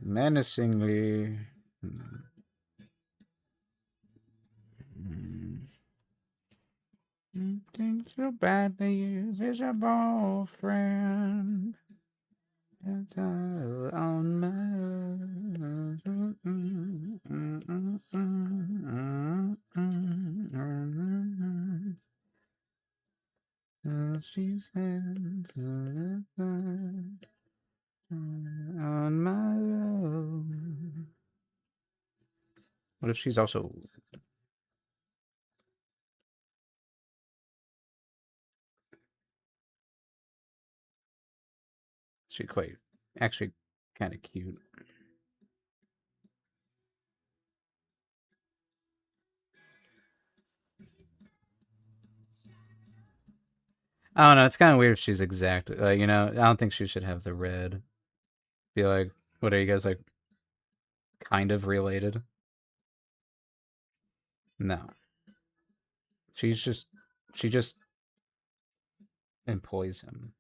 menacingly. Think so badly is a boyfriend. On my she's hands on my road. What if she's also quite actually kind of cute? I don't know. It's kind of weird if she's exact. You know, I don't think she should have the red. Be like, what are you guys like? Kind of related? No. She just employs him.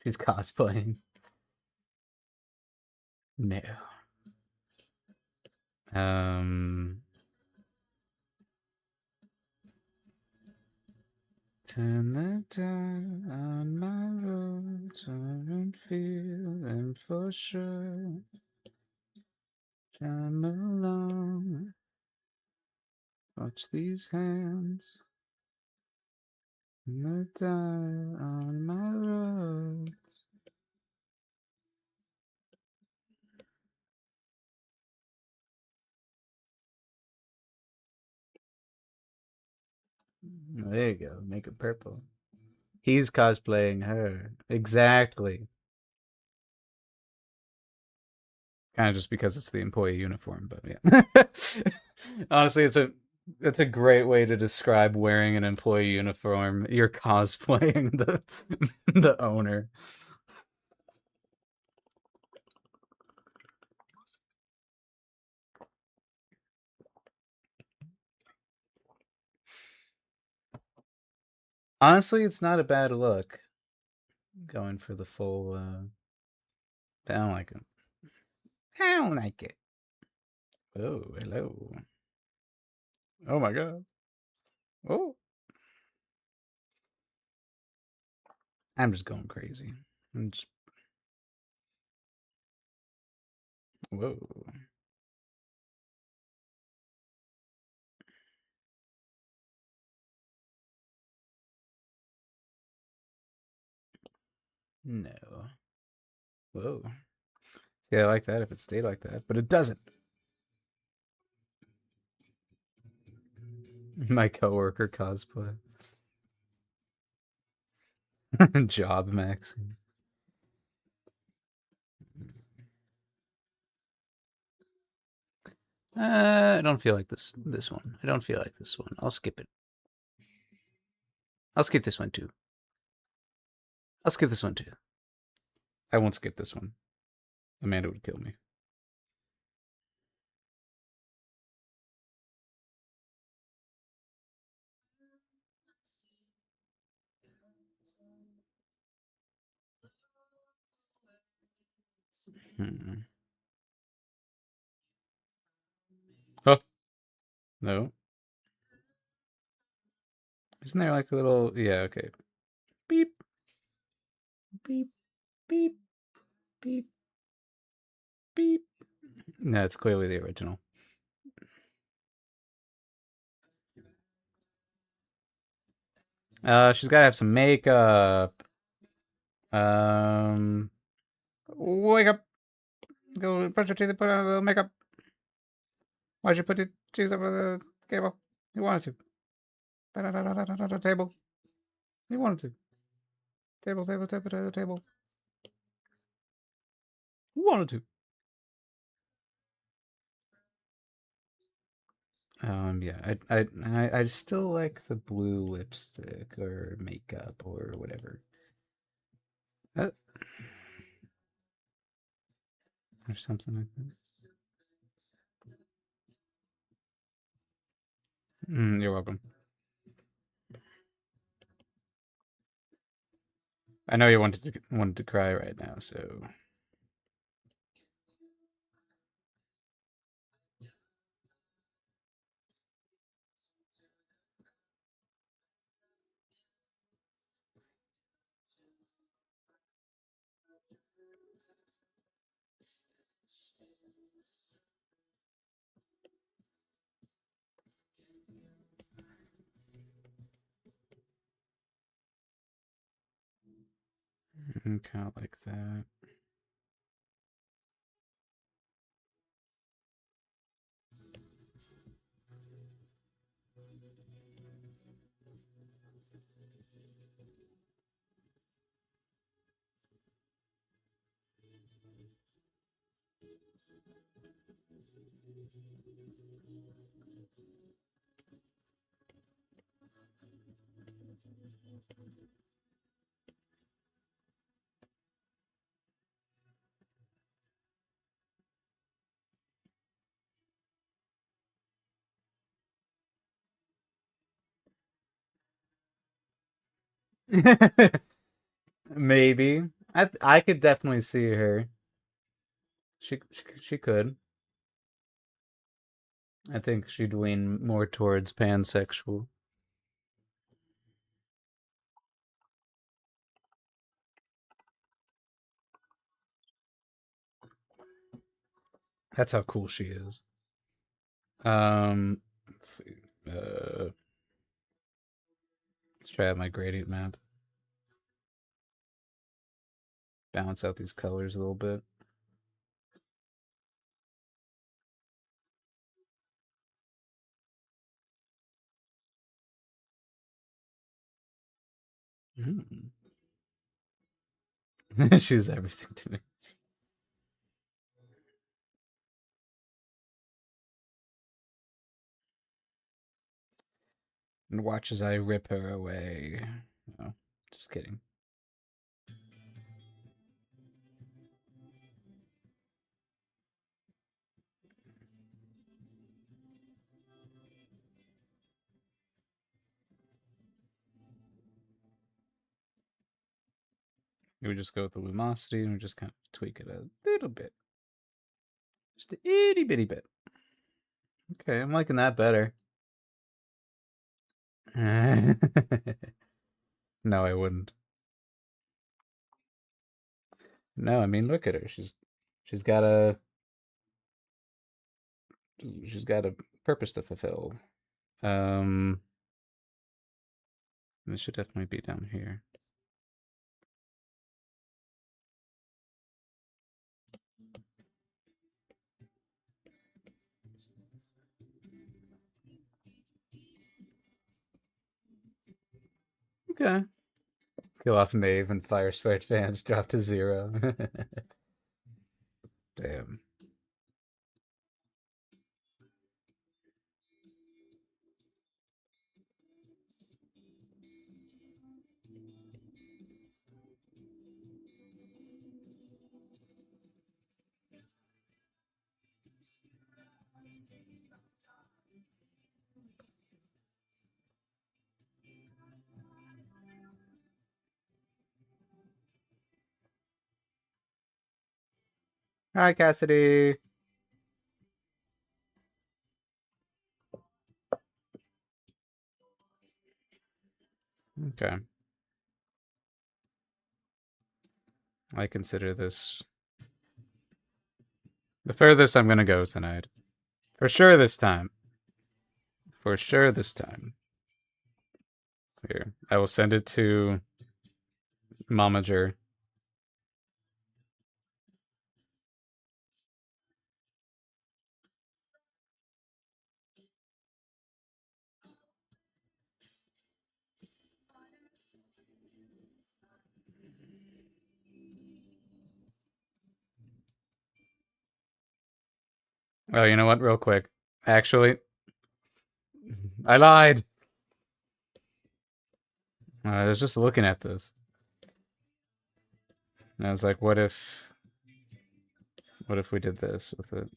She's cosplaying. No. Um. Turn the dial on my road, turn and feel them for sure. Come along, watch these hands. The dial on my road. There you go. Make it purple. He's cosplaying her. Exactly. Kind of just because it's the employee uniform, but yeah. Honestly, it's a That's a great way to describe wearing an employee uniform. You're cosplaying the the owner. Honestly, it's not a bad look. Going for the full. I don't like it. I don't like it. Oh, hello. Oh my god. Oh, I'm just going crazy. I'm just. Whoa. No. Whoa. Yeah, I like that if it stayed like that, but it doesn't. My coworker cosplay. Job maxing. I don't feel like this one. I don't feel like this one. I'll skip it. I'll skip this one too. I'll skip this one too. I won't skip this one. Amanda would kill me. Hmm. Oh, no. Isn't there like a little. Yeah, okay. Beep, beep, beep, beep, beep. No, it's clearly the original. She's got to have some makeup. Um, Wake up. Go brush your teeth and put on a little makeup. Why'd you put your cheese up on the table? You wanted to. Table. You wanted to. Table. You wanted to. Yeah, I still like the blue lipstick or makeup or whatever. Uh, or something like that. You're welcome. I know you wanted to cry right now, so kind of like that. Maybe I could definitely see her. She could. I think she'd lean more towards pansexual. That's how cool she is. Let's see. Let's try out my gradient map. Balance out these colors a little bit. Mm. She's everything to me. And watch as I rip her away. Oh, just kidding. We just go with the lumosity and we just kind of tweak it a little bit. Just a itty bitty bit. Okay, I'm liking that better. No, I wouldn't. No, I mean look at her. She's got a she's got a purpose to fulfill. Um this should definitely be down here. Okay. Kill off Maeve and Fire Sprite fans drop to 0. Damn. Hi, Cassidy. Okay. I consider this the furthest I'm gonna go tonight. For sure this time. For sure this time. Here. I will send it to Momager. Oh, you know what? Real quick. Actually, I lied. I was just looking at this. And I was like, what if we did this with it?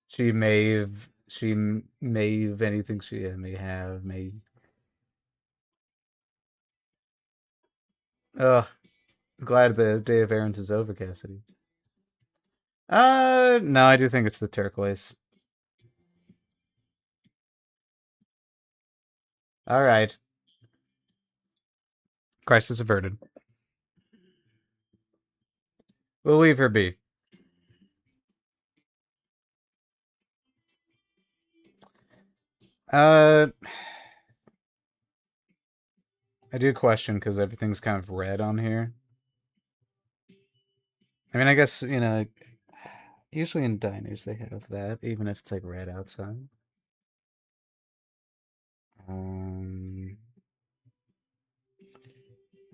She may have anything she may have, may. Ugh, glad the day of errands is over, Cassidy. No, I do think it's the turquoise. All right. Crisis averted. We'll leave her be. Uh, I do question because everything's kind of red on here. I mean, I guess, usually in diners they have that, even if it's like red outside. Um,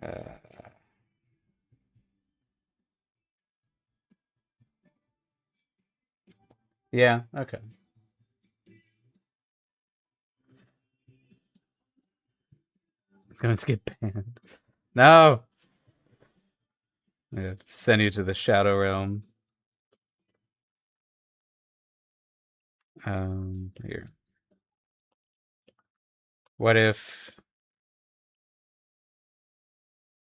uh, yeah, okay. I'm going to get banned. No! Yeah, send you to the Shadow Realm. Here. What if...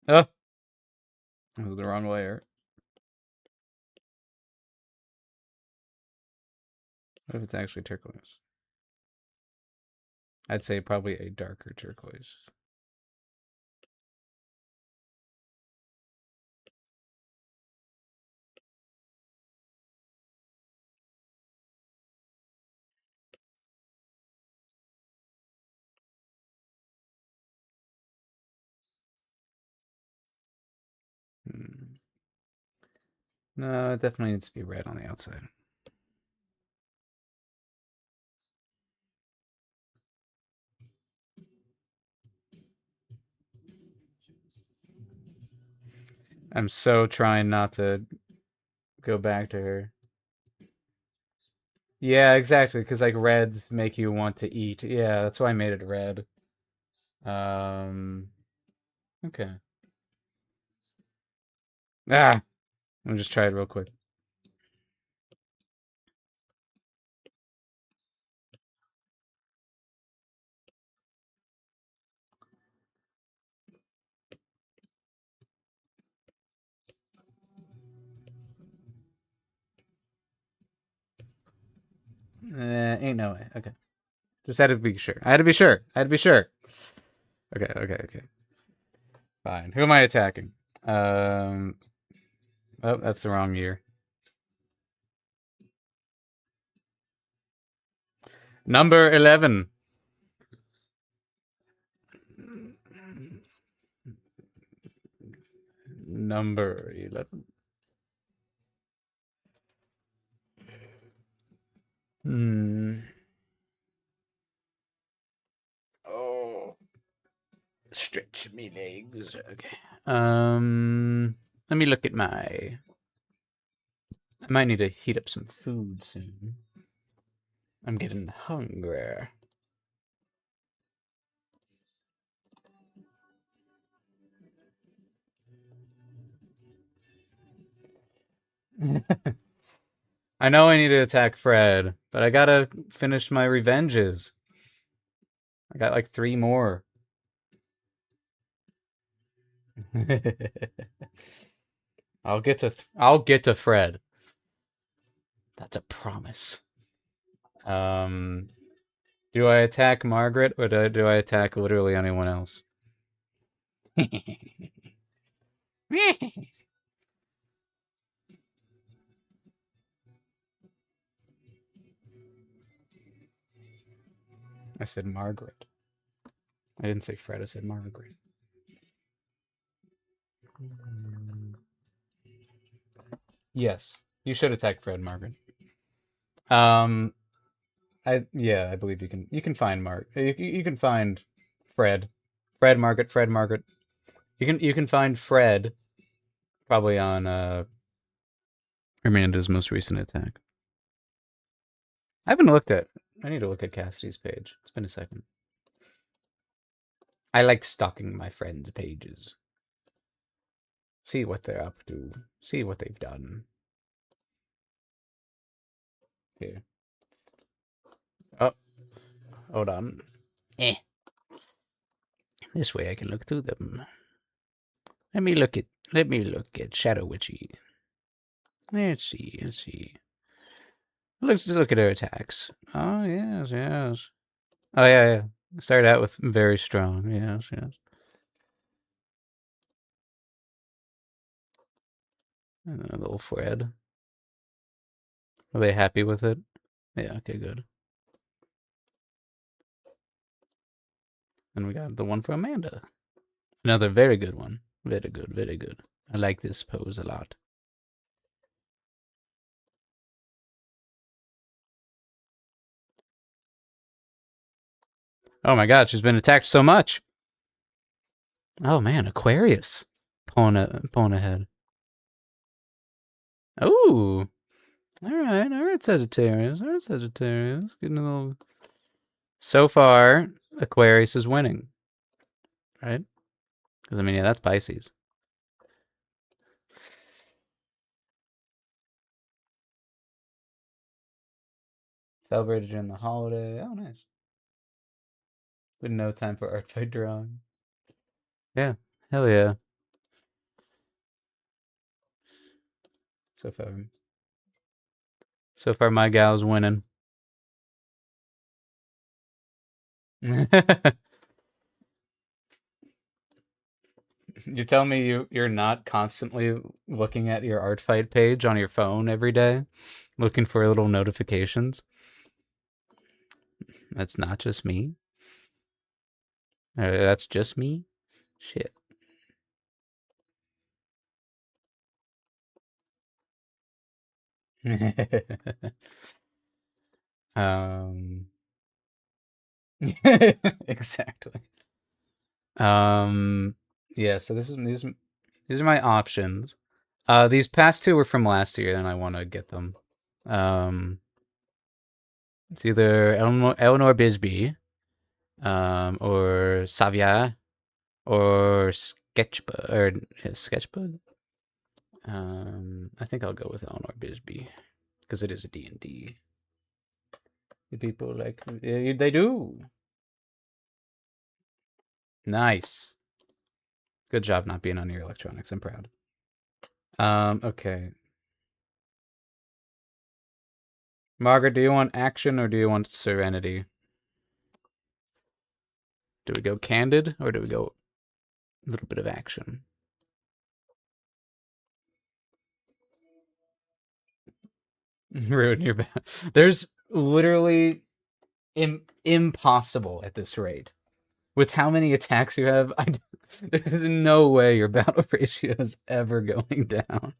Oh! That was the wrong layer. What if it's actually turquoise? I'd say probably a darker turquoise. Hmm. No, it definitely needs to be red on the outside. I'm so trying not to go back to her. Yeah, exactly, because like reds make you want to eat. Yeah, that's why I made it red. Um, okay. Ah, I'll just try it real quick. Ain't no way. Okay. Just had to be sure. I had to be sure. I had to be sure. Okay, okay, okay. Fine. Who am I attacking? Um, oh, that's the wrong year. Number 11. Number 11. Hmm. Oh, stretch me legs. Okay. Let me look at my. I might need to heat up some food soon. I'm getting hungry. I know I need to attack Fred, but I gotta finish my revenges. I got like 3 more. I'll get to Fred. That's a promise. Um, do I attack Margaret or do I attack literally anyone else? I said Margaret. I didn't say Fred. I said Margaret. Yes, you should attack Fred, Margaret. Um, I believe you can. You can find You can find Fred, Fred, Margaret. You can find Fred probably on Amanda's most recent attack. I haven't looked at. I need to look at Cassidy's page. It's been a second. I like stalking my friends' pages. See what they're up to. See what they've done. Here. Oh, hold on. Eh. This way I can look through them. Let me look at Shadow Witchy. Let's see, let's see. Let's look at her attacks. Oh yes, yes. Oh yeah, yeah. Started out with very strong. Yes, yes. Little Fred. Are they happy with it? Yeah, okay, good. And we got the one for Amanda. Another very good one. Very good, very good. I like this pose a lot. Oh my god, she's been attacked so much. Oh man, Aquarius. Pulling ahead. Oh, all right, Sagittarius. All right, Sagittarius. Getting a little. So far, Aquarius is winning, right? Because I mean, yeah, that's Pisces. Celebrated during the holiday. Oh, nice. With no time for art by drawing. Yeah, hell yeah. So far, so far, my gal's winning. You tell me you're not constantly looking at your art fight page on your phone every day, looking for little notifications. That's not just me. That's just me. Shit. um. Exactly. Yeah. So this is These are my options. These past two were from last year, and I want to get them. Um, it's either Eleanor Bisbee, or Savia, or Sketchbud, or Sketchbud. I think I'll go with Eleanor Bisbee because it is a D&D. The people like they do. Nice. Good job not being on your electronics. I'm proud. Okay. Margaret, do you want action or do you want serenity? Do we go candid or do we go a little bit of action? Ruin your back. There's literally impossible at this rate. With how many attacks you have, there's no way your battle ratio is ever going down.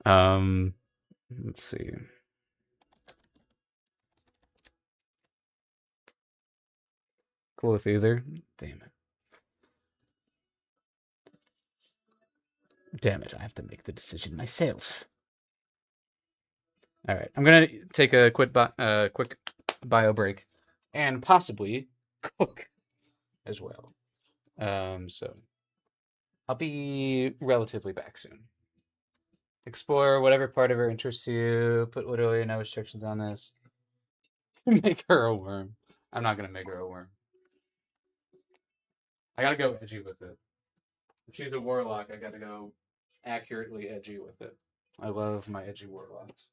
Let's see. Cool with either. Damn it. Damn it, I have to make the decision myself. All right, I'm gonna take a quick bio break, and possibly cook as well. So I'll be relatively back soon. Explore whatever part of her interests you. Put literally no restrictions on this. Make her a worm. I'm not gonna make her a worm. I gotta go edgy with it. If she's a warlock, I gotta go accurately edgy with it. I love my edgy warlocks.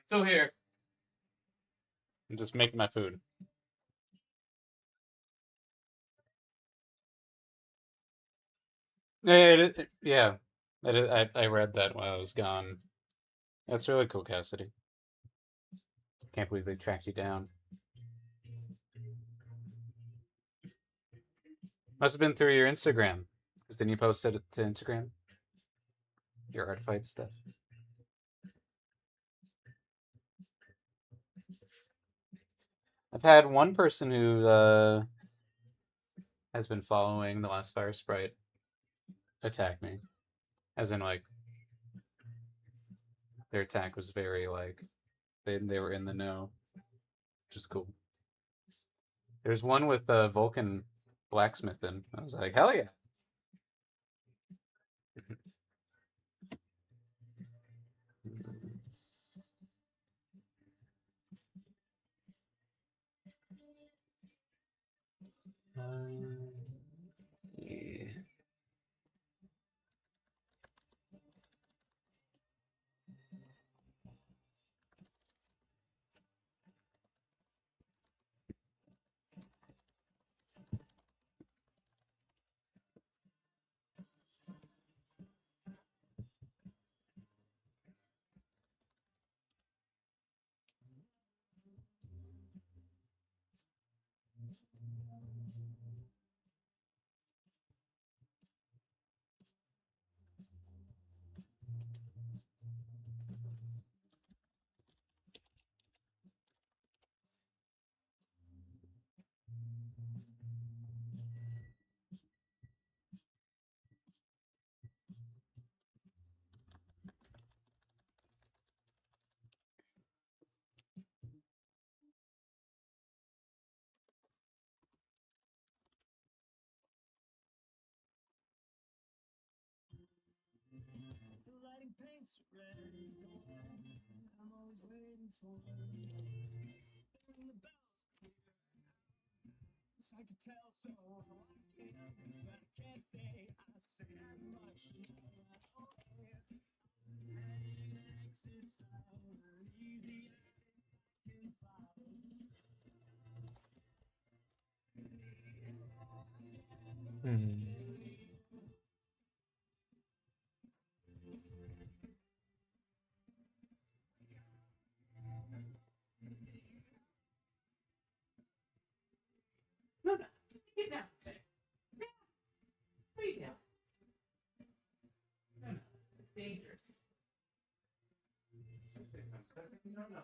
Still here. I'm just making my food. Yeah. I read that while I was gone. That's really cool, Cassidy. Can't believe they tracked you down. Must have been through your Instagram, because then you posted it to Instagram. Your art fight stuff. I've had one person who has been following the last Fire Sprite attack me, as in like their attack was very like they were in the know, which is cool. There's one with Vulcan blacksmithing. I was like, hell yeah. Yeah. Hmm. No, no. Get down there. Wait down. No, no. It's dangerous. No, no.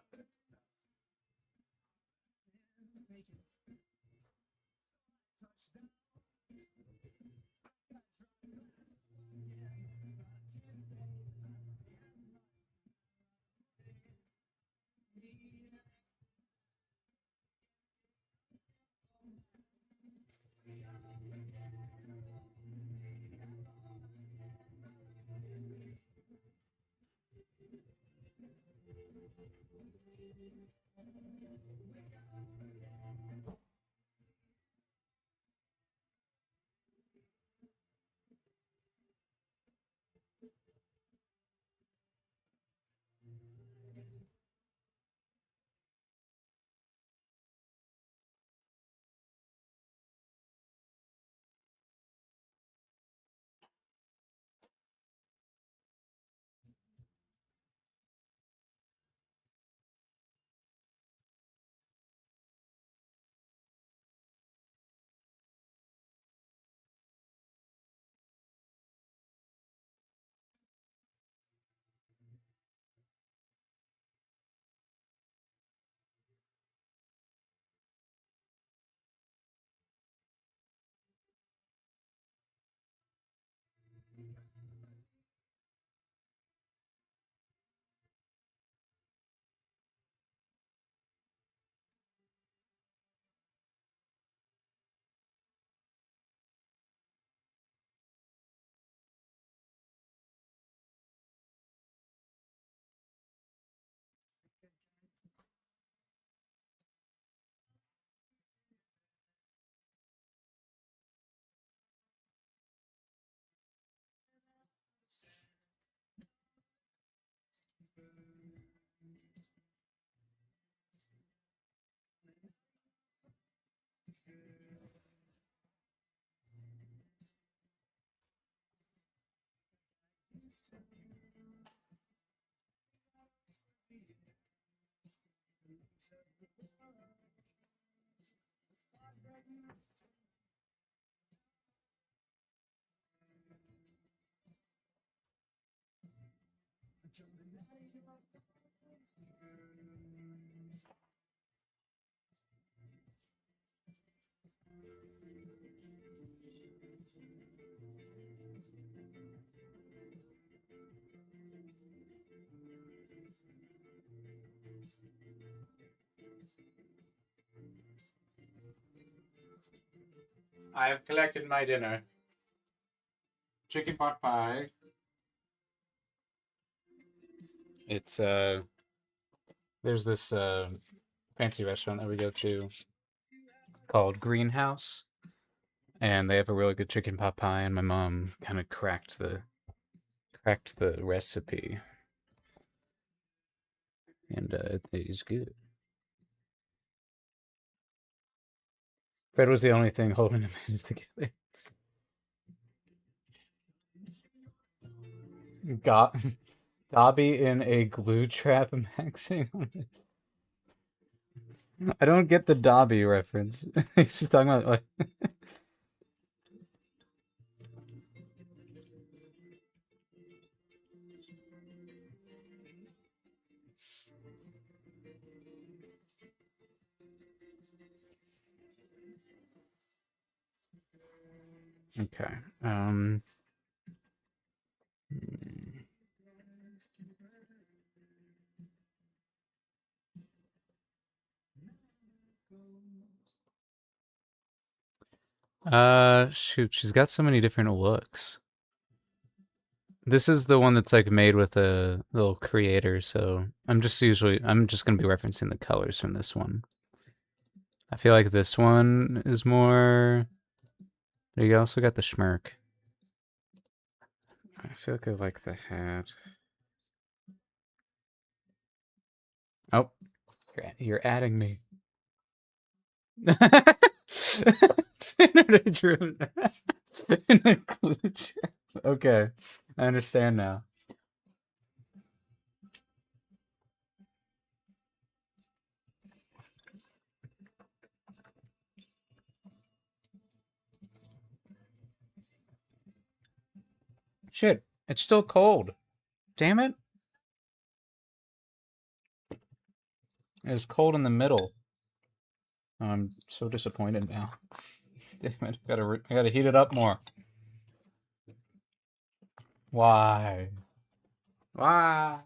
I have collected my dinner. Chicken pot pie. It's there's this fancy restaurant that we go to called Greenhouse, and they have a really good chicken pot pie. And my mom kind of cracked the recipe, and it is good. Fred was the only thing holding the minutes together. Got Dobby in a glue trap maxing. I don't get the Dobby reference. He's just talking about like. Okay. Shoot, she's got so many different looks. This is the one that's like made with a little creator, so I'm just gonna be referencing the colors from this one. I feel like this one is more. You also got the schmirk. I feel like I like the hat. Oh, you're adding me. Okay, I understand now. Shit, it's still cold. Damn it. It's cold in the middle. I'm so disappointed now. Damn it, I gotta heat it up more. Why? Why?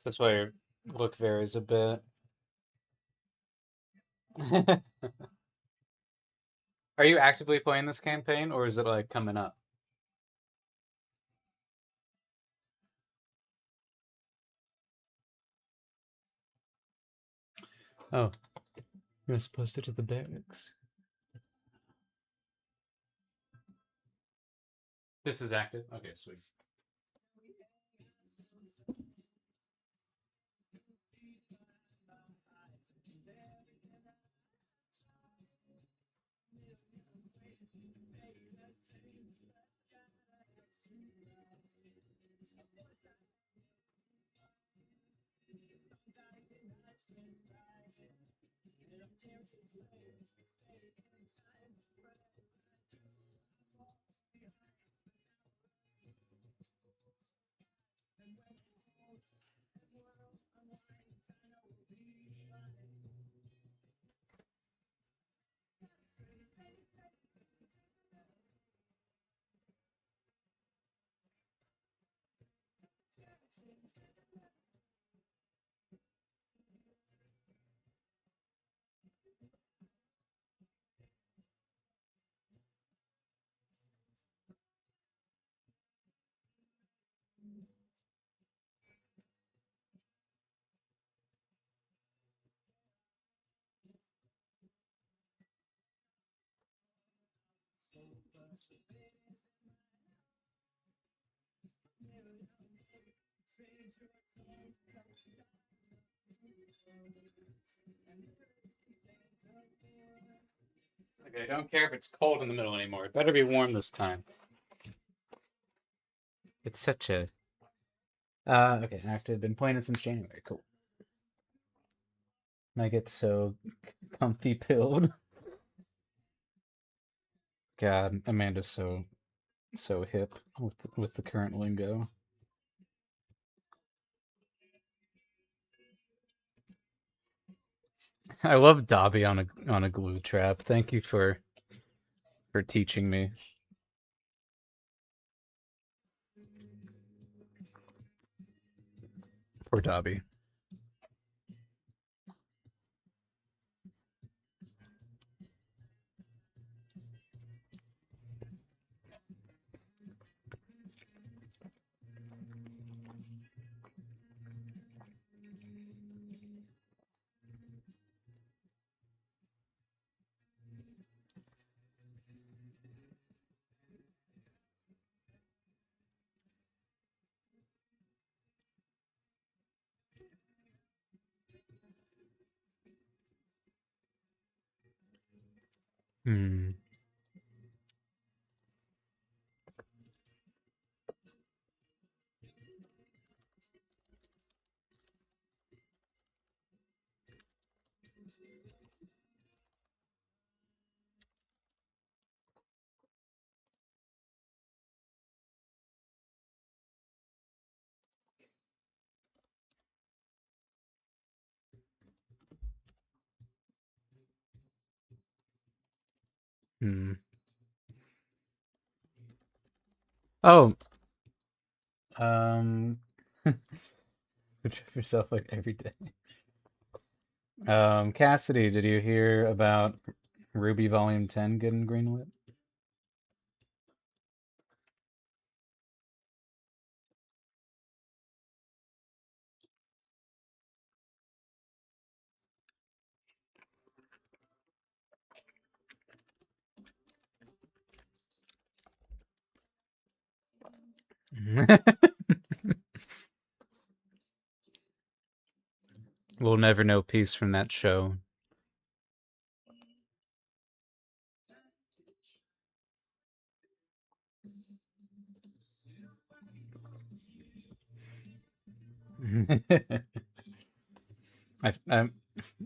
That's why your look varies a bit. Are you actively playing this campaign, or is it like coming up? Oh, you're supposed to do the barracks. This is active? Okay, sweet. Okay, I don't care if it's cold in the middle anymore. It better be warm this time. It's such a okay, active. Been playing it since January. Cool. I get so comfy pilled. God, Amanda's so hip with the current lingo. I love Dobby on a glue trap. Thank you for teaching me. Poor Dobby. Hmm. Hmm. Oh, um, good yourself like every day. Cassidy, did you hear about Ruby Volume 10 getting greenlit? We'll never know peace from that show.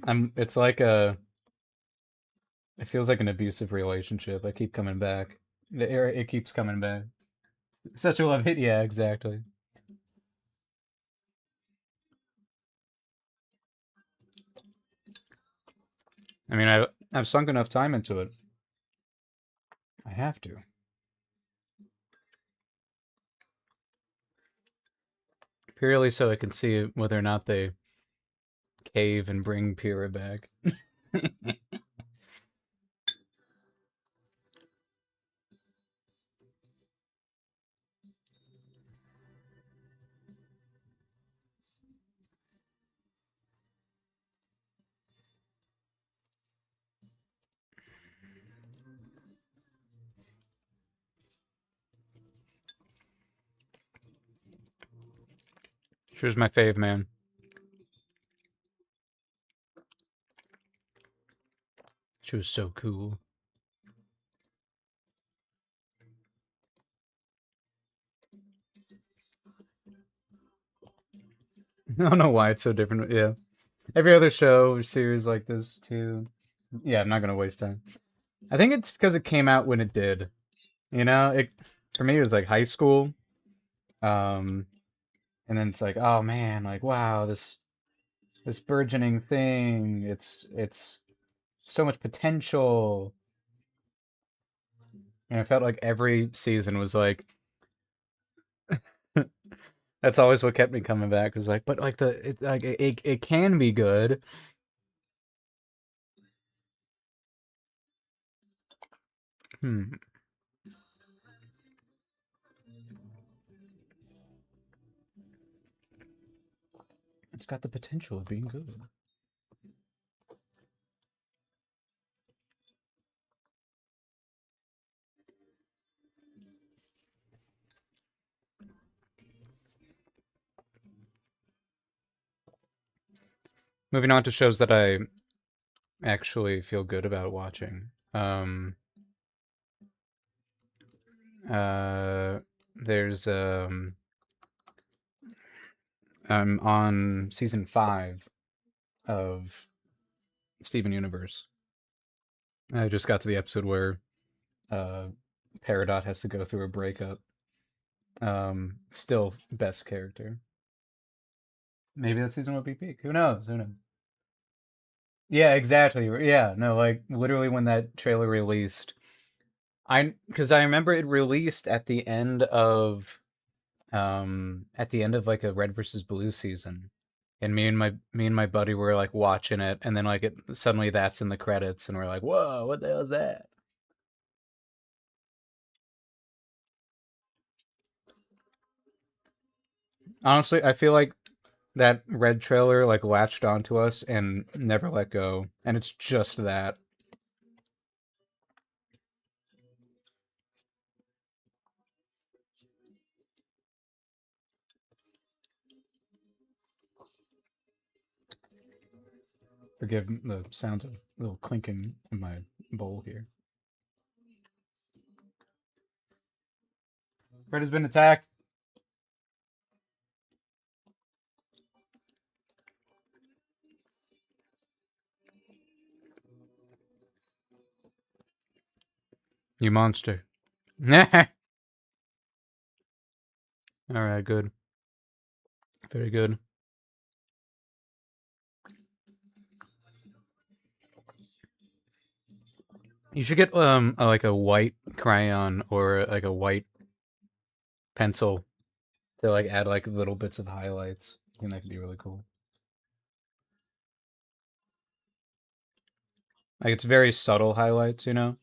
I'm, it's like it feels like an abusive relationship. I keep coming back. It keeps coming back. Such a love hit, yeah, exactly. I mean, I've sunk enough time into it. I have to. Purely so I can see whether or not they cave and bring Pyrrha back. She was my fave, man. She was so cool. I don't know why it's so different. Yeah. Every other show or series like this, too. Yeah, I'm not going to waste time. I think it's because it came out when it did. You know, it for me it was like high school. Um, and then it's like, oh man, like wow, this burgeoning thing. It's so much potential. And I felt like every season was like that's always what kept me coming back. Was like, but like it can be good. Hmm. It's got the potential of being good. Moving on to shows that I actually feel good about watching. Um, uh, there's I'm on season 5 of Steven Universe. I just got to the episode where uh, Peridot has to go through a breakup. Still best character. Maybe that season will be peak. Who knows? Who knows? Yeah, exactly. Yeah, no, like literally when that trailer released, because I remember it released at the end of like a Red versus Blue season, and me and my buddy were like watching it, and then like suddenly that's in the credits, and we're like, whoa, what the hell is that? Honestly, I feel like that Red trailer like latched onto us and never let go, and it's just that. Forgive the sounds of a little clinking in my bowl here. Fred has been attacked. You monster. All right, good. Very good. You should get like a white crayon or like a white pencil to like add like little bits of highlights. I think that could be really cool. Like it's very subtle highlights, you know?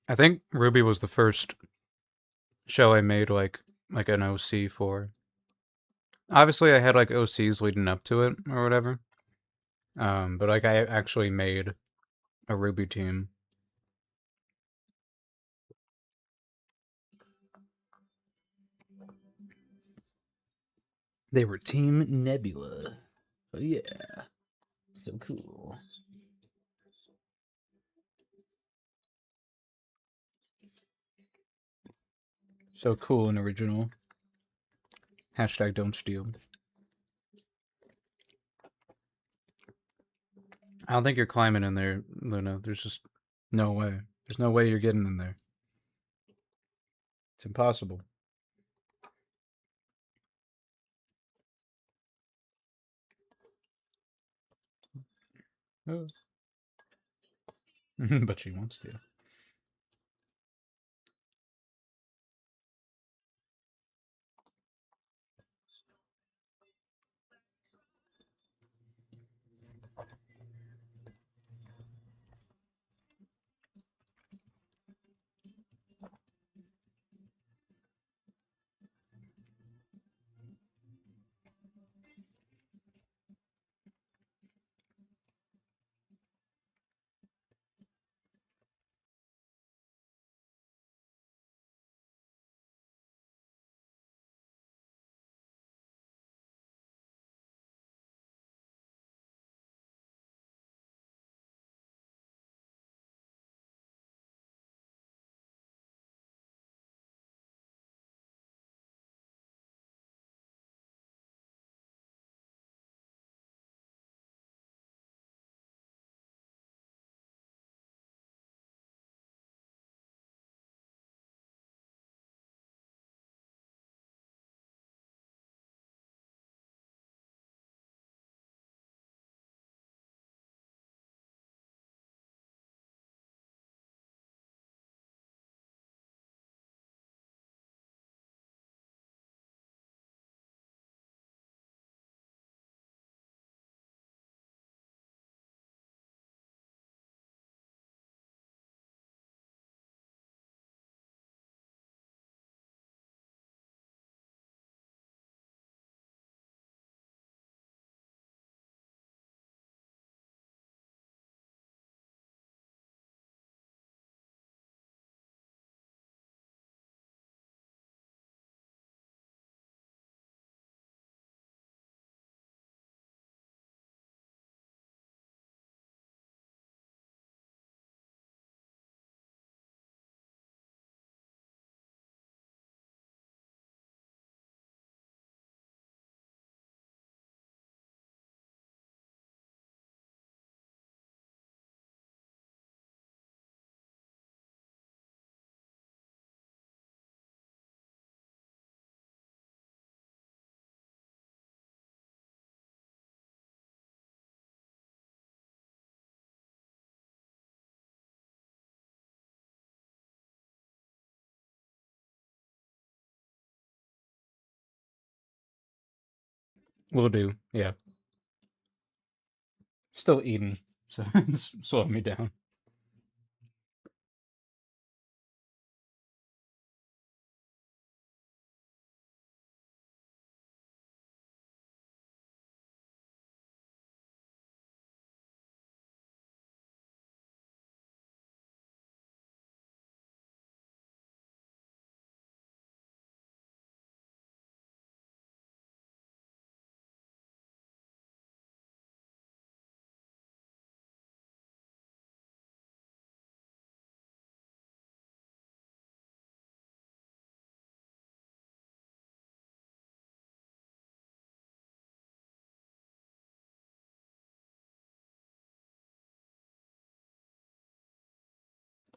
I think Ruby was the first show I made like an OC for. Obviously, I had like OCs leading up to it or whatever. But like I actually made a Ruby team. They were Team Nebula. Oh yeah, so cool. So cool and original. Hashtag don't steal. I don't think you're climbing in there, Luna. There's just no way. There's no way you're getting in there. It's impossible. Oh. But she wants to. Will do. Yeah. Still eating, so slow me down.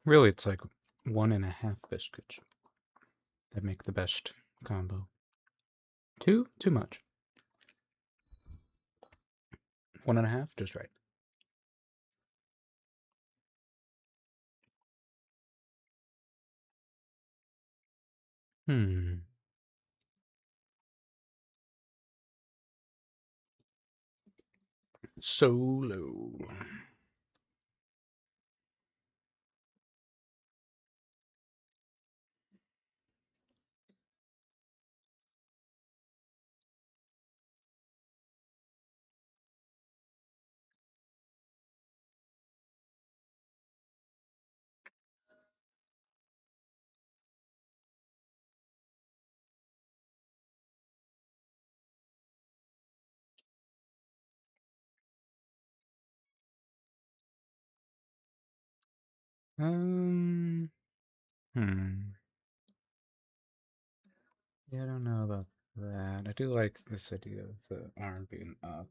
Really, it's like 1.5 biscuits that make the best combo. Two? Too much. 1.5? Just right. Hmm. Solo. Um. Hmm. Yeah, I don't know about that. I do like this idea of the arm being up.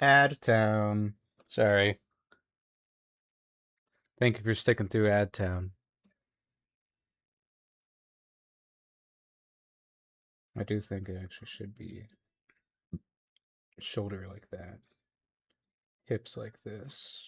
Ad Town. Sorry. Thank you for sticking through Ad Town. I do think it actually should be shoulder like that, hips like this.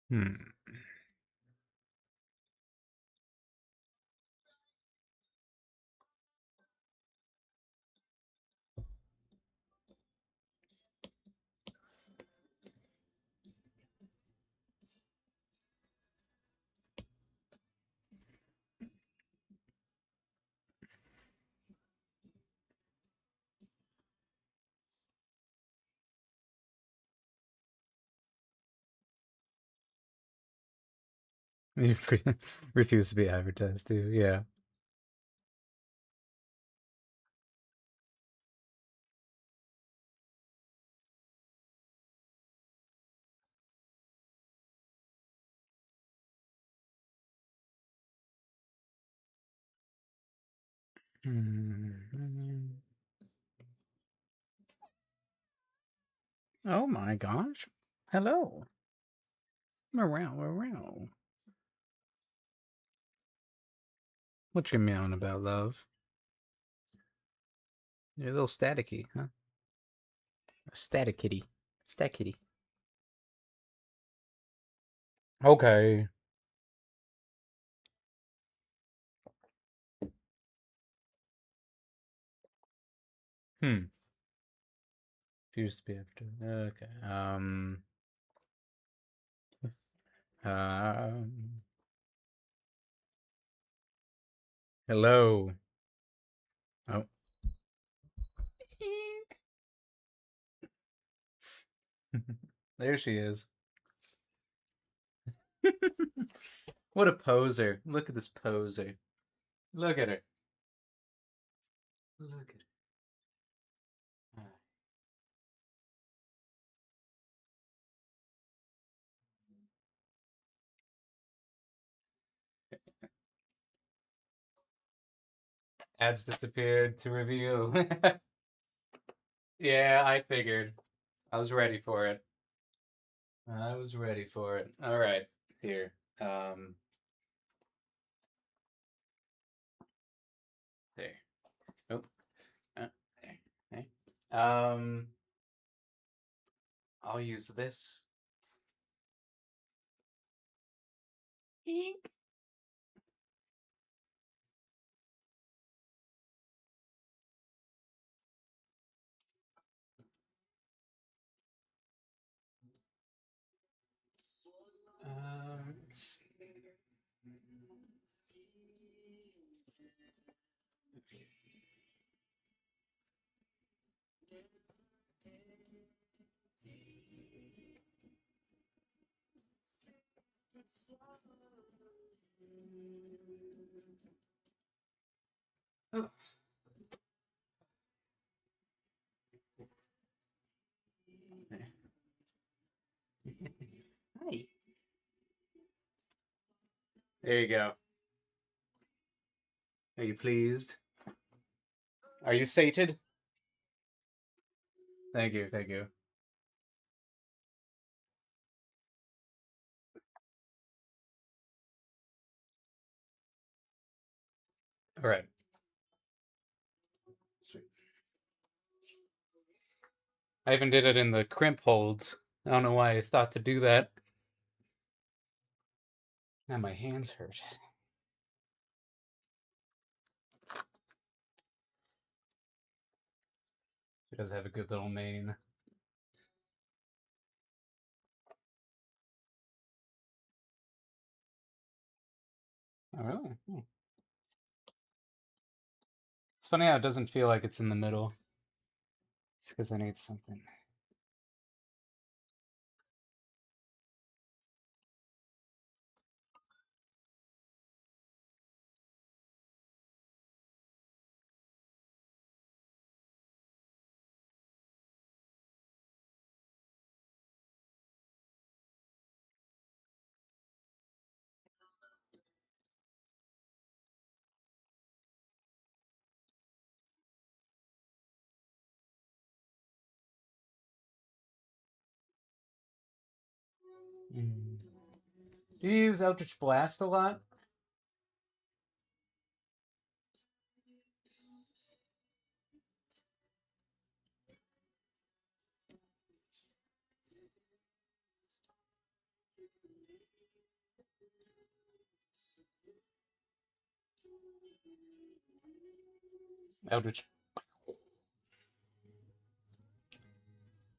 Hmm. You refuse to be advertised to. Yeah. Hmm. Oh my gosh. Hello. Meow, meow. What you meowing about, love? You're a little staticky, huh? A static kitty. Stat kitty. Okay. Hmm. Used to be after. Okay. Um. Hello. Oh. There she is. What a poser. Look at this poser. Look at her. Look at her. Ads disappeared to reveal. Yeah, I figured. I was ready for it. I was ready for it. All right, here. Um, there. Oh, there. There. I'll use this. Ink. Let's see. Oh. There. Hi. There you go. Are you pleased? Are you sated? Thank you, thank you. All right. Sweet. I even did it in the crimp holds. I don't know why I thought to do that. Now my hands hurt. She does have a good little mane. Oh, really? Hmm. It's funny how it doesn't feel like it's in the middle. It's because I need something. Mm. Do you use Eldritch Blast a lot? Eldritch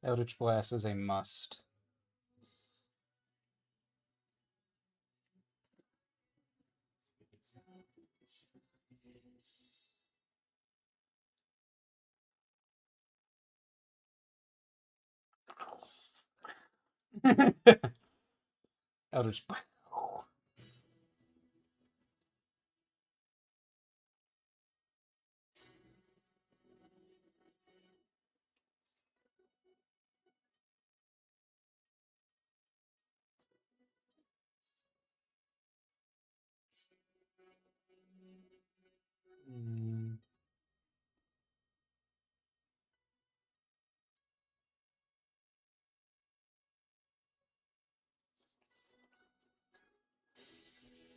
Eldritch Blast is a must. Eldritch. Mm.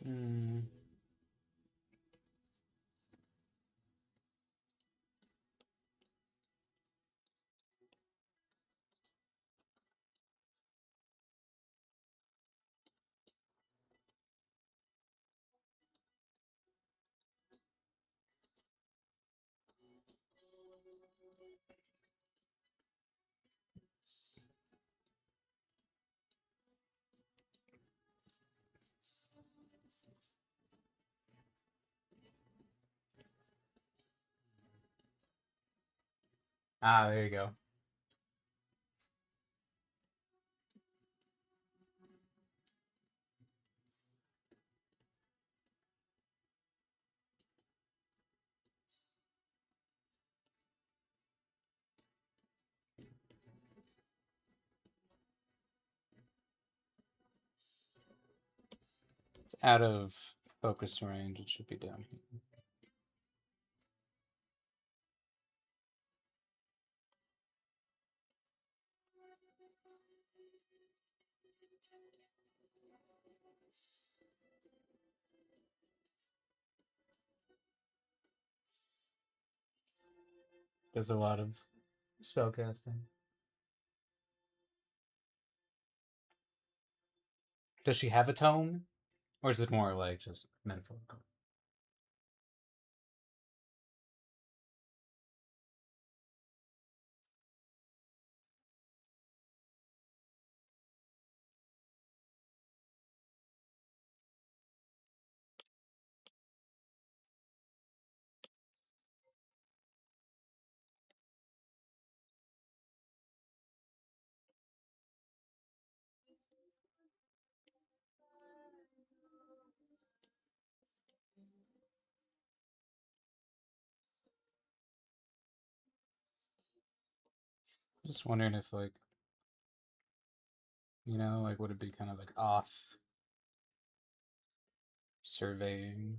Mm. Ah, there you go. It's out of focus range. It should be down here. Does a lot of spellcasting. Does she have a tome? Or is it more like just menfolk? Just wondering if, like, like, would it be kind of like off surveying?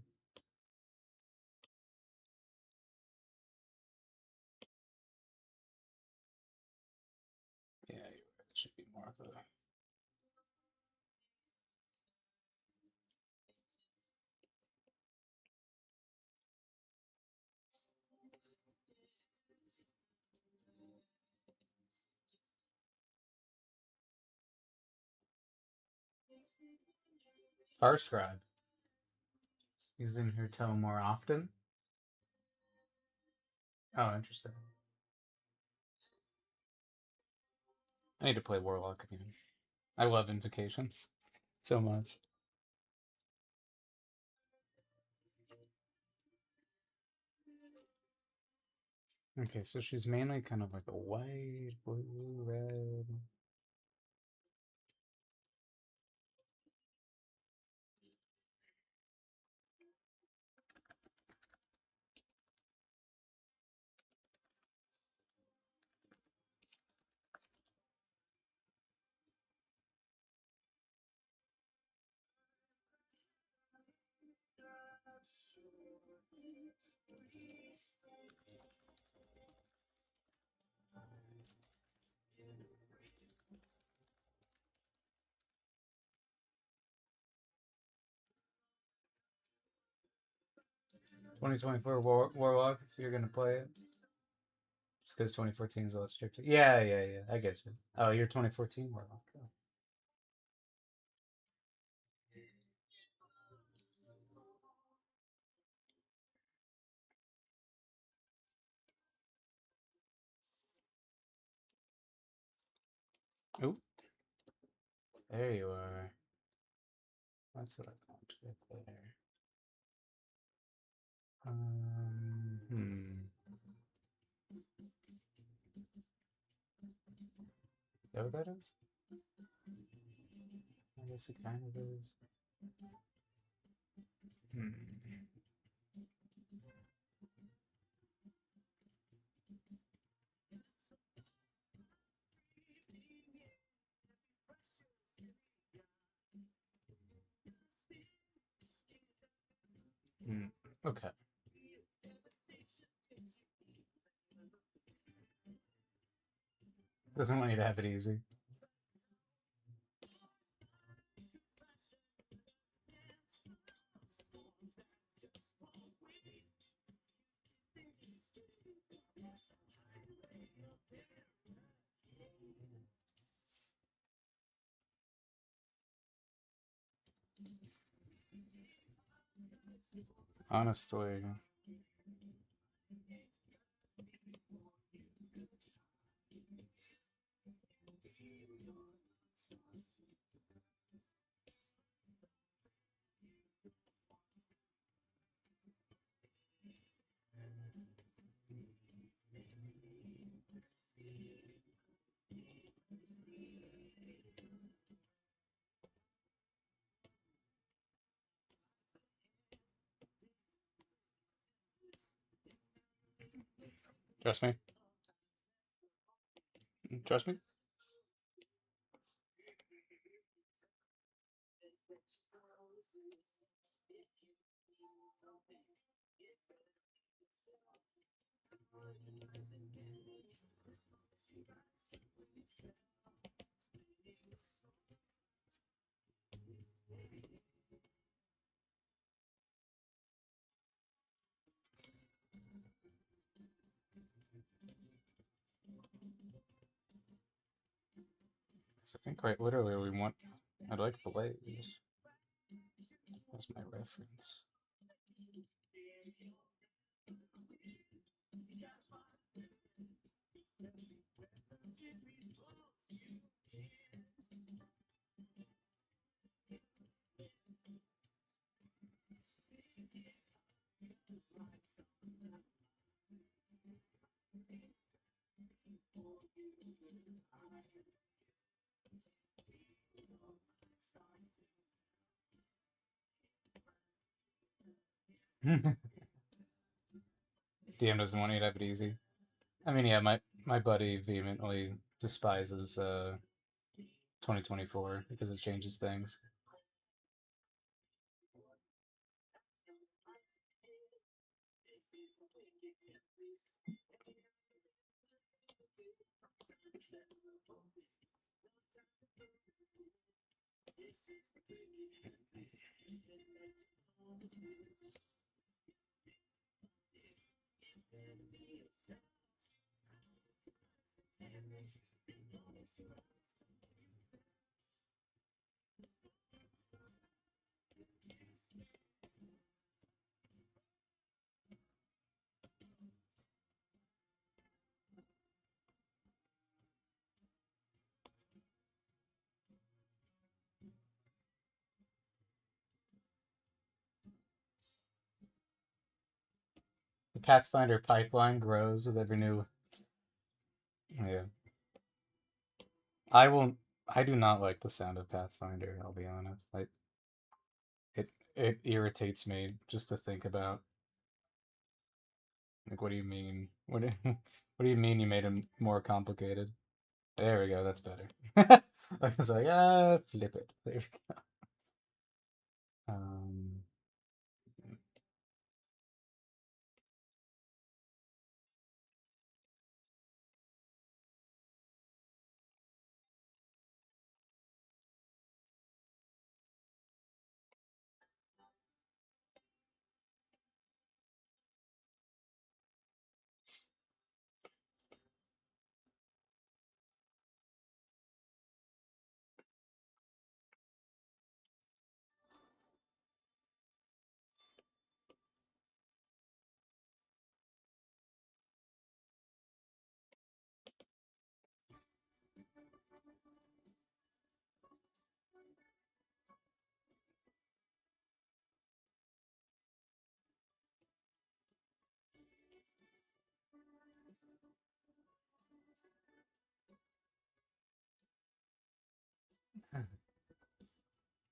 Yeah, you're right. It should be more of a. Far scribe. Using her tome more often? Oh, interesting. I need to play Warlock again. I love invocations so much. Okay, so she's mainly kind of like a white, blue, red. Warlock, if you're gonna play it. Just because 2014 is a lot stricter. Yeah, yeah, yeah. I get you. Oh, you're 2014 Warlock. Oh. Oop. There you are. That's what I want to get there. Hmm. Is that what that is? I guess it kind of is. Hmm. Hmm. Okay. Doesn't want you to have it easy. Honestly. Trust me. Trust me. I think quite literally we want. I'd like Blaze. That's my reference. DM doesn't want you to have it easy. I mean, yeah, my buddy vehemently despises 2024 because it changes things. The Pathfinder pipeline grows with every new. Yeah, I will. I do not like the sound of Pathfinder. I'll be honest. Like it irritates me just to think about. Like, what do you mean? What do you mean you made it more complicated? There we go. That's better. I was like, flip it. There we go. Um,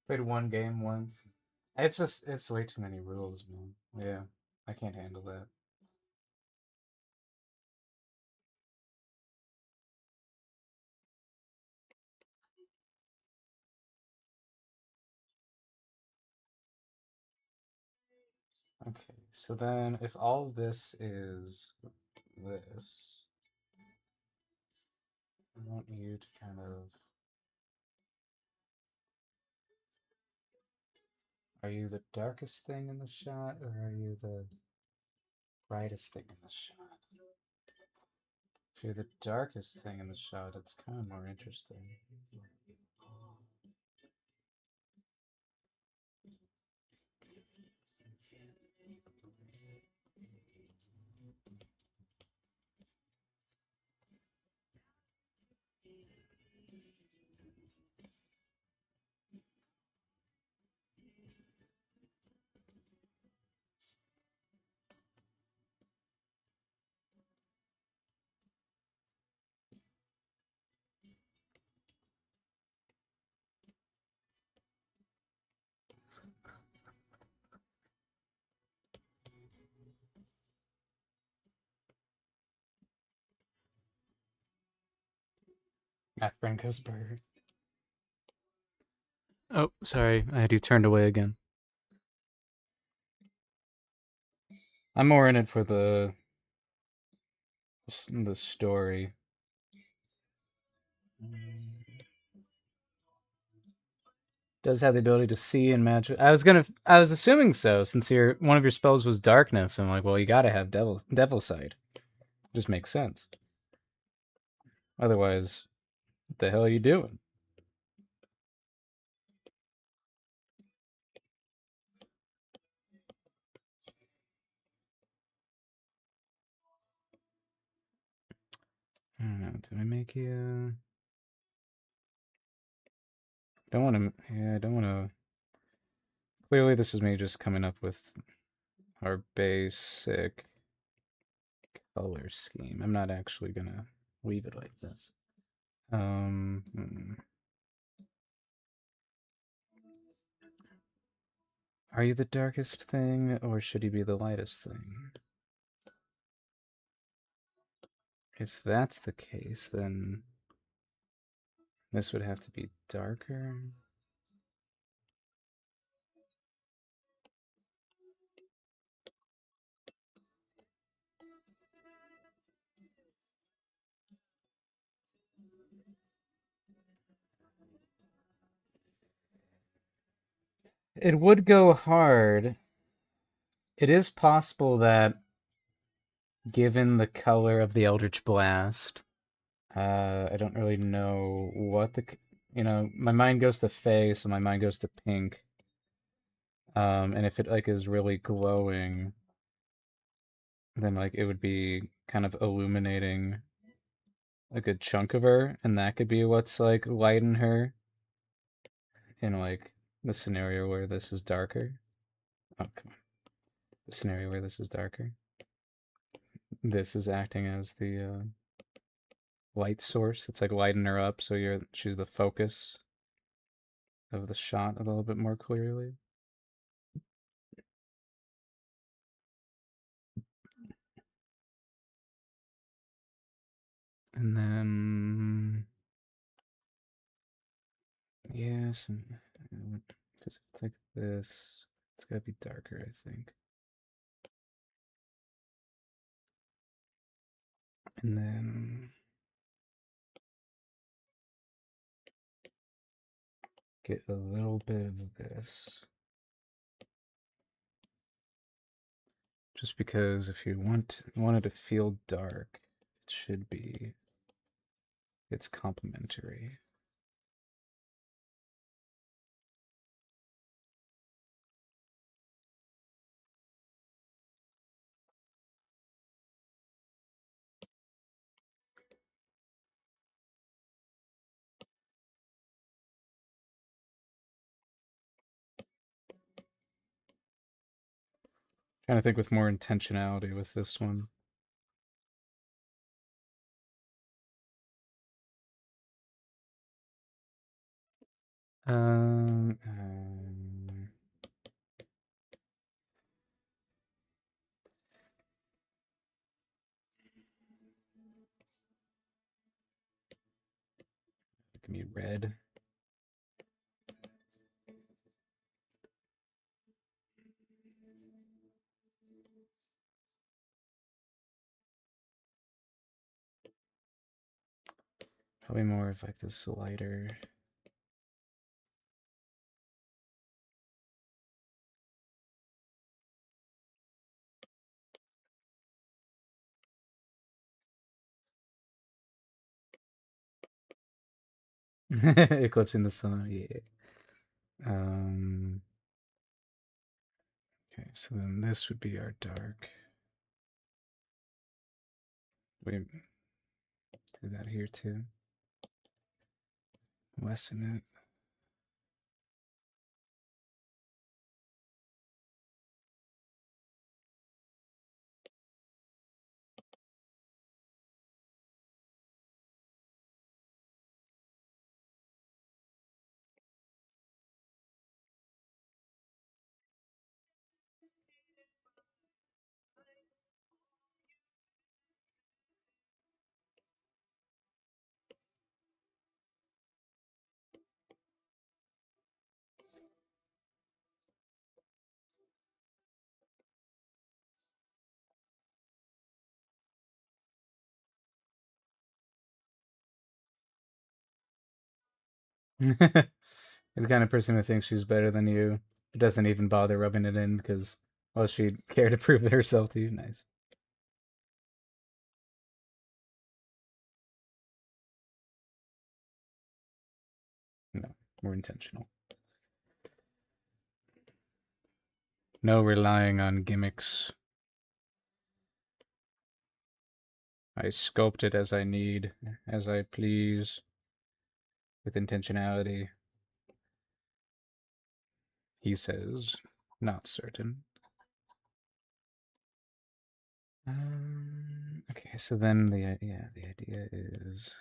played one game once. It's way too many rules, man. Yeah, I can't handle that. Okay, so then if all of this is this, I want you to kind of. Are you the darkest thing in the shot, or are you the brightest thing in the shot? If you're the darkest thing in the shot, it's kind of more interesting. Afghan Burger. Oh, sorry. I had you turned away again. I'm more in it for the story. Does have the ability to see and match. I was assuming so, since one of your spells was darkness. I'm like, well, you gotta have devil sight. Just makes sense. Otherwise, what the hell are you doing? I don't know. Do I make you? Don't want to. Yeah, I don't want to. Clearly, this is me just coming up with our basic color scheme. I'm not actually gonna leave it like this. Hmm. Are you the darkest thing, or should you be the lightest thing? If that's the case, then this would have to be darker. It would go hard. It is possible that, given the color of the Eldritch Blast, I don't really know what my mind goes to Fey, so my mind goes to pink. And if it like is really glowing, then like it would be kind of illuminating a good chunk of her, and that could be what's like lighten her in like the scenario where this is darker. Oh, come on. The scenario where this is darker. This is acting as the light source. It's like lighten her up, so she's the focus of the shot a little bit more clearly. And then yes, and does it like this? It's gotta be darker, I think. And then get a little bit of this. Just because if you want it to feel dark, it should be it's complementary. Trying to think with more intentionality with this one. Um, um it can be red. Probably more of like this lighter. Eclipsing the sun, yeah. Um, okay, so then this would be our dark. We do that here too. Lessen it. The kind of person who thinks she's better than you, but doesn't even bother rubbing it in because, well, she'd care to prove it herself to you. Nice. No, we're intentional. No relying on gimmicks. I sculpt it as I need, as I please, with intentionality. He says, not certain. Okay, so then the idea is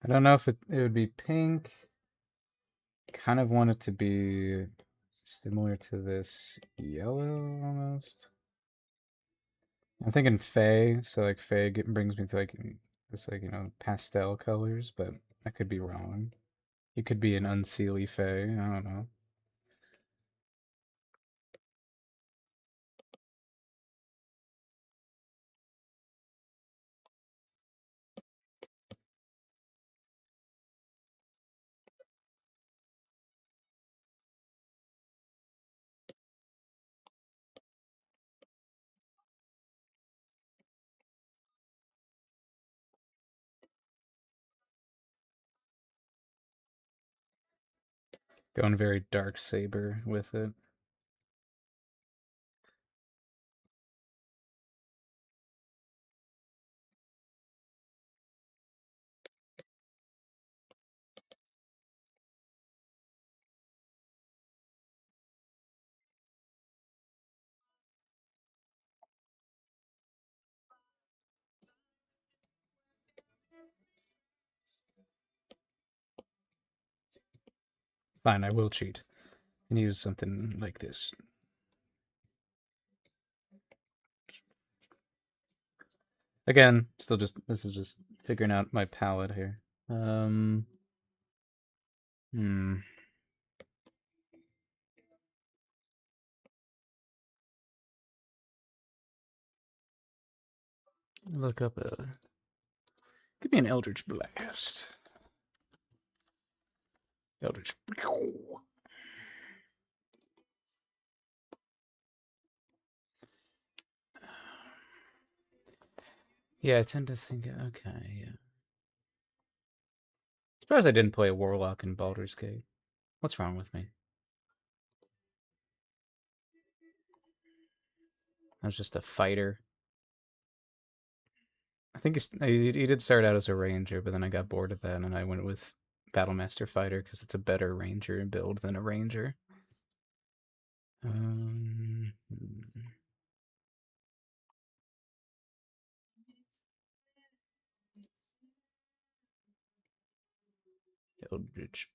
I don't know if it would be pink. Kind of want it to be similar to this yellow almost. I'm thinking Faye, so like Faye brings me to like this like pastel colors, but I could be wrong. It could be an unseelie Faye. I don't know. Going very dark saber with it. Fine, I will cheat and use something like this. Again, still just this is just figuring out my palette here. Hmm. Look up a. Could be an Eldritch Blast. Eldritch. Yeah, I tend to think. Okay, yeah. Surprised I didn't play a Warlock in Baldur's Gate. What's wrong with me? I was just a fighter. I think he did start out as a ranger, but then I got bored of that, and I went with Battlemaster Fighter because it's a better ranger build than a ranger. Um, Eldritch.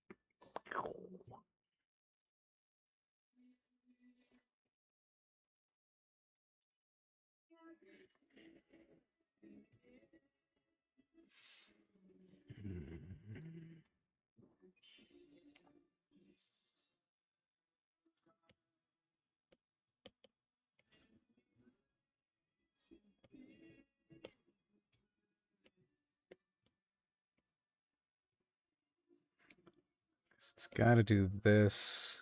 It's got to do this.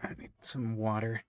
I need some water.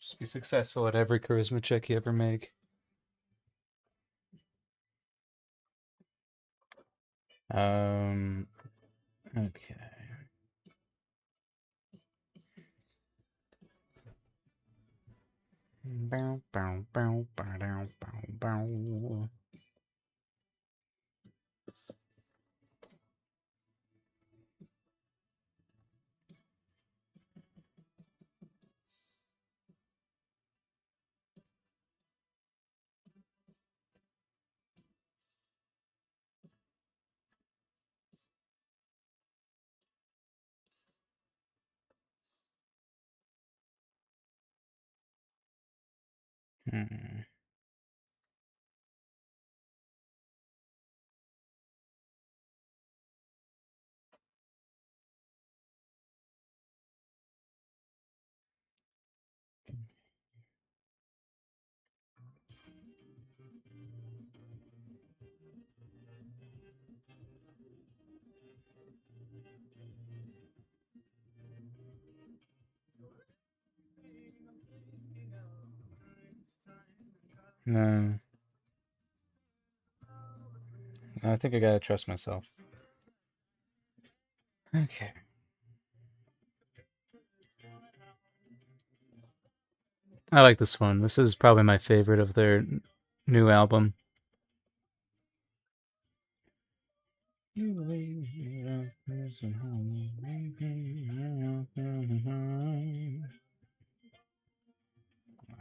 Just be successful at every charisma check you ever make. Okay. Bow, bow, bow, bow, bow, bow, bow. Hmm. No, I think I gotta trust myself. Okay. I like this one. This is probably my favorite of their new album.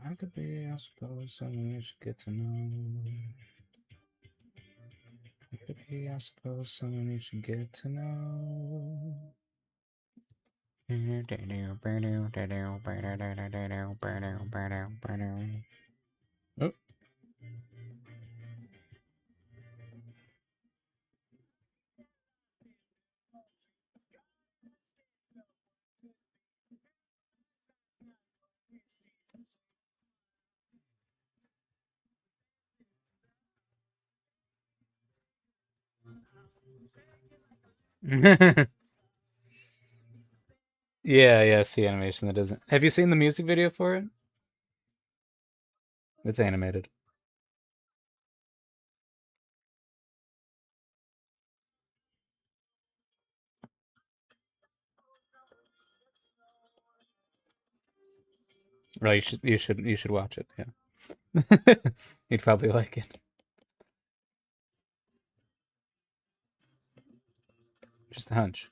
I could be, I suppose, someone you should get to know. I could be, I suppose, someone you should get to know. Oh. Yeah, I see animation that doesn't. Have you seen the music video for it? It's animated. Right, you should watch it. Yeah. You'd probably like it. Just a hunch.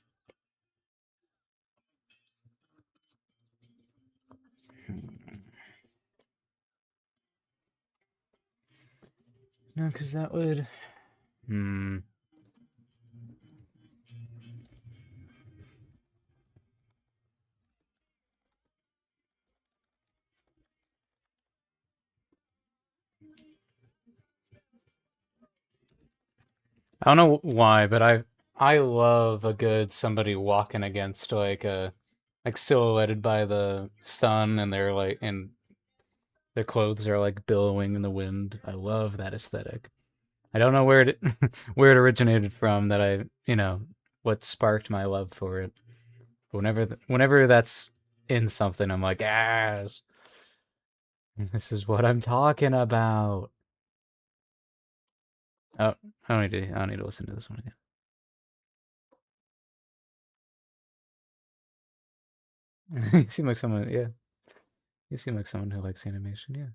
No, because that would. Hmm. I don't know why, but I love a good somebody walking against like silhouetted by the sun, and they're like, and their clothes are like billowing in the wind. I love that aesthetic. I don't know where it where it originated from. That what sparked my love for it. But whenever that's in something, I'm like, yes, this is what I'm talking about. Oh, I don't need to listen to this one again. You seem like someone, yeah. You seem like someone who likes animation,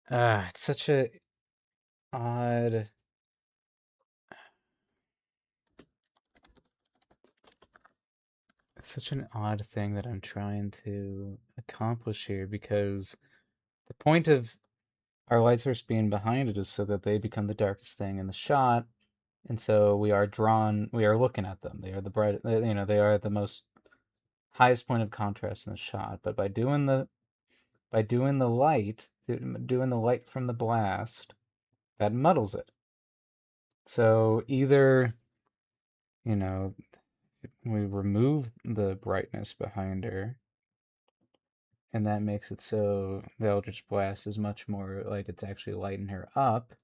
yeah. It's such a odd. It's such an odd thing that I'm trying to accomplish here because the point of our light source being behind it is so that they become the darkest thing in the shot, and so we are looking at them. They are the bright, they are the most highest point of contrast in the shot. But by doing the light, doing the light from the blast, that muddles it. So either, you know, we remove the brightness behind her, and that makes it so the Eldritch Blast is much more like it's actually lighting her up.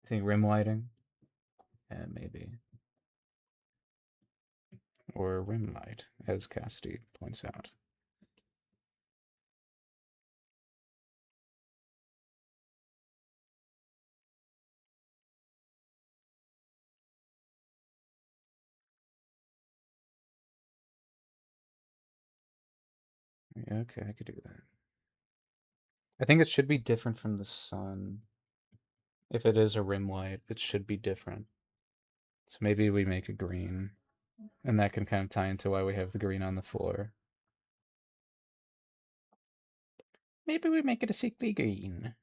I think rim lighting. maybe. Or rim light, as Cassidy points out. Yeah, okay, I could do that. I think it should be different from the sun. If it is a rim light, it should be different. So maybe we make a green, and that can kind of tie into why we have the green on the floor. Maybe we make it a sickly green.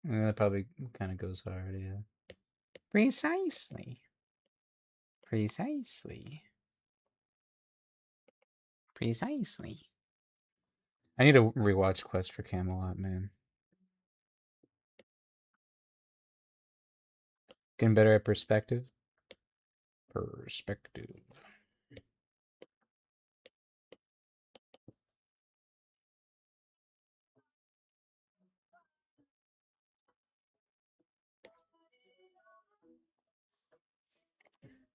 That probably kind of goes hard, yeah. Precisely. Precisely. Precisely. I need to rewatch Quest for Camelot, man. Getting better at perspective. Perspective.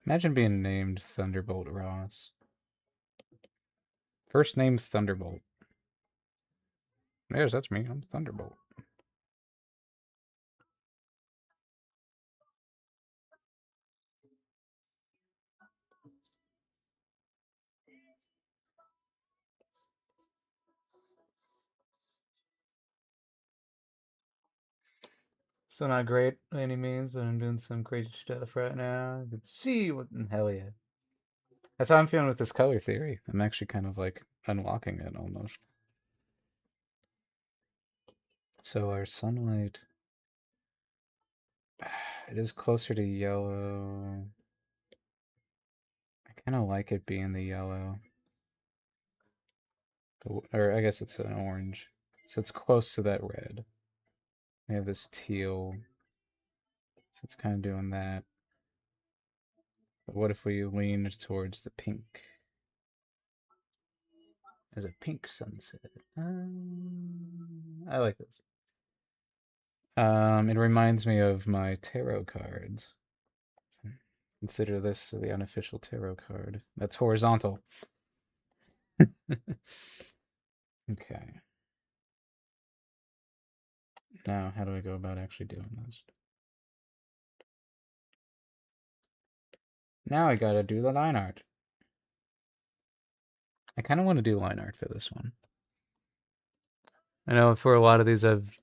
Imagine being named Thunderbolt Ross. First name Thunderbolt. Yes, that's me. I'm Thunderbolt. Still not great by any means, but I'm doing some crazy stuff right now. You can see what in hell yeah. That's how I'm feeling with this color theory. I'm actually kind of like unlocking it almost. So our sunlight, it is closer to yellow. I kind of like it being the yellow. Or I guess it's an orange. So it's close to that red. We have this teal. So it's kind of doing that. But what if we lean towards the pink? As a pink sunset. I like this. It reminds me of my tarot cards. Consider this the unofficial tarot card. That's horizontal. Okay. Now, how do I go about actually doing this? Now I gotta do the line art. I kind of want to do line art for this one. I know for a lot of these I've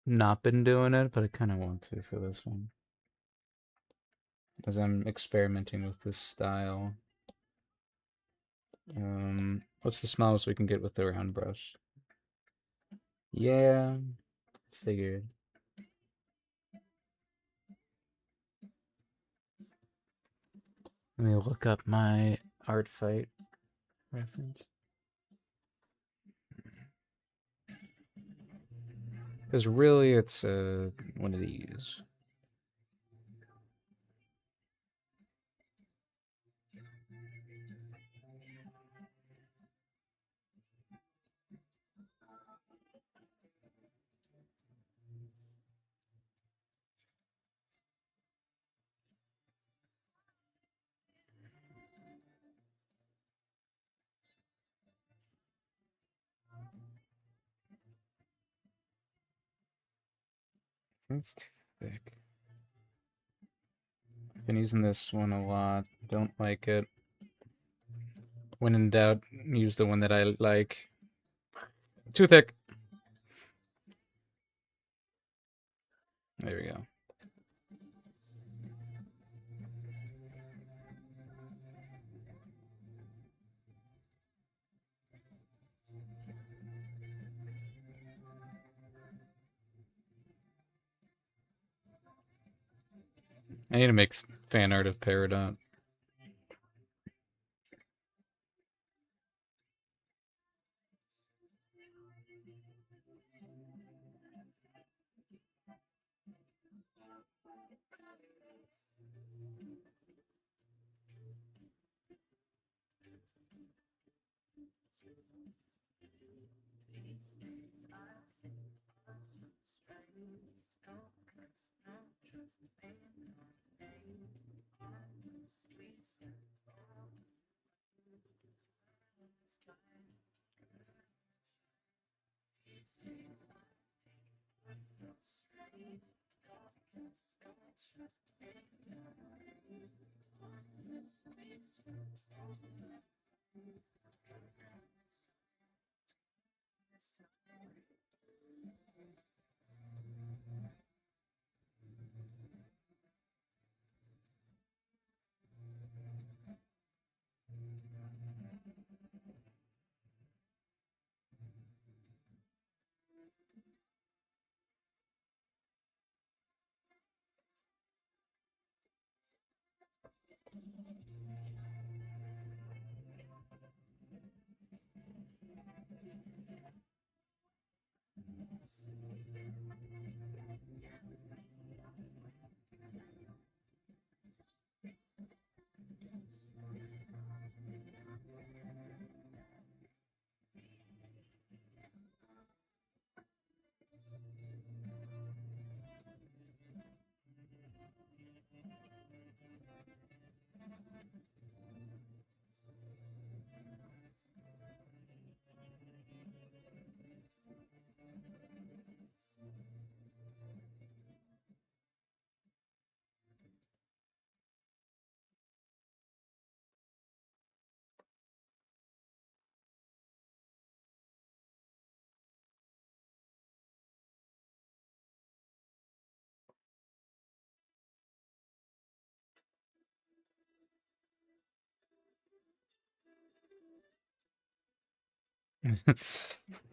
not been doing it, but I kind of want to for this one. As I'm experimenting with this style. What's the smallest we can get with the round brush? Yeah, figured. Let me look up my art fight reference. Because really, it's one of these. It's too thick. Been using this one a lot. Don't like it. When in doubt, use the one that I like. Too thick. There we go. I need to make fan art of Peridot.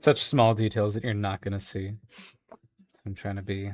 Such small details that you're not gonna see. I'm trying to be.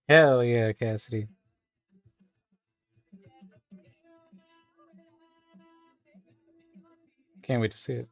Hell yeah, Cassidy. Can't wait to see it.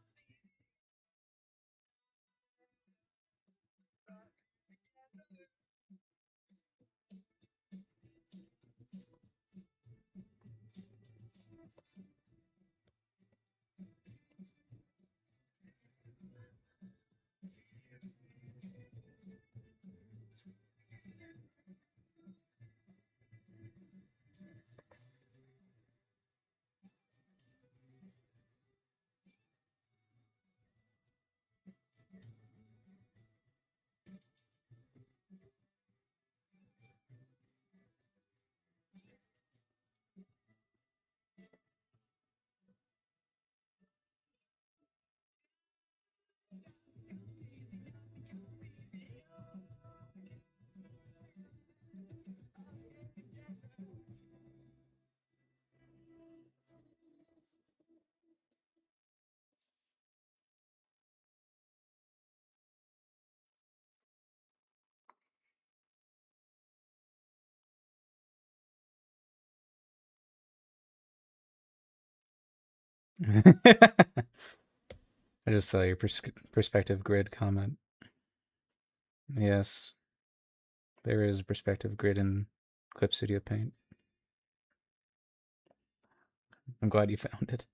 I just saw your perspective grid comment. Yes, there is a perspective grid in Clip Studio Paint. I'm glad you found it.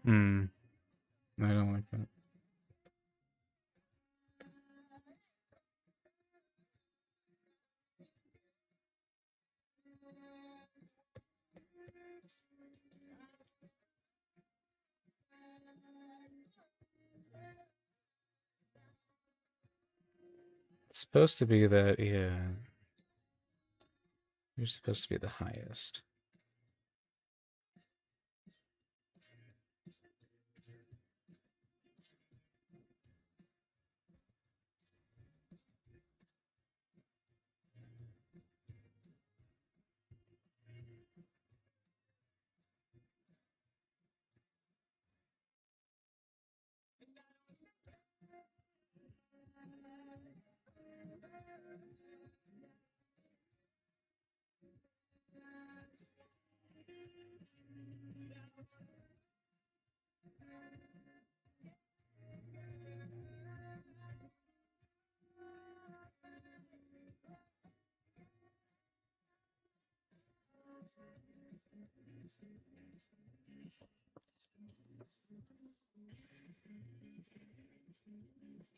Hmm. I don't like that. It's supposed to be that, yeah. You're supposed to be the highest.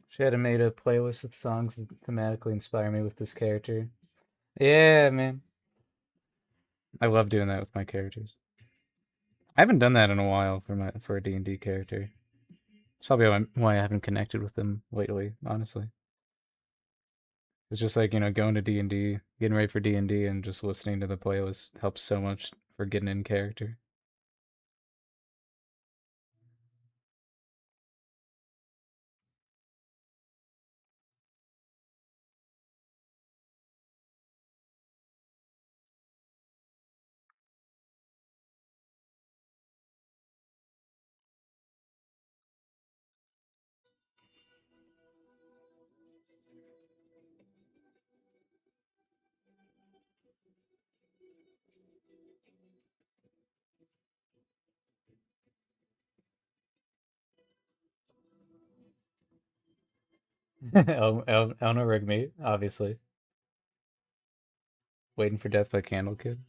She had made a playlist with songs that thematically inspire me with this character. Yeah, man. I love doing that with my characters. I haven't done that in a while for a D&D character. It's probably why I haven't connected with them lately, honestly. It's just like, going to D&D, getting ready for D&D, and just listening to the playlist helps so much for getting in character. Elno Rigme, obviously. Waiting for Death by Candle Kid.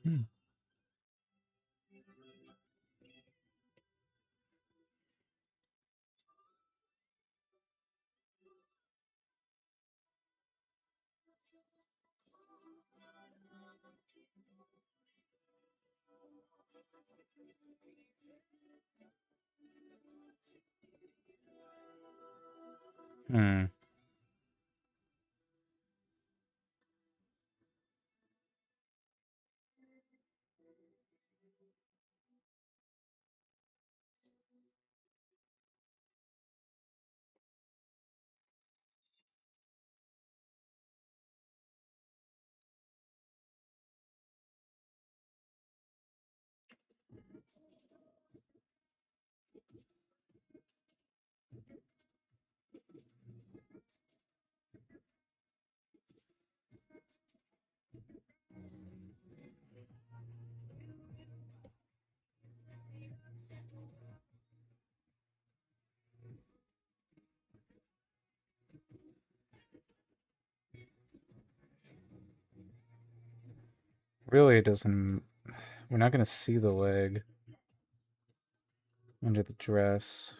Hmm. Really, it doesn't. We're not gonna see the leg under the dress.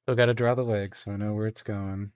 Still got to draw the leg, so I know where it's going.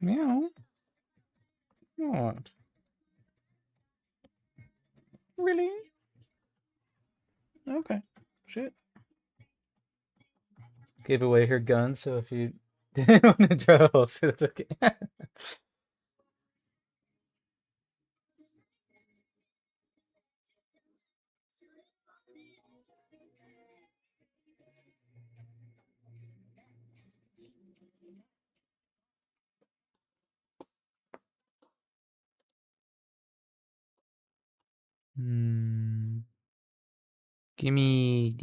Meow. What? Really? Okay. Shit. Gave away her gun, so if you didn't want to draw a holster, that's okay. Hmm. Gimme.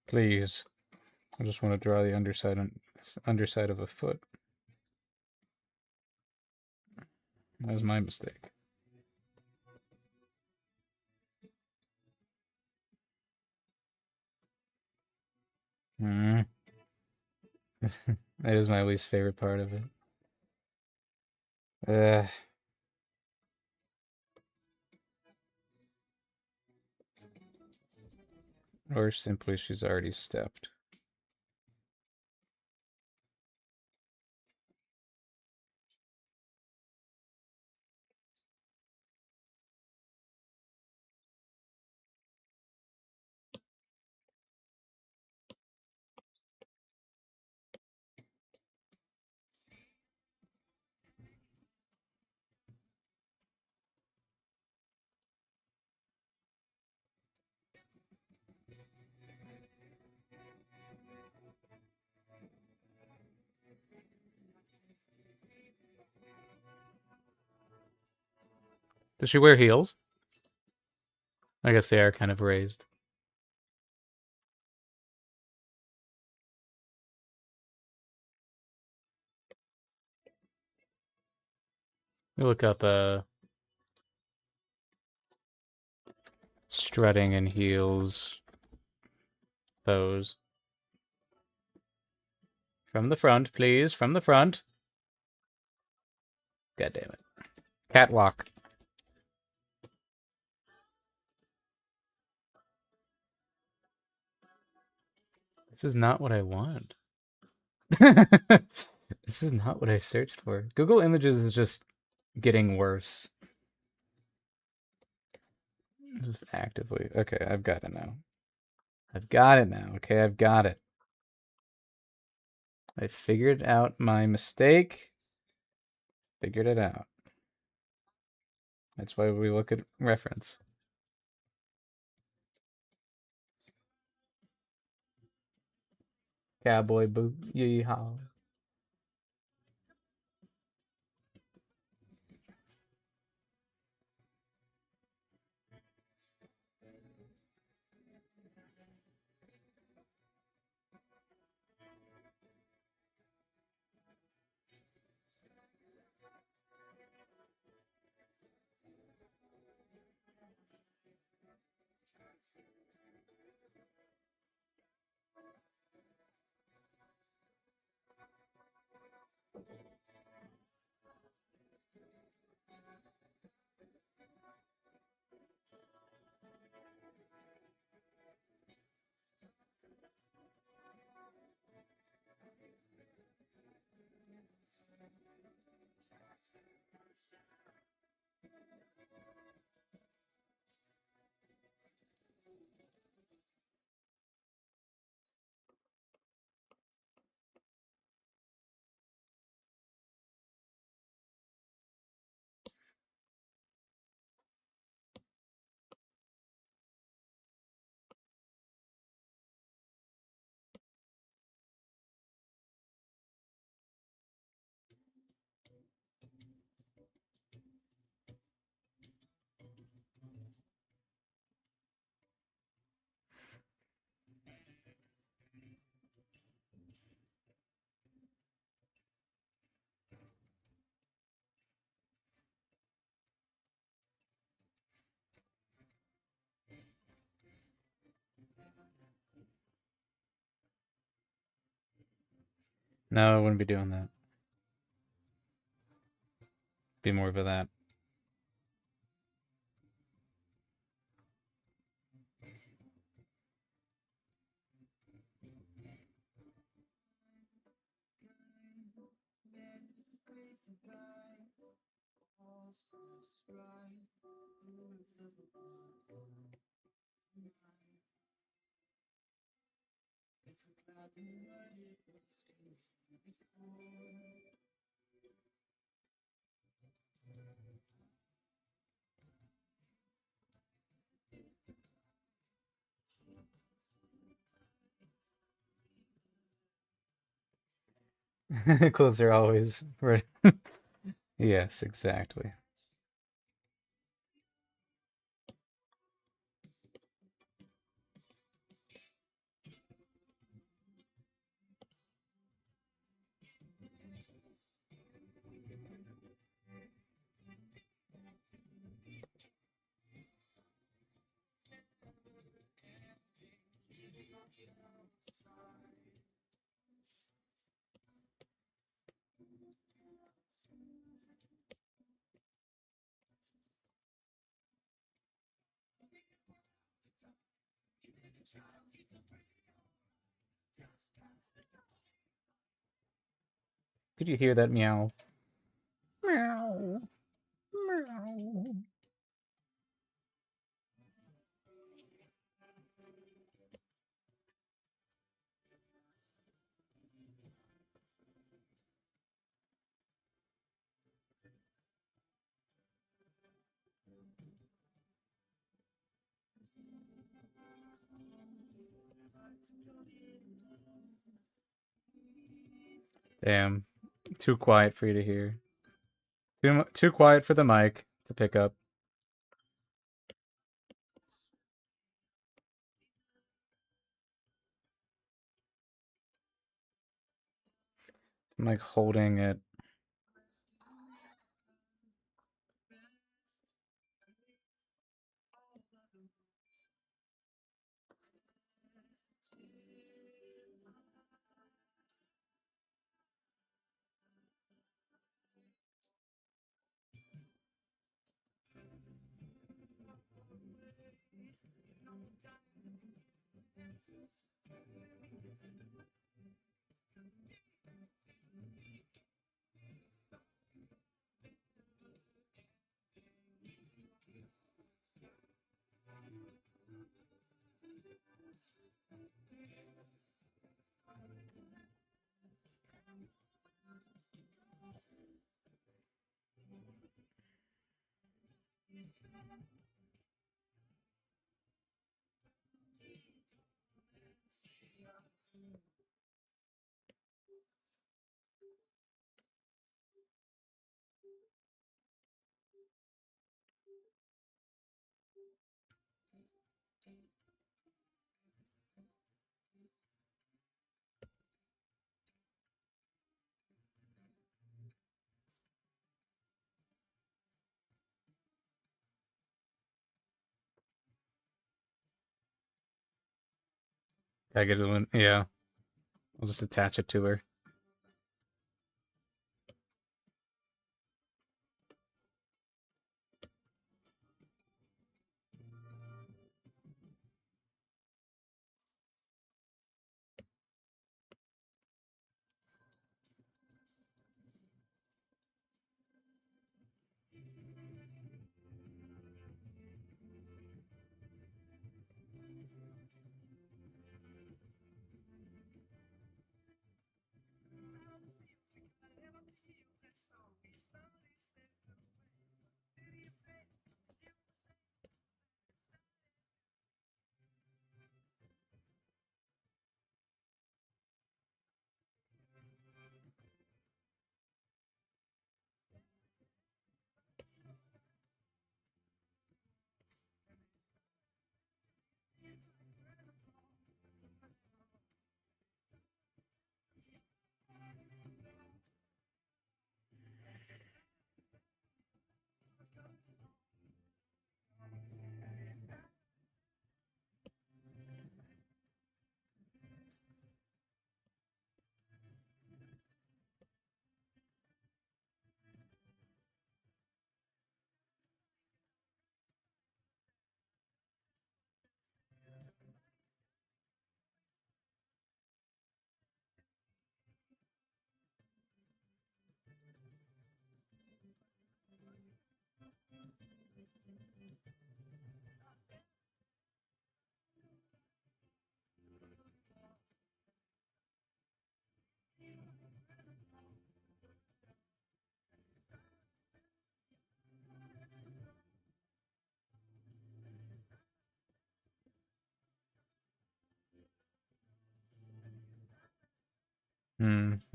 Please. I just want to draw the underside of a foot. That was my mistake. Hmm. That is my least favorite part of it. Or simply she's already stepped. Does she wear heels? I guess they are kind of raised. We look up strutting and heels pose. From the front, please. From the front. God damn it. Catwalk. This is not what I want. This is not what I searched for. Google Images is just getting worse. Just actively. Okay, I've got it now. I've got it now. Okay, I've got it. I figured out my mistake. Figured it out. That's why we look at reference. Cowboy boot, yeehaw. No, I wouldn't be doing that. Be more of a that. Clothes are always right. Yes, exactly. Could you hear that meow? Meow. Meow. Damn. Too quiet for you to hear. Too quiet for the mic to pick up. I'm like holding it. I get it in. Yeah. I'll just attach it to her.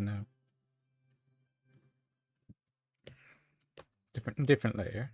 No. Different layer.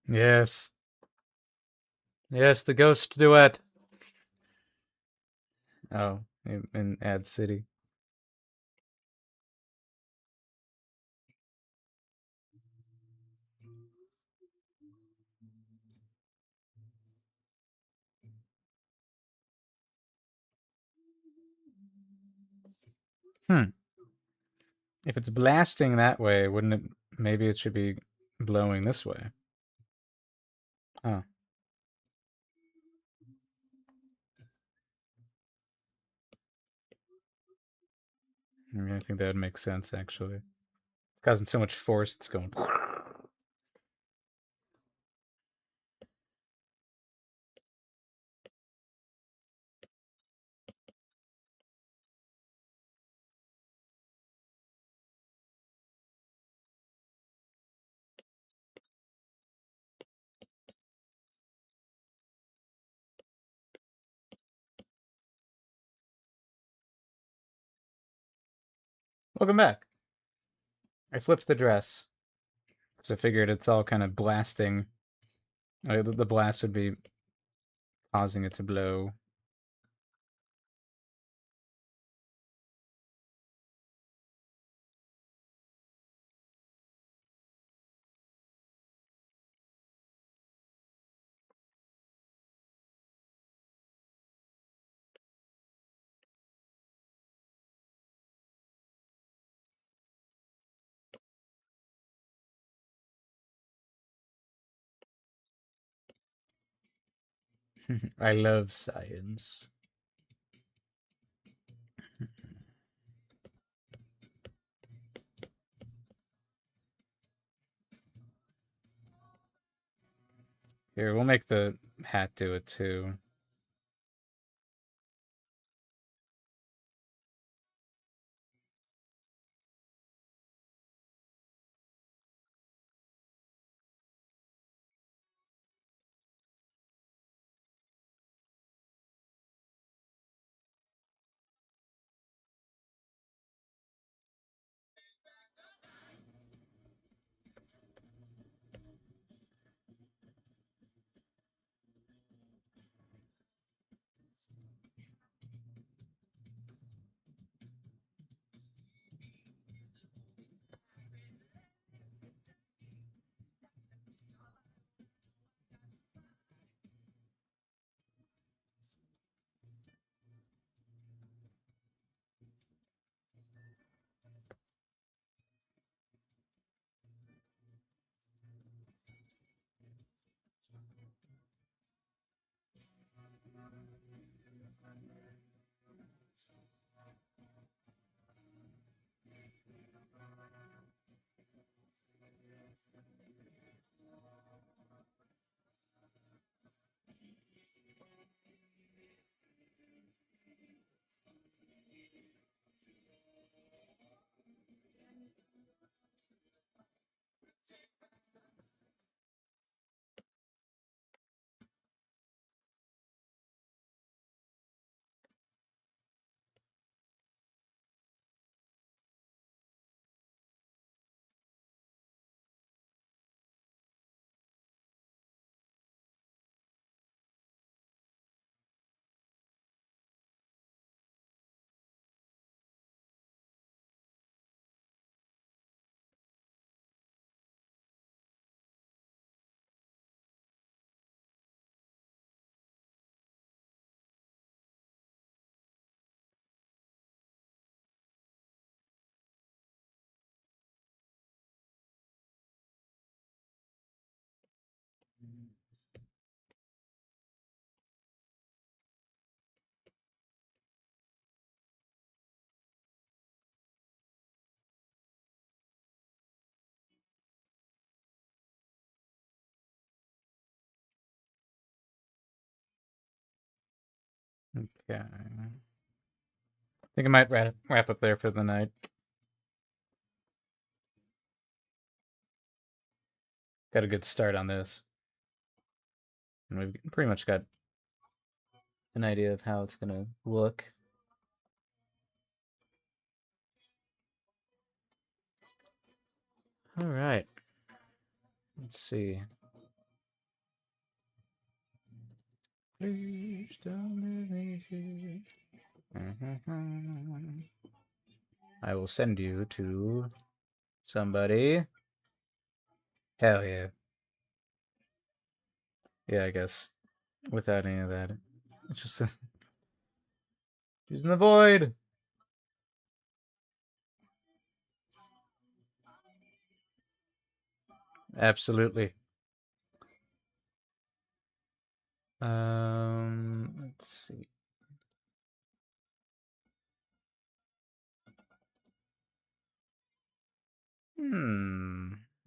Yes. Yes, the ghost duet. Oh, in Ad City. Hmm. If it's blasting that way, wouldn't it? Maybe it should be blowing this way. Oh, I mean, I think that would make sense actually. It's causing so much force. It's going. Welcome back. I flipped the dress because I figured it's all kind of blasting. The blast would be causing it to blow. I love science. Here, we'll make the hat do it too. Okay. I think I might wrap up there for the night. Got a good start on this. And we've pretty much got an idea of how it's going to look. All right. Let's see. Please don't leave me here. I will send you to somebody. Hell yeah. Yeah, I guess without any of that. It's just she's in the void. Absolutely. Let's see.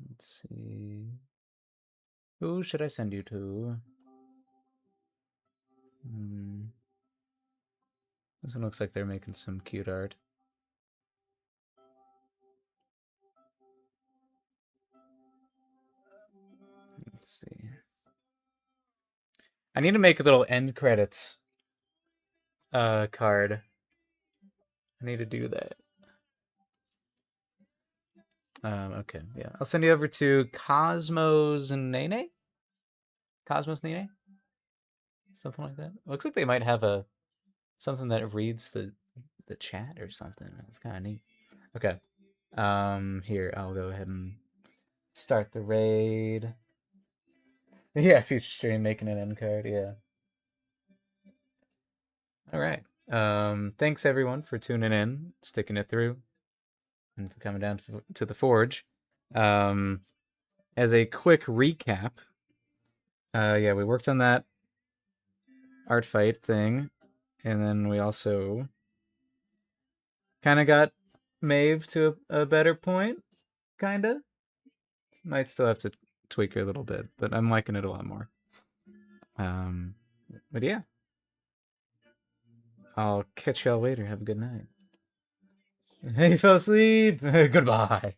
Let's see. Who should I send you to? This one looks like they're making some cute art. Let's see. I need to make a little end credits card. I need to do that. Okay, yeah. I'll send you over to Cosmos and Nene? Cosmos Nene? Something like that. Looks like they might have something that reads the chat or something. It's kind of neat. Okay. Here, I'll go ahead and start the raid. Yeah, future stream making an end card, yeah. All right. Thanks everyone for tuning in, sticking it through, and for coming down to the Forge. As a quick recap, yeah, we worked on that art fight thing, and then we also kind of got Maeve to a better point, kind of. Might still have to tweak her a little bit, but I'm liking it a lot more. But yeah, I'll catch y'all later. Have a good night. Hey, fell asleep. Goodbye.